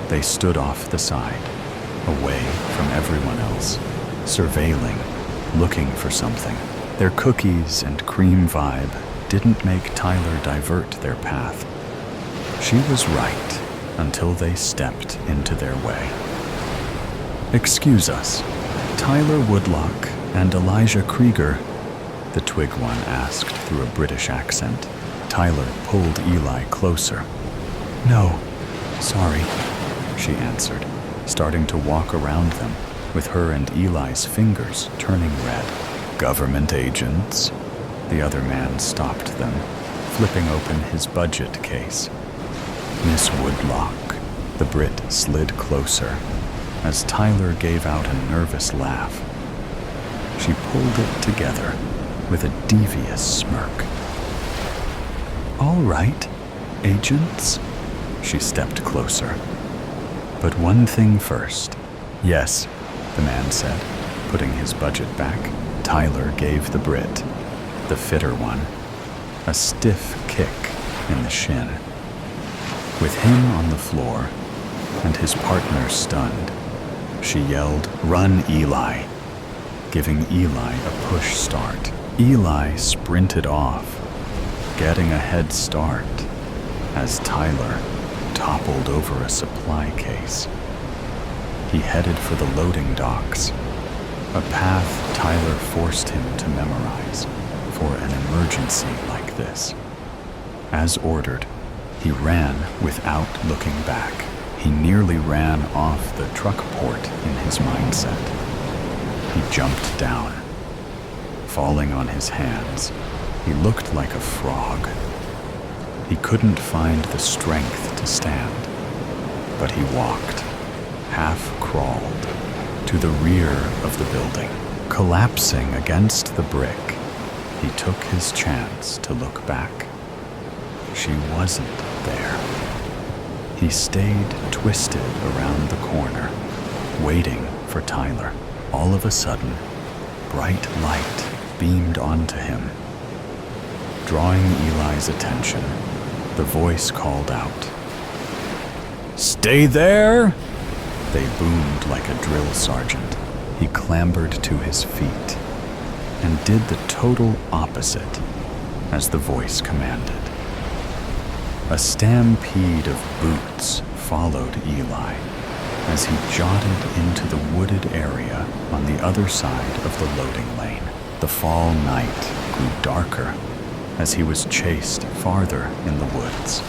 They stood off the side, away from everyone else, surveilling, looking for something. Their cookies and cream vibe didn't make Tyler divert their path. She was right until they stepped into their way. Excuse us, Tyler Woodlock and Elijah Krieger, the twig one asked through a British accent. Tyler pulled Eli closer. No, sorry, she answered, starting to walk around them, with her and Eli's fingers turning red. Government agents? The other man stopped them, flipping open his budget case. Miss Woodlock. The Brit slid closer, as Tyler gave out a nervous laugh. She pulled it together with a devious smirk. "All right, agents." She stepped closer. "But one thing first." "Yes," the man said, putting his budget back. Tyler gave the Brit, the fitter one, a stiff kick in the shin. With him on the floor and his partner stunned, she yelled, "Run, Eli," giving Eli a push start. Eli sprinted off, getting a head start as Tyler toppled over a supply case. He headed for the loading docks, a path Tyler forced him to memorize for an emergency like this. As ordered, he ran without looking back. He nearly ran off the truck port in his mindset. He jumped down. Falling on his hands, he looked like a frog. He couldn't find the strength to stand, but he walked, half-crawled, to the rear of the building. Collapsing against the brick, he took his chance to look back. She wasn't there. He stayed twisted around the corner, waiting for Tyler. All of a sudden, bright light beamed onto him. Drawing Eli's attention, the voice called out, "Stay there!" They boomed like a drill sergeant. He clambered to his feet and did the total opposite as the voice commanded. A stampede of boots followed Eli as he jotted into the wooded area on the other side of the loading lane. The fall night grew darker as he was chased farther in the woods.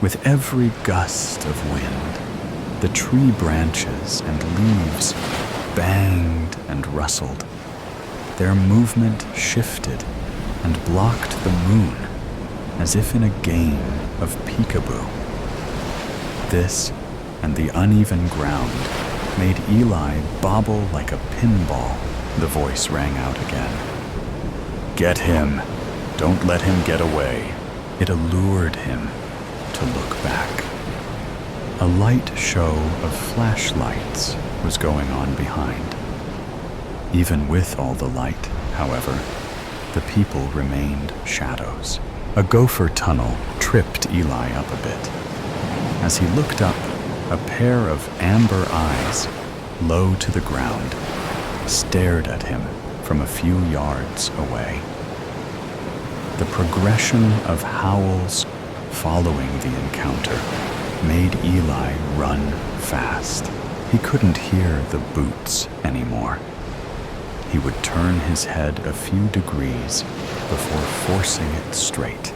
With every gust of wind, the tree branches and leaves banged and rustled. Their movement shifted and blocked the moon as if in a game of peekaboo. This and the uneven ground made Eli bobble like a pinball. The voice rang out again. "Get him! Don't let him get away." It allured him to look back. A light show of flashlights was going on behind. Even with all the light, however, the people remained shadows. A gopher tunnel tripped Eli up a bit. As he looked up, a pair of amber eyes, low to the ground, stared at him from a few yards away. The progression of howls following the encounter made Eli run fast. He couldn't hear the boots anymore. He would turn his head a few degrees before forcing it straight.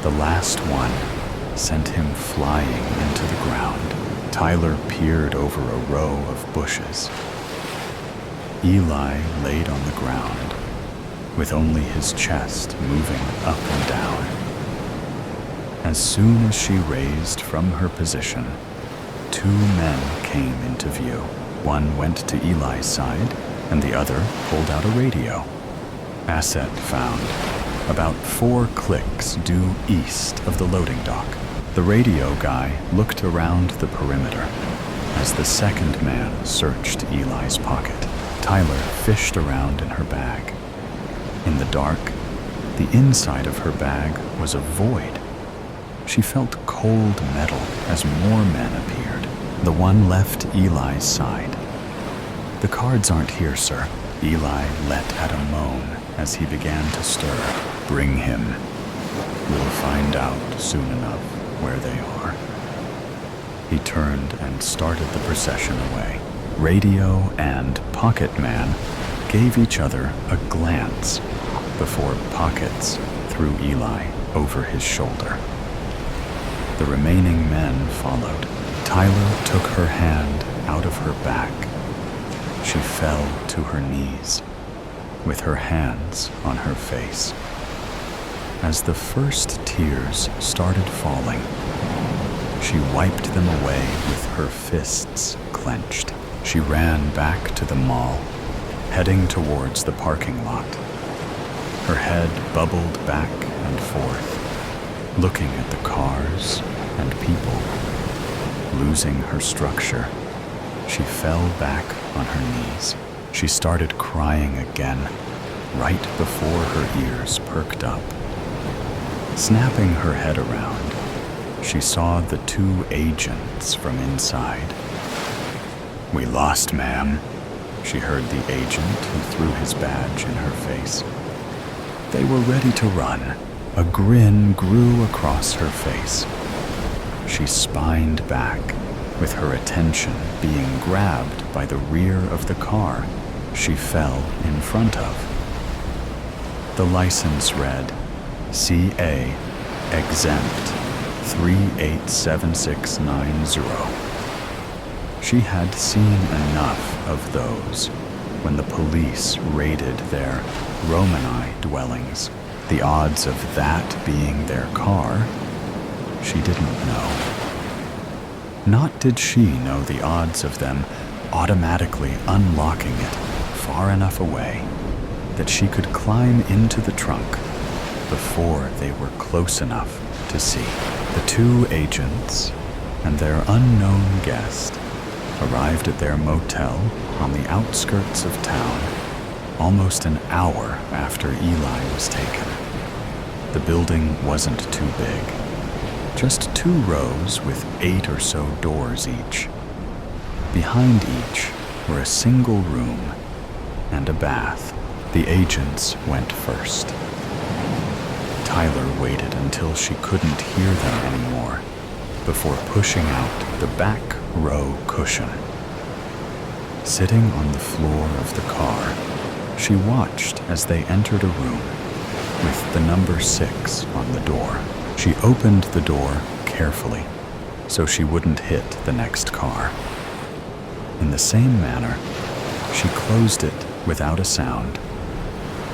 The last one sent him flying into the ground. Tyler peered over a row of bushes. Eli laid on the ground, with only his chest moving up and down. As soon as she raised from her position, two men came into view. One went to Eli's side, and the other pulled out a radio. Asset found, about 4 clicks due east of the loading dock. The radio guy looked around the perimeter as the second man searched Eli's pocket. Tyler fished around in her bag. In the dark, the inside of her bag was a void. She felt cold metal as more men appeared. The one left Eli's side. "The cards aren't here, sir." Eli let out a moan as he began to stir. "Bring him. We'll find out soon enough where they are." He turned and started the procession away. Radio and Pocket Man gave each other a glance before Pockets threw Eli over his shoulder. The remaining men followed. Tyler took her hand out of her back. She fell to her knees, with her hands on her face. As the first tears started falling, she wiped them away with her fists clenched. She ran back to the mall, heading towards the parking lot. Her head bubbled back and forth, looking at the cars and people. Losing her structure, she fell back on her knees. She started crying again, right before her ears perked up. Snapping her head around, she saw the two agents from inside. "We lost, ma'am," she heard the agent who threw his badge in her face. They were ready to run. A grin grew across her face. She spined back, with her attention being grabbed by the rear of the car she fell in front of. The license read, CA exempt 387690. She had seen enough of those when the police raided their Romani dwellings. The odds of that being their car, she didn't know. Not did she know the odds of them automatically unlocking it far enough away that she could climb into the trunk before they were close enough to see. The two agents and their unknown guest arrived at their motel on the outskirts of town almost an hour after Eli was taken. The building wasn't too big, just 2 rows with 8 or so doors each. Behind each were a single room and a bath. The agents went first. Tyler waited until she couldn't hear them anymore before pushing out the back row cushion. Sitting on the floor of the car, she watched as they entered a room with the number 6 on the door. She opened the door carefully so she wouldn't hit the next car. In the same manner, she closed it without a sound.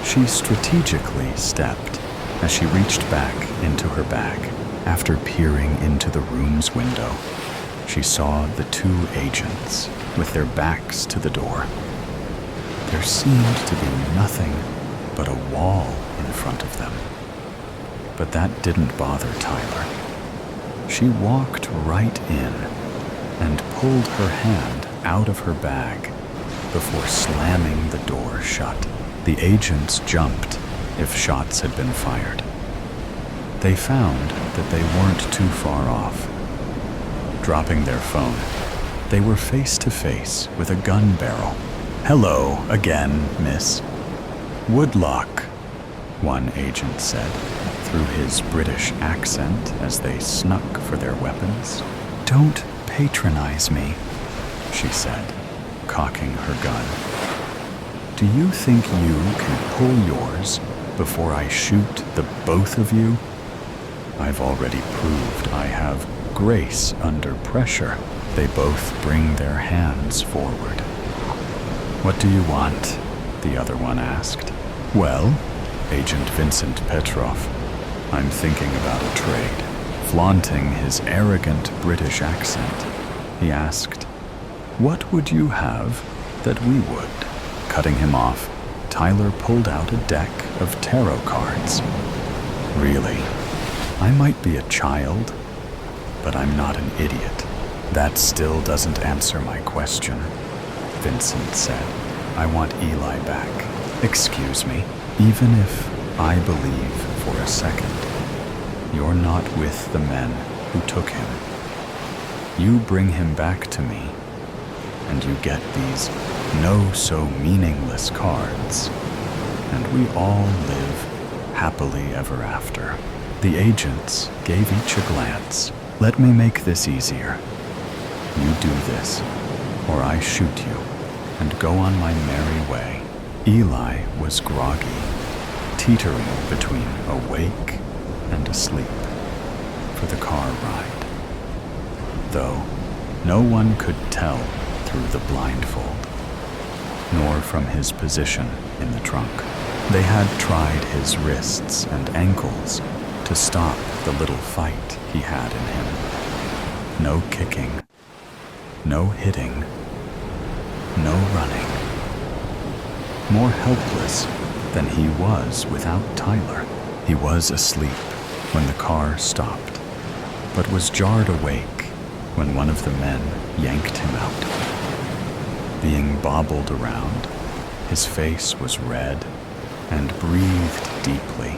She strategically stepped as she reached back into her bag. After peering into the room's window, she saw the 2 agents with their backs to the door. There seemed to be nothing but a wall in front of them. But that didn't bother Tyler. She walked right in and pulled her hand out of her bag before slamming the door shut. The agents jumped if shots had been fired. They found that they weren't too far off. Dropping their phone, they were face to face with a gun barrel. "Hello again, miss." "Woodlock," one agent said through his British accent as they snuck for their weapons. "Don't patronize me," she said, cocking her gun. "Do you think you can pull yours before I shoot the both of you? I've already proved I have grace under pressure." They both bring their hands forward. "What do you want?" the other one asked. "Well, Agent Vincent Petrov, I'm thinking about a trade." Flaunting his arrogant British accent, he asked, "What would you have that we would?" Cutting him off, Tyler pulled out a deck of tarot cards. "Really, I might be a child, but I'm not an idiot." "That still doesn't answer my question," Vincent said. "I want Eli back." "Excuse me, even if I believe for a second you're not with the men who took him, you bring him back to me, and you get these no-so-meaningless cards, and we all live happily ever after." The agents gave each a glance. "Let me make this easier. You do this, or I shoot you and go on my merry way." Eli was groggy, teetering between awake and asleep for the car ride, though no one could tell through the blindfold, nor from his position in the trunk. They had tried his wrists and ankles to stop the little fight he had in him. No kicking, no hitting, no running. more helpless than he was without Tyler. He was asleep when the car stopped, but was jarred awake when one of the men yanked him out. Being bobbled around, his face was red and breathed deeply,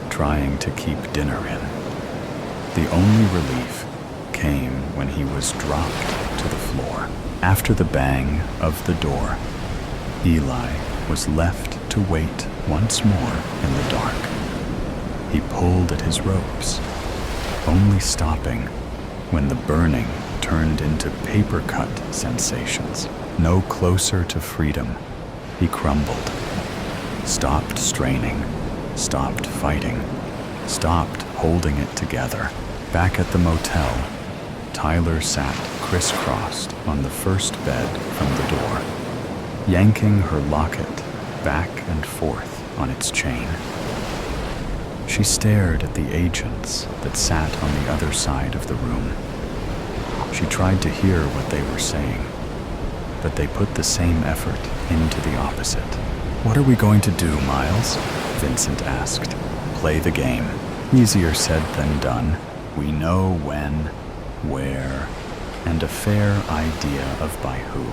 trying to keep dinner in. The only relief came when he was dropped to the floor. After the bang of the door, Eli was left to wait once more in the dark. He pulled at his ropes, only stopping when the burning turned into paper-cut sensations. No closer to freedom, he crumbled, stopped straining, stopped fighting, stopped holding it together. Back at the motel, Tyler sat crisscrossed on the first bed from the door, yanking her locket back and forth on its chain. She stared at the agents that sat on the other side of the room. She tried to hear what they were saying, but they put the same effort into the opposite. "What are we going to do, Miles?" Vincent asked. "Play the game. Easier said than done. We know when, where, and a fair idea of by who.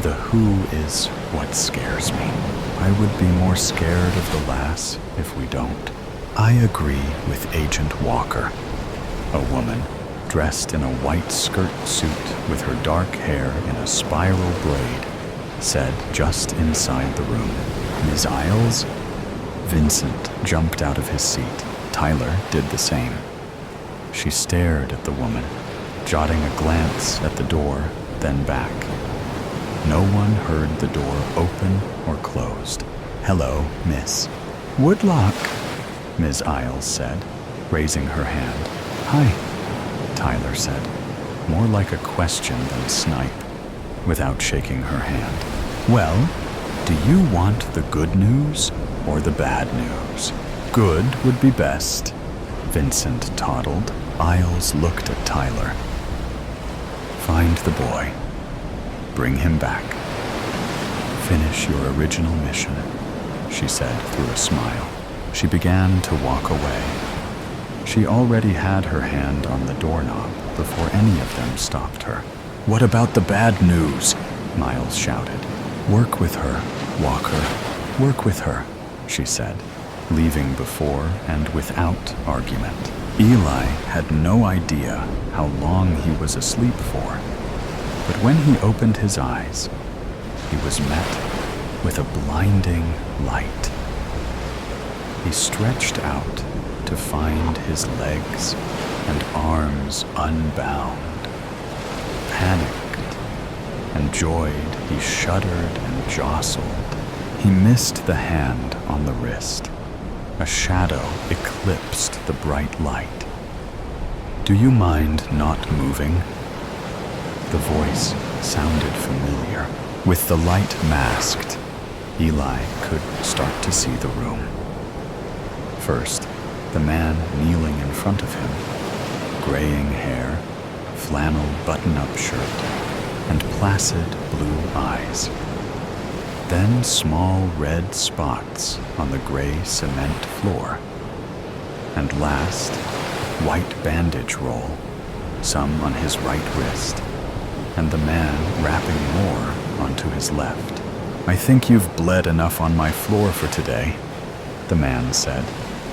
The who is what scares me. I would be more scared of the lass if we don't." "I agree with Agent Walker," a woman dressed in a white skirt suit with her dark hair in a spiral braid said just inside the room. "Ms. Isles?" Vincent jumped out of his seat. Tyler did the same. She stared at the woman, jotting a glance at the door, then back. No one heard the door open or closed. "Hello, miss." "Woodlock," Ms. Isles said, raising her hand. "Hi," Tyler said, more like a question than snipe, without shaking her hand. "Well, do you want the good news or the bad news?" "Good would be best," Vincent toddled. Isles looked at Tyler. "Find the boy. Bring him back. Finish your original mission," she said through a smile. She began to walk away. She already had her hand on the doorknob before any of them stopped her. "What about the bad news?" Miles shouted. "Work with her, Walker. Work with her," she said, leaving before and without argument. Eli had no idea how long he was asleep for, but when he opened his eyes, he was met with a blinding light. He stretched out to find his legs and arms unbound. Panicked and joyed, he shuddered and jostled. He missed the hand on the wrist. A shadow eclipsed the bright light. "Do you mind not moving?" The voice sounded familiar. With the light masked, Eli could start to see the room. First, the man kneeling in front of him, graying hair, flannel button-up shirt, and placid blue eyes. Then small red spots on the gray cement floor. And last, white bandage roll, some on his right wrist, and the man wrapping more onto his left. "I think you've bled enough on my floor for today," the man said,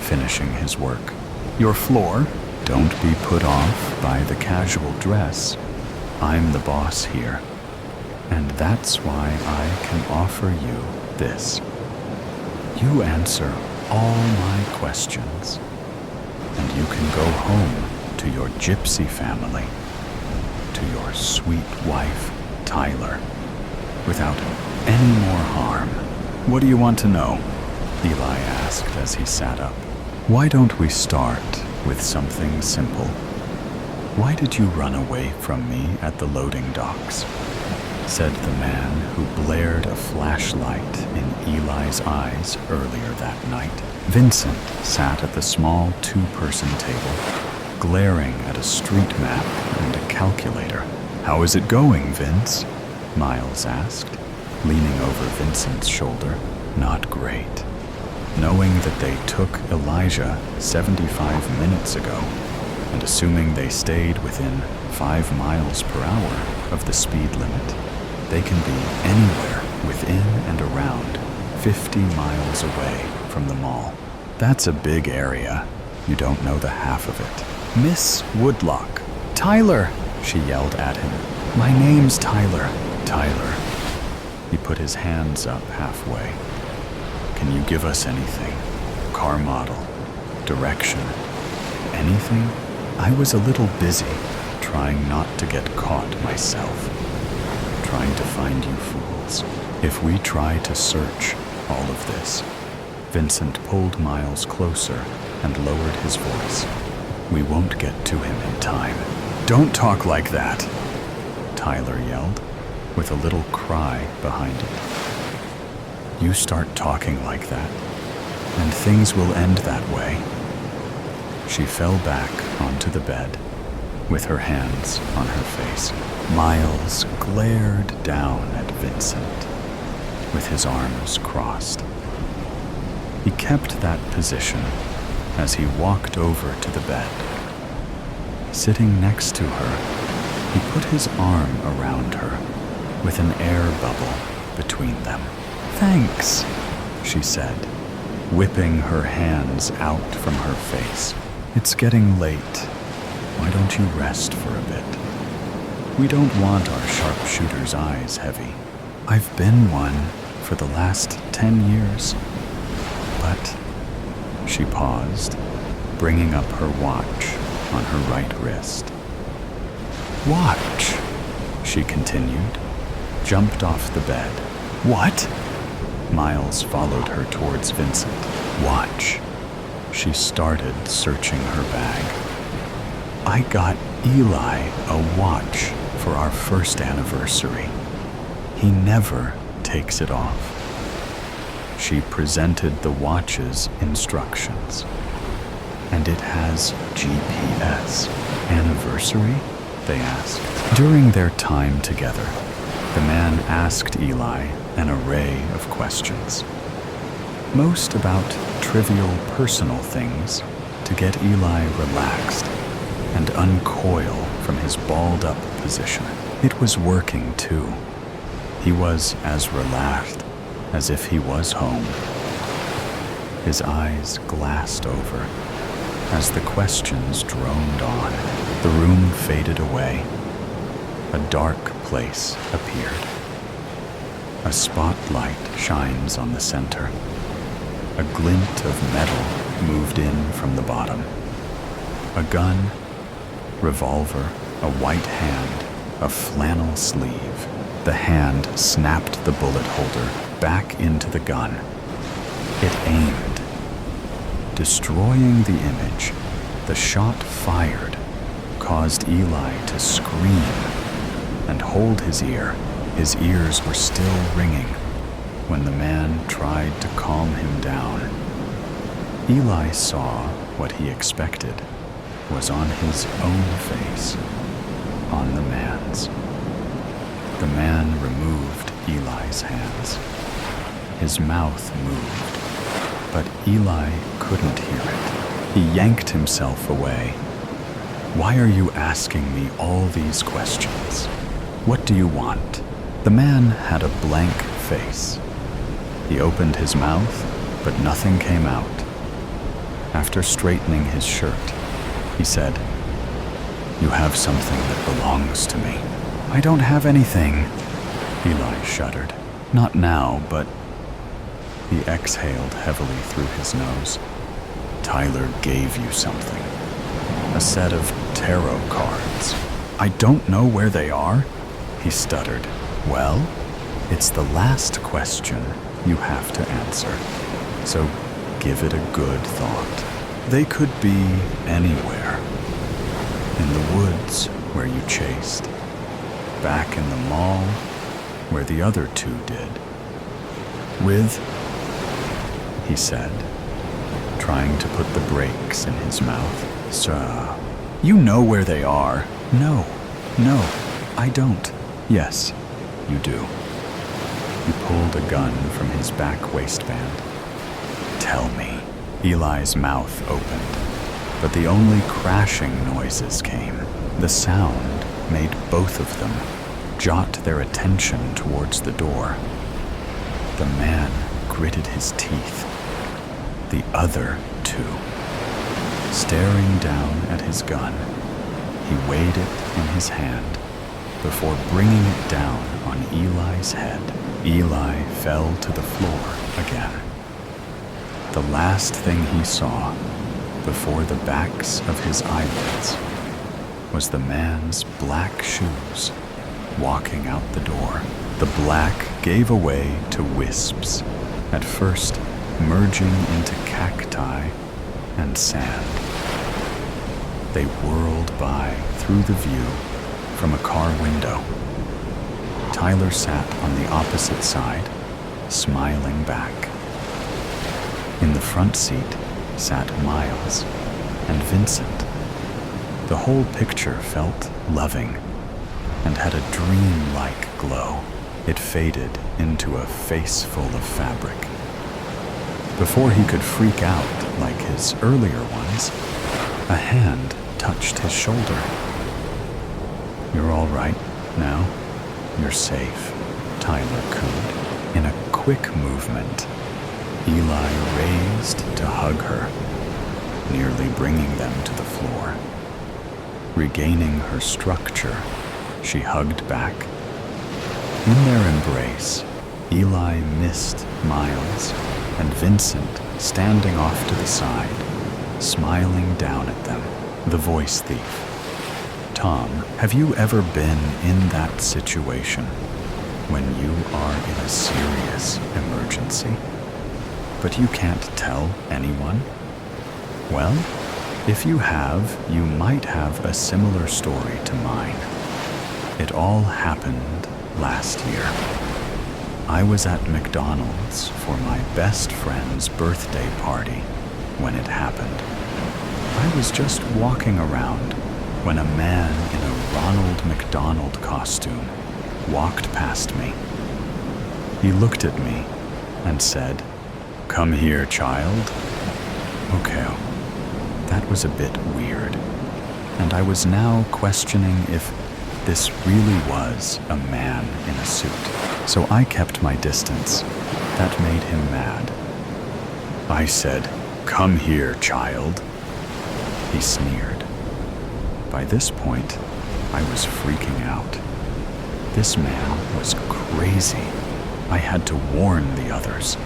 finishing his work. "Your floor? Don't be put off by the casual dress. I'm the boss here. And that's why I can offer you this. You answer all my questions, and you can go home to your gypsy family, to your sweet wife, Tyler, without any more harm." "What do you want to know?" Eli asked as he sat up. "Why don't we start with something simple? Why did you run away from me at the loading docks?" said the man who blared a flashlight in Eli's eyes earlier that night. Vincent sat at the small two-person table, glaring at a street map and a calculator. "How is it going, Vince?" Miles asked, leaning over Vincent's shoulder. not great. Knowing that they took Elijah 75 minutes ago, and assuming they stayed within 5 miles per hour of the speed limit, they can be anywhere within and around 50 miles away from the mall. That's a big area. You don't know the half of it. Miss Woodlock. Tyler, she yelled at him. My name's Tyler. Tyler. He put his hands up halfway. Can you give us anything? Car model, direction, anything? I was a little busy, trying not to get caught myself. Trying to find you fools. If we try to search all of this, Vincent pulled Miles closer and lowered his voice. We won't get to him in time. Don't talk like that, Tyler yelled, with a little cry behind it. You start talking like that, and things will end that way. She fell back onto the bed, with her hands on her face. Miles glared down at Vincent, with his arms crossed. He kept that position as he walked over to the bed. Sitting next to her, he put his arm around her, with an air bubble between them. Thanks, she said, whipping her hands out from her face. It's getting late. Why don't you rest for a bit? We don't want our sharpshooter's eyes heavy. I've been one for the last 10 years. But, she paused, bringing up her watch on her right wrist. Watch, she continued, jumped off the bed. What? Miles followed her towards Vincent. Watch. She started searching her bag. I got Eli a watch for our first anniversary. He never takes it off. She presented the watch's instructions. And it has GPS. Anniversary? They asked. During their time together, the man asked Eli an array of questions. Most about trivial personal things to get Eli relaxed and uncoil from his balled-up position. It was working, too. He was as relaxed as if he was home. His eyes glassed over as the questions droned on. The room faded away. A dark place appeared. A spotlight shines on the center. A glint of metal moved in from the bottom. A gun, revolver, a white hand, a flannel sleeve. The hand snapped the bullet holder back into the gun. It aimed. Destroying the image, the shot fired caused Eli to scream and hold his ear. His ears were still ringing when the man tried to calm him down. Eli saw what he expected was on his own face, on the man's. The man removed Eli's hands. His mouth moved, but Eli couldn't hear it. He yanked himself away. Why are you asking me all these questions? What do you want? The man had a blank face. He opened his mouth, but nothing came out. After straightening his shirt, he said, "You have something that belongs to me." "I don't have anything." Eli shuddered. "Not now, but..." He exhaled heavily through his nose. "Tyler gave you something. A set of tarot cards." "I don't know where they are," he stuttered. "Well, it's the last question you have to answer, so give it a good thought. They could be anywhere. In the woods where you chased. Back in the mall where the other two did. With," he said, trying to put the brakes in his mouth. "Sir, you know where they are." "No, I don't." "Yes, you do." He pulled a gun from his back waistband. "Tell me." Eli's mouth opened, but the only crashing noises came. The sound made both of them jot their attention towards the door. The man gritted his teeth. The other two. Staring down at his gun, he weighed it in his hand before bringing it down on Eli's head. Eli fell to the floor again. The last thing he saw before the backs of his eyelids was the man's black shoes walking out the door. The black gave away to wisps, at first merging into cacti and sand. They whirled by through the view from a car window. Tyler sat on the opposite side, smiling back. In the front seat sat Miles and Vincent. The whole picture felt loving and had a dream-like glow. It faded into a face full of fabric. Before he could freak out like his earlier ones, a hand touched his shoulder. "You're all right now. You're safe," Tyler cooed. In a quick movement, Eli raised to hug her, nearly bringing them to the floor. Regaining her structure, she hugged back. In their embrace, Eli missed Miles and Vincent standing off to the side, smiling down at them. The voice thief. "Tom, have you ever been in that situation when you are in a serious emergency, but you can't tell anyone? Well, if you have, you might have a similar story to mine. It all happened last year. I was at McDonald's for my best friend's birthday party when it happened. I was just walking around when a man in a Ronald McDonald costume walked past me. He looked at me and said, 'Come here, child.' Okay, that was a bit weird, and I was now questioning if this really was a man in a suit. So I kept my distance. That made him mad. I said, 'Come here, child.' He sneered. By this point, I was freaking out. This man was crazy. I had to warn the others.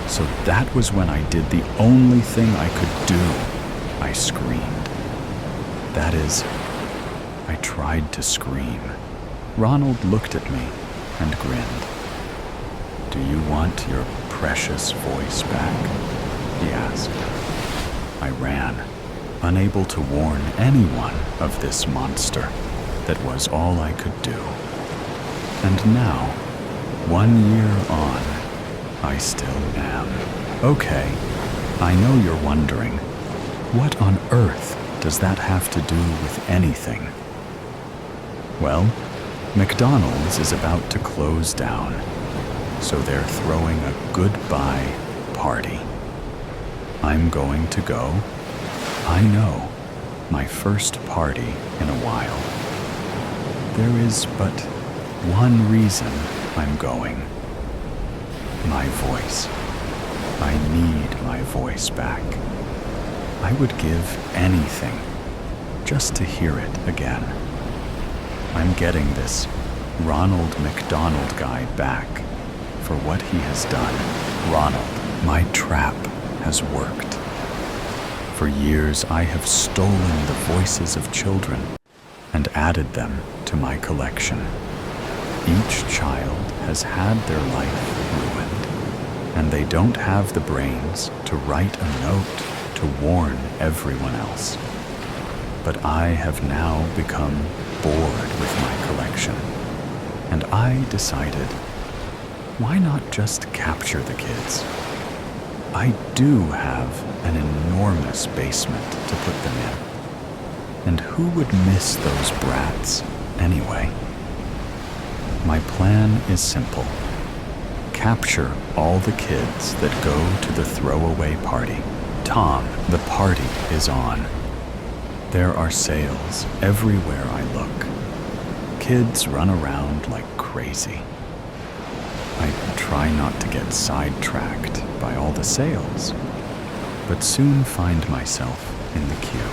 So that was when I did the only thing I could do. I screamed. That is, I tried to scream. Ronald looked at me and grinned. 'Do you want your precious voice back?' he asked. I ran, unable to warn anyone of this monster that was all I could do. And now, 1 year on, I still am. Okay, I know you're wondering, what on earth does that have to do with anything? Well, McDonald's is about to close down, so they're throwing a goodbye party. I'm going to go. I know, my first party in a while. There is but one reason I'm going. My voice. I need my voice back. I would give anything just to hear it again. I'm getting this Ronald McDonald guy back for what he has done. Ronald, my trap has worked. For years, I have stolen the voices of children and added them to my collection. Each child has had their life ruined, and they don't have the brains to write a note to warn everyone else. But I have now become bored with my collection, and I decided, why not just capture the kids? I do have an enormous basement to put them in, and who would miss those brats anyway? My plan is simple. capture all the kids that go to the throwaway party. Tom, the party is on. There are sales everywhere I look. Kids run around like crazy. I try not to get sidetracked by all the sales, but soon find myself in the queue.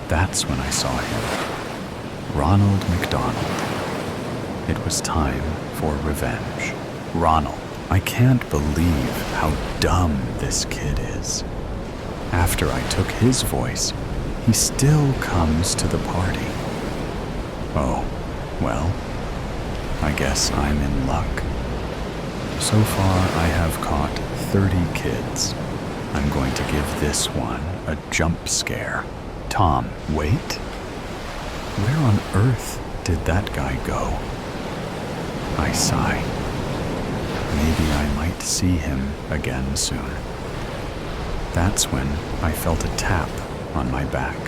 That's when I saw him, Ronald McDonald. It was time for revenge. Ronald, I can't believe how dumb this kid is. After I took his voice, he still comes to the party. Oh, well, I guess I'm in luck. So far, I have caught 30 kids. I'm going to give this one a jump scare. Tom, wait. Where on earth did that guy go? I sigh. Maybe I might see him again soon. That's when I felt a tap on my back.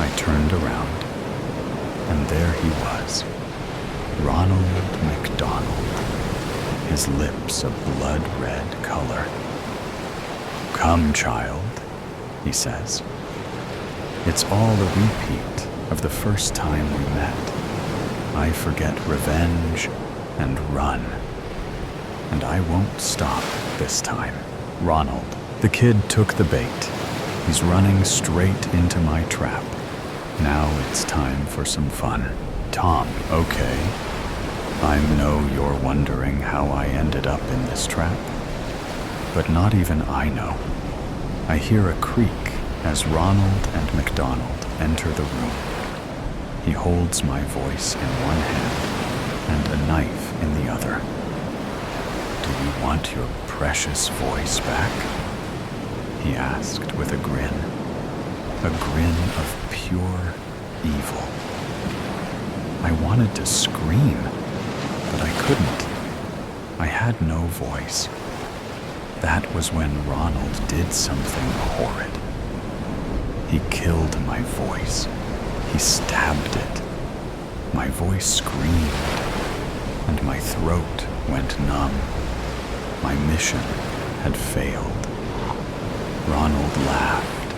I turned around, and there he was, Ronald McDonald, his lips a blood-red color. "Come, child," he says. It's all a repeat of the first time we met. I forget revenge and run. And I won't stop this time. Ronald, the kid took the bait. He's running straight into my trap. Now it's time for some fun. Tom, okay. I know you're wondering how I ended up in this trap. But not even I know. I hear a creak as Ronald and McDonald enter the room. He holds my voice in one hand and a knife in the other. "Do you want your precious voice back?" he asked with a grin of pure evil. I wanted to scream, but I couldn't. I had no voice. That was when Ronald did something horrid. He killed my voice. He stabbed it. My voice screamed, and my throat went numb. My mission had failed. Ronald laughed,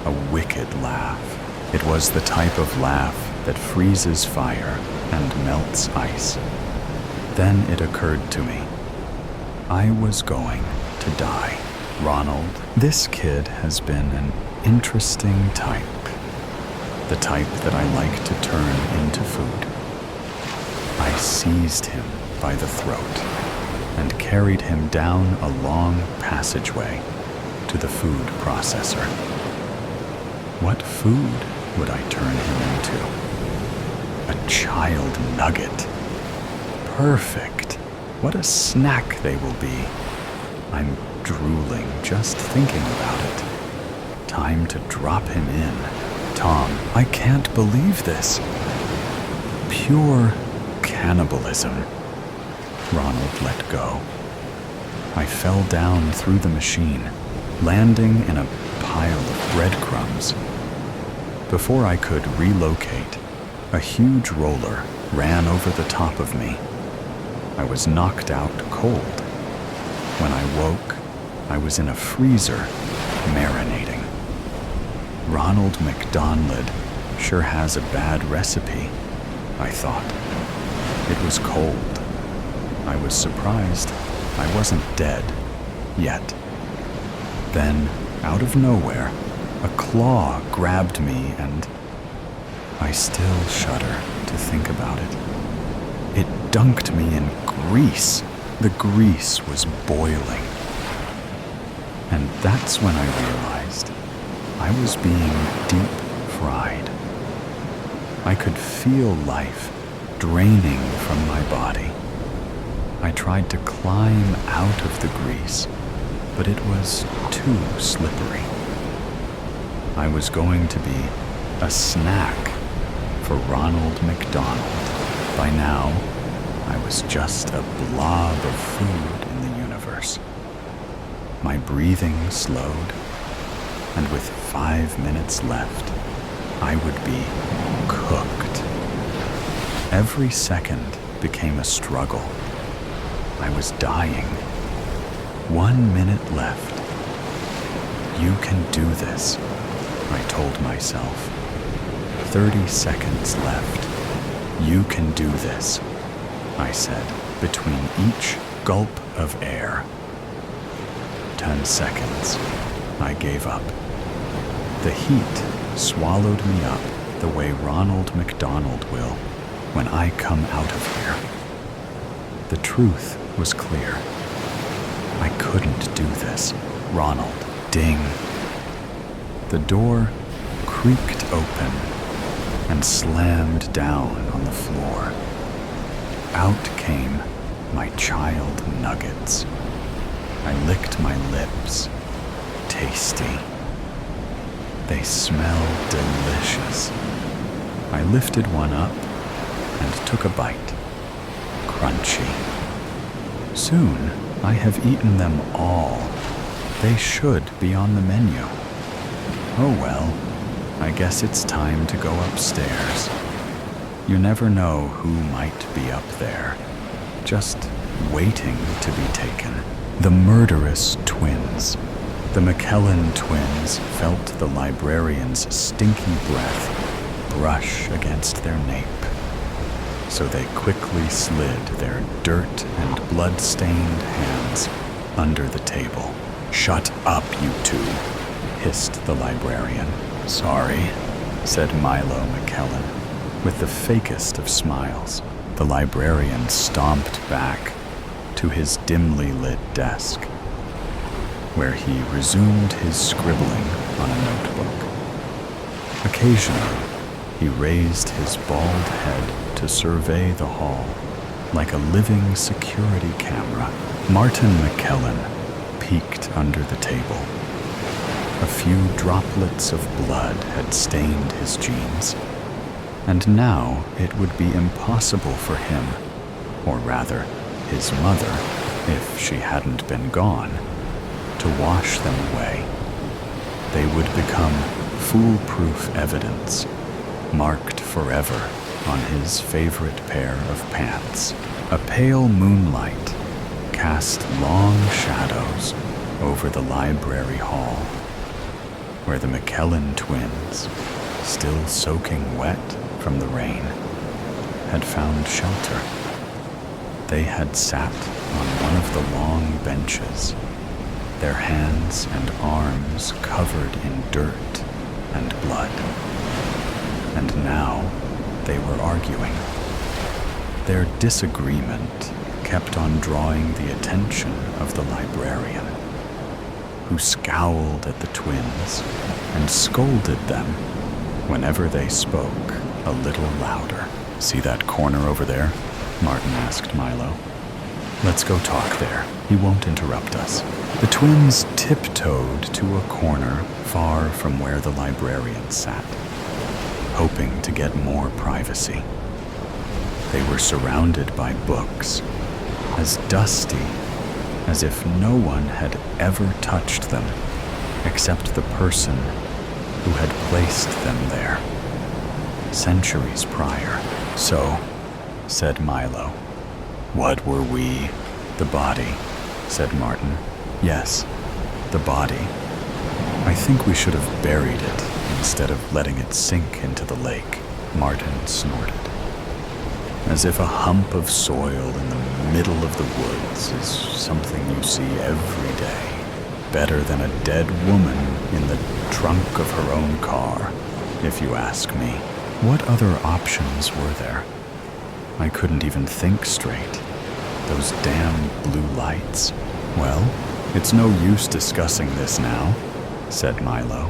a wicked laugh. It was the type of laugh that freezes fire and melts ice. Then it occurred to me. I was going to die. Ronald, this kid has been an interesting type. The type that I like to turn into food. I seized him by the throat and carried him down a long passageway to the food processor. What food would I turn him into? A child nugget. Perfect. What a snack they will be. I'm drooling just thinking about it. Time to drop him in. Tom, I can't believe this. Pure cannibalism. Ronald let go. I fell down through the machine, landing in a pile of breadcrumbs. Before I could relocate, a huge roller ran over the top of me. I was knocked out cold. When I woke, I was in a freezer, marinating. Ronald McDonald sure has a bad recipe, I thought. It was cold. I was surprised I wasn't dead yet. Then, out of nowhere, a claw grabbed me and I still shudder to think about it. It dunked me in grease. The grease was boiling. And that's when I realized I was being deep fried. I could feel life draining from my body. I tried to climb out of the grease, but it was too slippery. I was going to be a snack for Ronald McDonald. By now, I was just a blob of food in the universe. My breathing slowed, and with 5 minutes left, I would be cooked. Every second became a struggle. I was dying. 1 minute left. You can do this, I told myself. 30 seconds left. You can do this, I said, between each gulp of air. 10 seconds. I gave up. The heat swallowed me up the way Ronald McDonald will when I come out of here. The truth was clear. I couldn't do this. Ronald, ding. The door creaked open and slammed down on the floor. Out came my child nuggets. I licked my lips. Tasty. They smell delicious. I lifted one up and took a bite. Crunchy. Soon I have eaten them all. They should be on the menu. Oh well, I guess it's time to go upstairs. You never know who might be up there, just waiting to be taken. The Murderous Twins. The McKellen twins felt the librarian's stinky breath brush against their nape. So they quickly slid their dirt and blood-stained hands under the table. "Shut up, you two," hissed the librarian. "Sorry," said Milo McKellen, with the fakest of smiles. The librarian stomped back to his dimly lit desk, where he resumed his scribbling on a notebook. Occasionally, he raised his bald head to survey the hall like a living security camera. Martin McKellen peeked under the table. A few droplets of blood had stained his jeans, and now it would be impossible for him, or rather, his mother, if she hadn't been gone, to wash them away. They would become foolproof evidence, marked forever on his favorite pair of pants. A pale moonlight cast long shadows over the library hall, where the McKellen twins, still soaking wet from the rain, had found shelter. They had sat on one of the long benches, their hands and arms covered in dirt and blood. And now they were arguing. Their disagreement kept on drawing the attention of the librarian, who scowled at the twins and scolded them whenever they spoke a little louder. "See that corner over there?" Martin asked Milo. "Let's go talk there. He won't interrupt us." The twins tiptoed to a corner far from where the librarian sat, hoping to get more privacy. They were surrounded by books, as dusty as if no one had ever touched them except the person who had placed them there centuries prior. "So," said Milo. "What were we?" "The body," said Martin. "Yes, the body. I think we should have buried it instead of letting it sink into the lake," Martin snorted. "As if a hump of soil in the middle of the woods is something you see every day. Better than a dead woman in the trunk of her own car, if you ask me." What other options were there? I couldn't even think straight. Those damn blue lights. "Well, it's no use discussing this now," said Milo.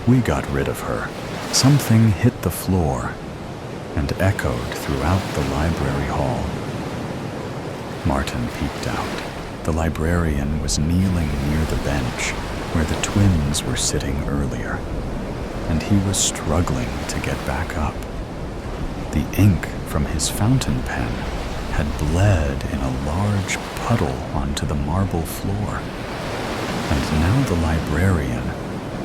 "We got rid of her." Something hit the floor and echoed throughout the library hall. Martin peeked out. The librarian was kneeling near the bench where the twins were sitting earlier, and he was struggling to get back up. The ink from his fountain pen had bled in a large puddle onto the marble floor, and now the librarian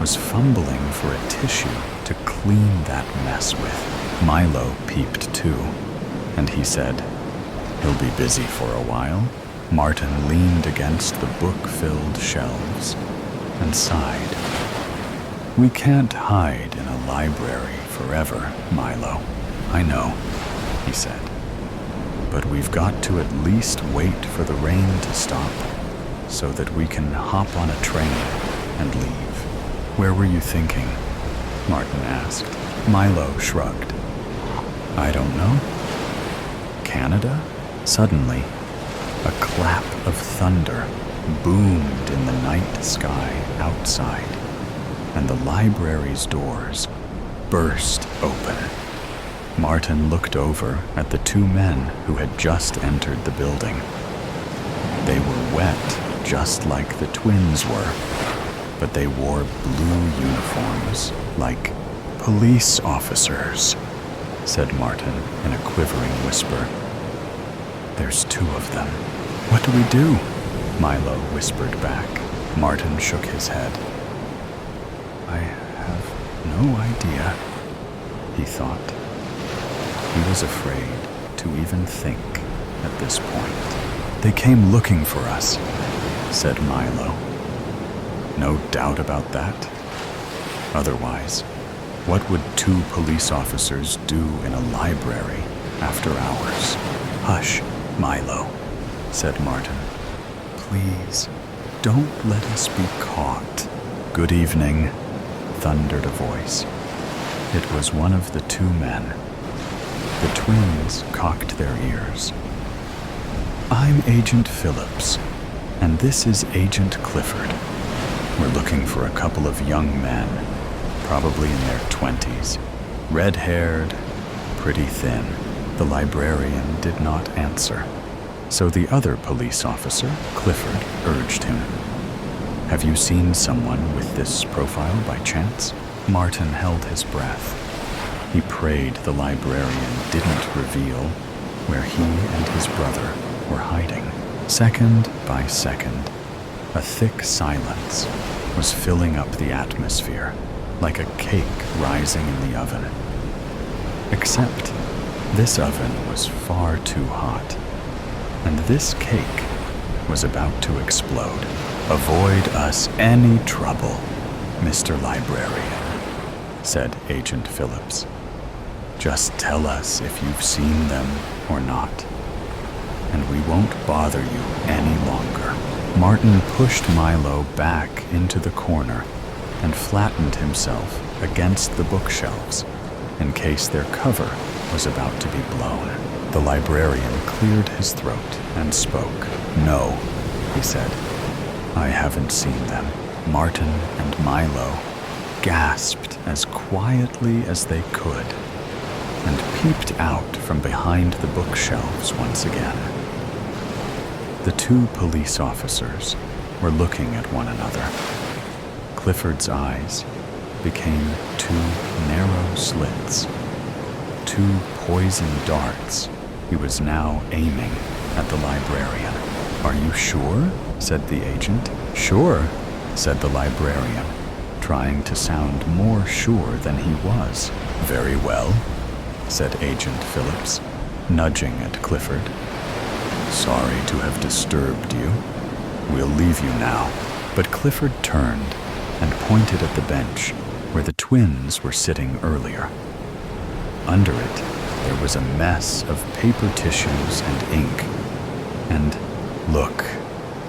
was fumbling for a tissue to clean that mess with. Milo peeped too, and he said, "He'll be busy for a while." Martin leaned against the book-filled shelves and sighed. "We can't hide in a library forever, Milo." "I know," he said. "But we've got to at least wait for the rain to stop so that we can hop on a train and leave." "Where were you thinking?" Martin asked. Milo shrugged. "I don't know. Canada?" Suddenly, a clap of thunder boomed in the night sky outside, and the library's doors burst open. Martin looked over at the two men who had just entered the building. They were wet, just like the twins were, but they wore blue uniforms, like police officers, said Martin in a quivering whisper. "There's two of them. What do we do?" Milo whispered back. Martin shook his head. "I have no idea," he thought. He was afraid to even think at this point. "They came looking for us," said Milo. "No doubt about that. Otherwise, what would two police officers do in a library after hours?" "Hush, Milo," said Martin. "Please, don't let us be caught." "Good evening," thundered a voice. It was one of the two men. The twins cocked their ears. "I'm Agent Phillips, and this is Agent Clifford. We're looking for a couple of young men, probably in their 20s, red-haired, pretty thin." The librarian did not answer, so the other police officer, Clifford, urged him. "Have you seen someone with this profile by chance?" Martin held his breath. He prayed the librarian didn't reveal where he and his brother were hiding. Second by second, a thick silence was filling up the atmosphere, like a cake rising in the oven. Except this oven was far too hot, and this cake was about to explode. "Avoid us any trouble, Mr. Librarian," said Agent Phillips. "Just tell us if you've seen them or not, and we won't bother you any longer." Martin pushed Milo back into the corner and flattened himself against the bookshelves in case their cover was about to be blown. The librarian cleared his throat and spoke. "No," he said. "I haven't seen them." Martin and Milo gasped as quietly as they could and peeped out from behind the bookshelves once again. The two police officers were looking at one another. Clifford's eyes became two narrow slits, two poison darts he was now aiming at the librarian. "Are you sure?" said the agent. "Sure," said the librarian, trying to sound more sure than he was. "Very well," said Agent Phillips, nudging at Clifford. "Sorry to have disturbed you. We'll leave you now." But Clifford turned and pointed at the bench where the twins were sitting earlier. Under it, there was a mess of paper tissues and ink. And, "Look,"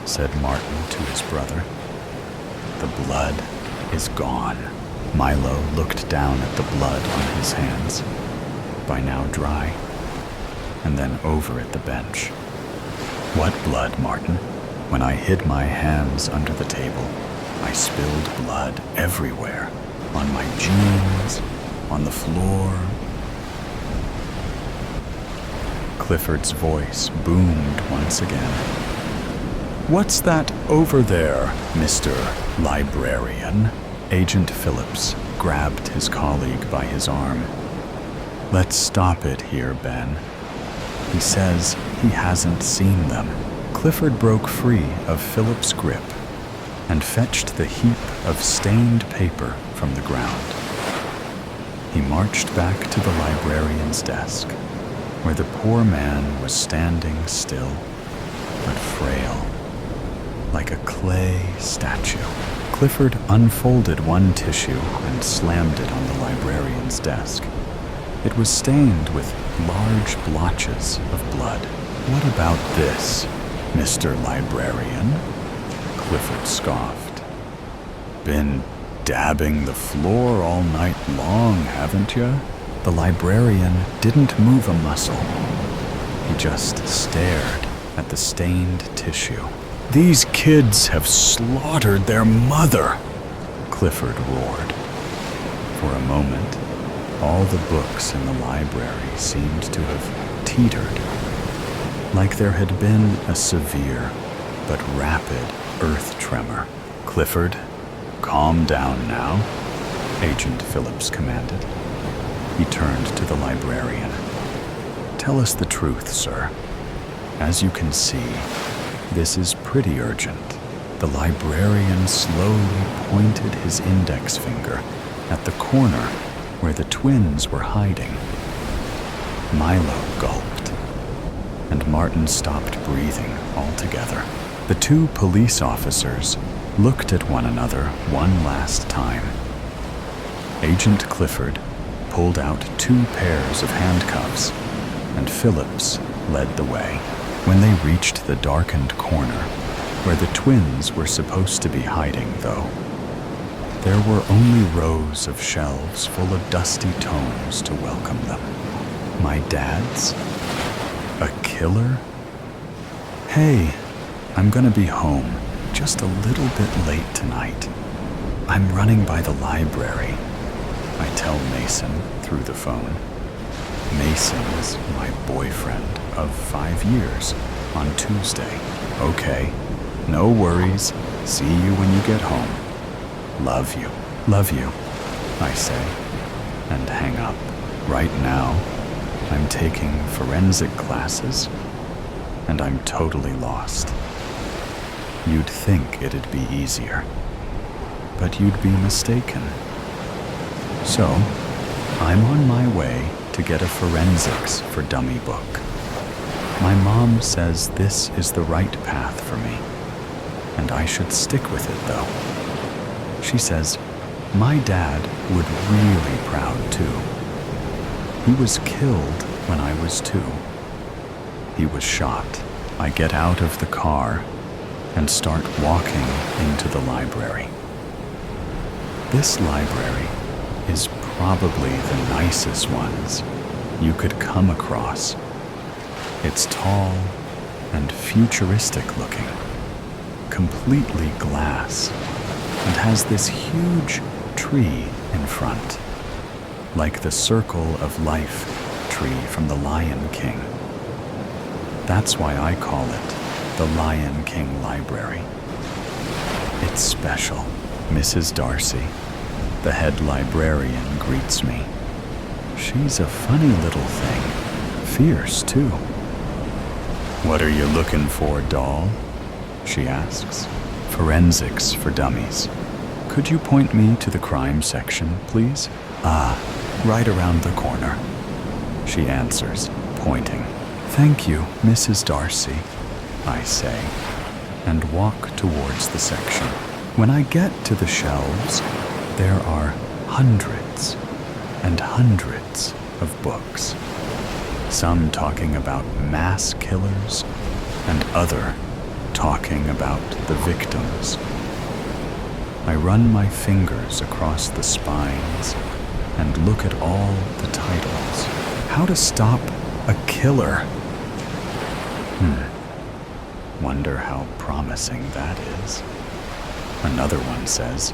said Martin to his brother. "The blood is gone." Milo looked down at the blood on his hands, by now dry, and then over at the bench. "What blood, Martin?" "When I hid my hands under the table, I spilled blood everywhere, on my jeans, on the floor." Clifford's voice boomed once again. "What's that over there, Mr. Librarian?" Agent Phillips grabbed his colleague by his arm. "Let's stop it here, Ben. He says he hasn't seen them." Clifford broke free of Phillips' grip and fetched the heap of stained paper from the ground. He marched back to the librarian's desk, where the poor man was standing still, but frail, like a clay statue. Clifford unfolded one tissue and slammed it on the librarian's desk. It was stained with large blotches of blood. "What about this, Mr. Librarian?" Clifford scoffed. "Been dabbing the floor all night long, haven't you?" The librarian didn't move a muscle. He just stared at the stained tissue. "These kids have slaughtered their mother," Clifford roared. For a moment, all the books in the library seemed to have teetered, like there had been a severe but rapid earth tremor. "Clifford, calm down now," Agent Phillips commanded. He turned to the librarian. "Tell us the truth, sir. As you can see, this is pretty urgent." The librarian slowly pointed his index finger at the corner where the twins were hiding. Milo gulped, and Martin stopped breathing altogether. The two police officers looked at one another one last time. Agent Clifford pulled out 2 pairs of handcuffs, and Phillips led the way. When they reached the darkened corner, where the twins were supposed to be hiding, though, there were only rows of shelves full of dusty tomes to welcome them. My dad's? A killer? "Hey, I'm gonna be home, just a little bit late tonight. I'm running by the library," I tell Mason through the phone. Mason's my boyfriend of 5 years on Tuesday. "Okay, no worries. See you when you get home. Love you." "Love you," I say, and hang up. Right now, I'm taking forensic classes, and I'm totally lost. You'd think it'd be easier, but you'd be mistaken. So, I'm on my way to get a forensics for dummy book. My mom says this is the right path for me, and I should stick with it, though. She says my dad would really be proud, too. He was killed when I was 2. He was shot. I get out of the car and start walking into the library. This library is probably the nicest ones you could come across. It's tall and futuristic looking, completely glass, and has this huge tree in front, like the Circle of Life tree from The Lion King. That's why I call it the Lion King Library. It's special. Mrs. Darcy, the head librarian, greets me. She's a funny little thing, fierce too. "What are you looking for, doll?" she asks. "Forensics for dummies. Could you point me to the crime section, please?" "Ah, right around the corner," she answers, pointing. "Thank you, Mrs. Darcy," I say, and walk towards the section. When I get to the shelves, there are hundreds and hundreds of books, some talking about mass killers and other talking about the victims. I run my fingers across the spines and look at all the titles. How to stop a killer? Wonder how promising that is. Another one says,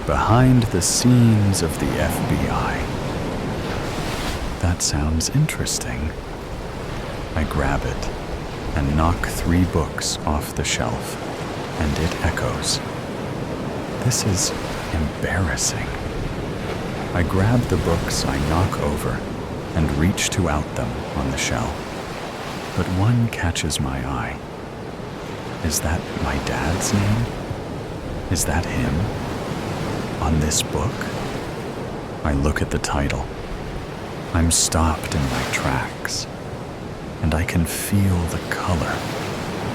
"Behind the scenes of the FBI." That sounds interesting. I grab it and knock 3 books off the shelf, and it echoes. This is embarrassing. I grab the books I knock over and reach to out them on the shelf, but one catches my eye. Is that my dad's name? Is that him? On this book? I look at the title. I'm stopped in my tracks, and I can feel the color.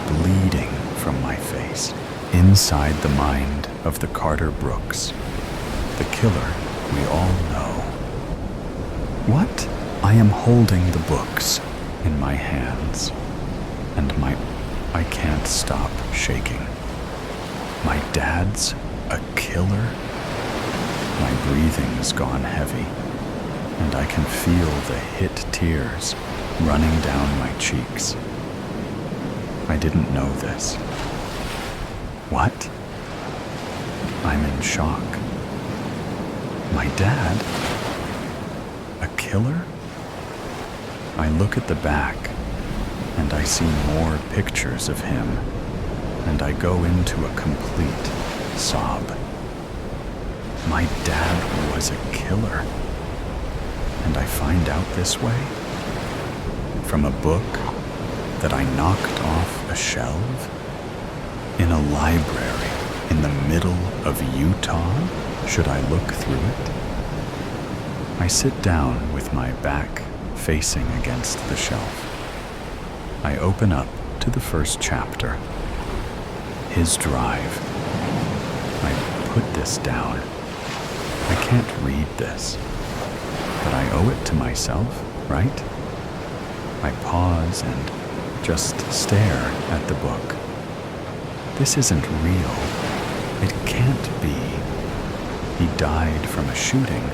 bleeding from my face. Inside the mind of the Carter Brooks, the killer we all know. What? I am holding the books in my hands, and I can't stop shaking. My dad's a killer? My breathing's gone heavy, and I can feel the hit tears running down my cheeks. I didn't know this. What? I'm in shock. My dad? A killer? I look at the back, and I see more pictures of him, and I go into a complete sob. My dad was a killer, and I find out this way? From a book that I knocked off a shelf? In a library in the middle of Utah? Should I look through it? I sit down with my back facing against the shelf. I open up to the first chapter. His drive. I put this down. I can't read this, but I owe it to myself, right? I pause and just stare at the book. This isn't real. It can't be. He died from a shooting.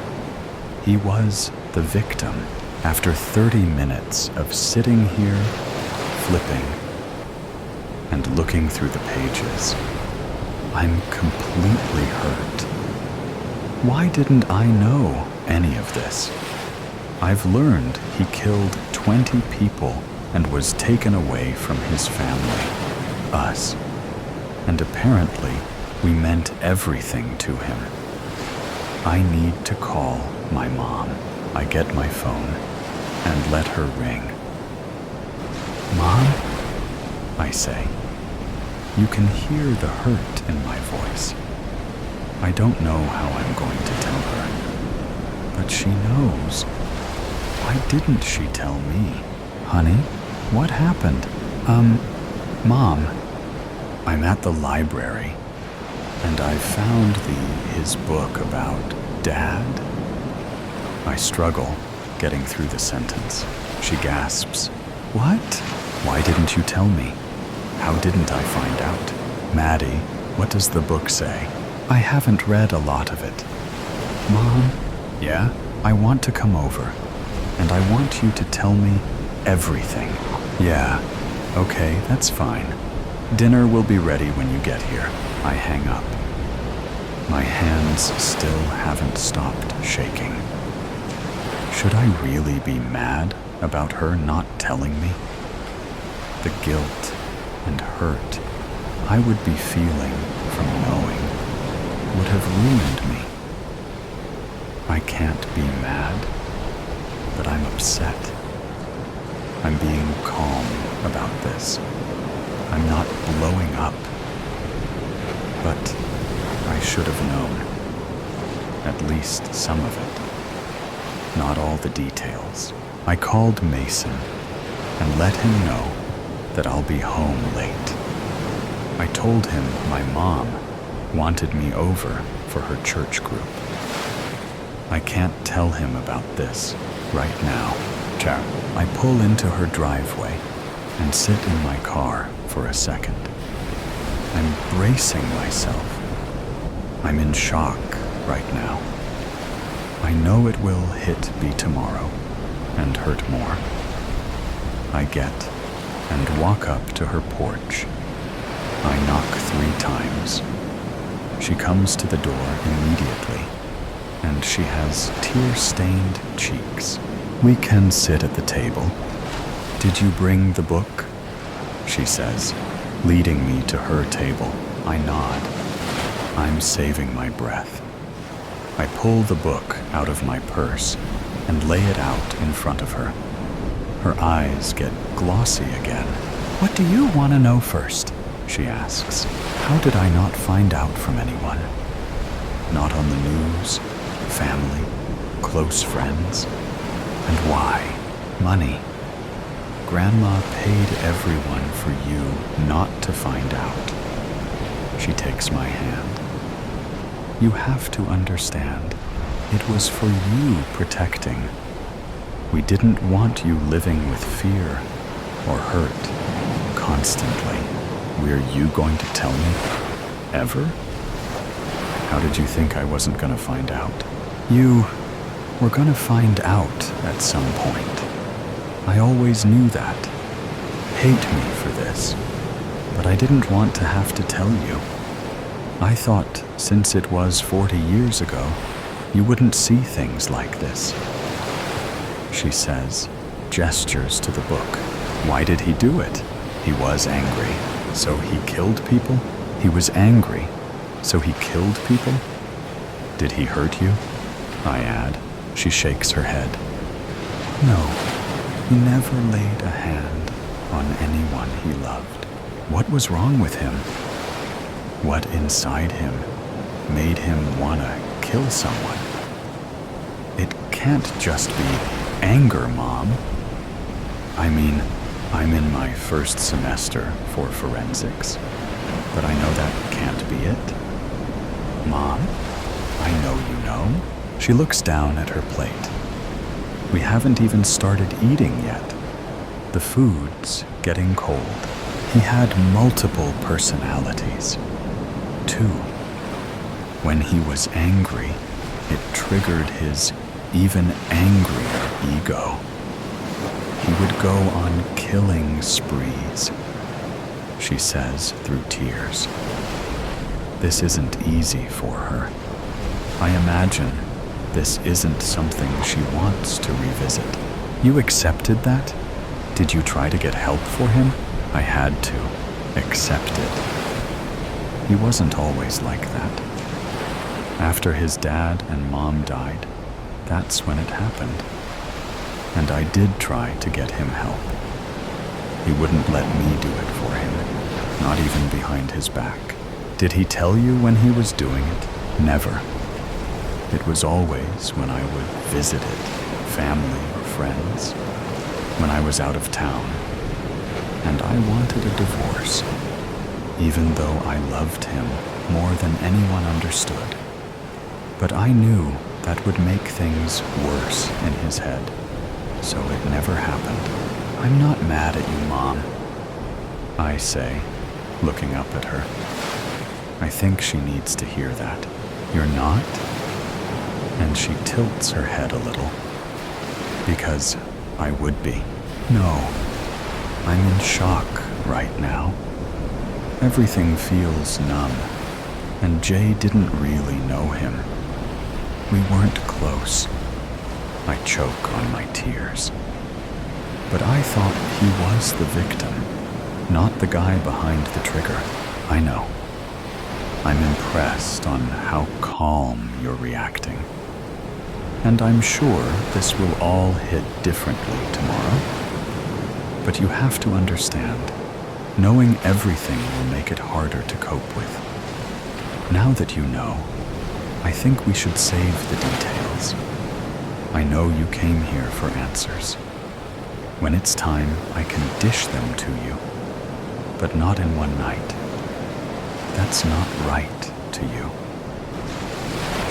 He was the victim. After 30 minutes of sitting here, flipping, and looking through the pages, I'm completely hurt. Why didn't I know any of this? I've learned he killed 20 people and was taken away from his family, us. And apparently, we meant everything to him. I need to call my mom. I get my phone and let her ring. Mom? I say. You can hear the hurt in my voice. I don't know how I'm going to tell her, but she knows. Why didn't she tell me? Honey, what happened? Mom. I'm at the library, and I found his book about Dad. I struggle getting through the sentence. She gasps. What? Why didn't you tell me? How didn't I find out? Maddie, what does the book say? I haven't read a lot of it. Mom? Yeah? I want to come over, and I want you to tell me everything. Yeah, okay, that's fine. Dinner will be ready when you get here. I hang up. My hands still haven't stopped shaking. Should I really be mad about her not telling me? The guilt and hurt I would be feeling from knowing would have ruined me. I can't be mad, but I'm upset. I'm being calm about this. I'm not blowing up. But I should have known. At least some of it. Not all the details. I called Mason and let him know that I'll be home late. I told him my mom wanted me over for her church group. I can't tell him about this right now. I pull into her driveway and sit in my car for a second. I'm bracing myself. I'm in shock right now. I know it will hit me tomorrow and hurt more. I get and walk up to her porch. I knock 3 times. She comes to the door immediately, and she has tear-stained cheeks. We can sit at the table. Did you bring the book? She says, leading me to her table. I nod. I'm saving my breath. I pull the book out of my purse and lay it out in front of her. Her eyes get glossy again. What do you want to know first? She asks. How did I not find out from anyone? Not on the news, family, close friends. And why? Money. Grandma paid everyone for you not to find out. She takes my hand. You have to understand, it was for you protecting. We didn't want you living with fear or hurt constantly. Were you going to tell me? Ever? How did you think I wasn't going to find out? You were going to find out at some point. I always knew that. Hate me for this. But I didn't want to have to tell you. I thought since it was 40 years ago, you wouldn't see things like this. She says, gestures to the book. Why did he do it? He was angry, so he killed people? He was angry, so he killed people? Did he hurt you? I add. She shakes her head. No, he never laid a hand on anyone he loved. What was wrong with him? What inside him made him want to kill someone? It can't just be anger, Mom. I mean, I'm in my first semester for forensics, but I know that can't be it. Mom, I know you know. She looks down at her plate. We haven't even started eating yet. The food's getting cold. He had multiple personalities. 2. When he was angry, it triggered his even angrier ego. He would go on killing sprees, she says through tears. This isn't easy for her. I imagine this isn't something she wants to revisit. You accepted that? Did you try to get help for him? I had to accept it. He wasn't always like that. After his dad and mom died, that's when it happened. And I did try to get him help. He wouldn't let me do it for him, not even behind his back. Did he tell you when he was doing it? Never. It was always when I would visit it, family or friends, when I was out of town. And I wanted a divorce, even though I loved him more than anyone understood. But I knew that would make things worse in his head, so it never happened. I'm not mad at you, Mom, I say, looking up at her. I think she needs to hear that. You're not? And she tilts her head a little. Because I would be. No, I'm in shock right now. Everything feels numb, and Jay didn't really know him. We weren't close. I choke on my tears. But I thought he was the victim, not the guy behind the trigger. I know. I'm impressed on how calm you're reacting. And I'm sure this will all hit differently tomorrow. But you have to understand, knowing everything will make it harder to cope with. Now that you know, I think we should save the details. I know you came here for answers. When it's time, I can dish them to you, but not in one night. That's not right to you.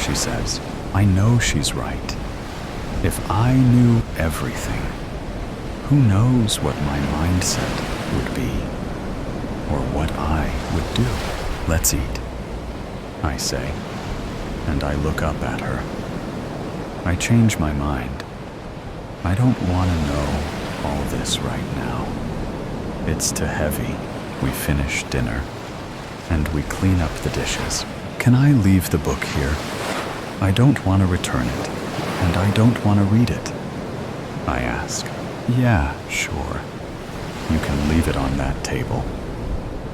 She says, I know she's right. If I knew everything, who knows what my mindset would be, or what I would do. Let's eat, I say, and I look up at her. I change my mind. I don't want to know all this right now. It's too heavy. We finish dinner, and we clean up the dishes. Can I leave the book here? I don't want to return it, and I don't want to read it, I ask. Yeah, sure. You can leave it on that table,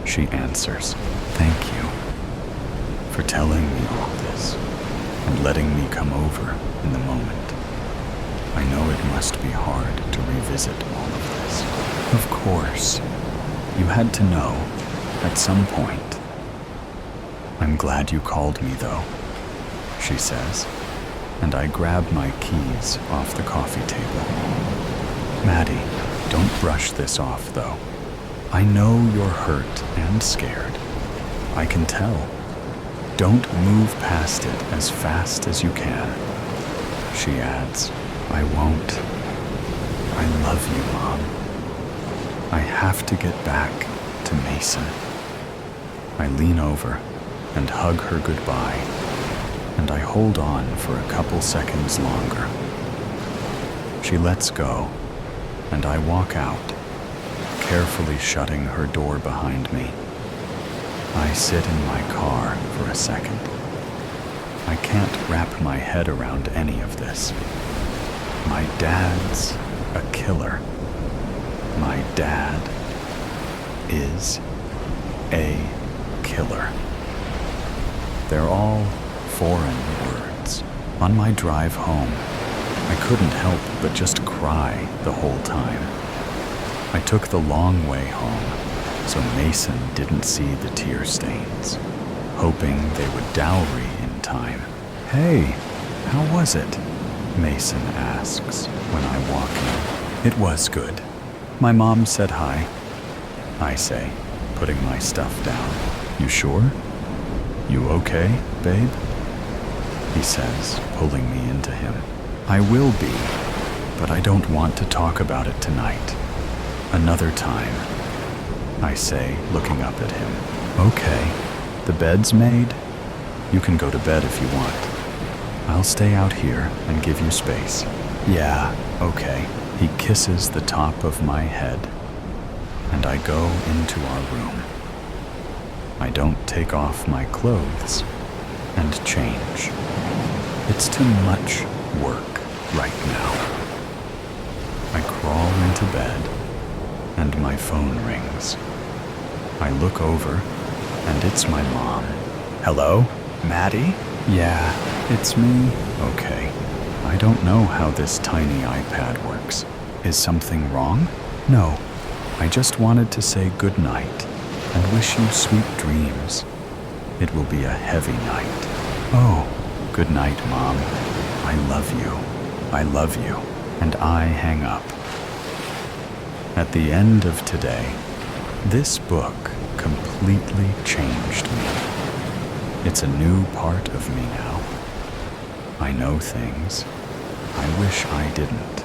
she answers. Thank you for telling me all this and letting me come over in the moment. I know it must be hard to revisit all of this. Of course, you had to know at some point. I'm glad you called me, though, she says, and I grab my keys off the coffee table. Maddie, Don't brush this off, though. I know you're hurt and scared. I can tell. Don't move past it as fast as you can. She adds, I won't. I love you, Mom. I have to get back to Mason. I lean over and hug her goodbye, and I hold on for a couple seconds longer. She lets go, and I walk out, carefully shutting her door behind me. I sit in my car for a second. I can't wrap my head around any of this. My dad's a killer. My dad is a killer. They're all foreign words. On my drive home, I couldn't help but just cry the whole time. I took the long way home, so Mason didn't see the tear stains, hoping they would dowry in time. Hey, how was it? Mason asks when I walk in. It was good. My mom said hi. I say, putting my stuff down. You sure? You okay, babe? He says, pulling me into him. I will be, but I don't want to talk about it tonight. Another time, I say, looking up at him. Okay, the bed's made. You can go to bed if you want. I'll stay out here and give you space. Yeah, okay. He kisses the top of my head, and I go into our room. I don't take off my clothes and change. It's too much work right now. I crawl into bed, and my phone rings. I look over, and it's my mom. Hello, Maddie? Yeah, it's me. Okay. I don't know how this tiny iPad works. Is something wrong? No. I just wanted to say good night and wish you sweet dreams. It will be a heavy night. Oh, good night, Mom. I love you. I love you. And I hang up. At the end of today, this book completely changed me. It's a new part of me now. I know things I wish I didn't.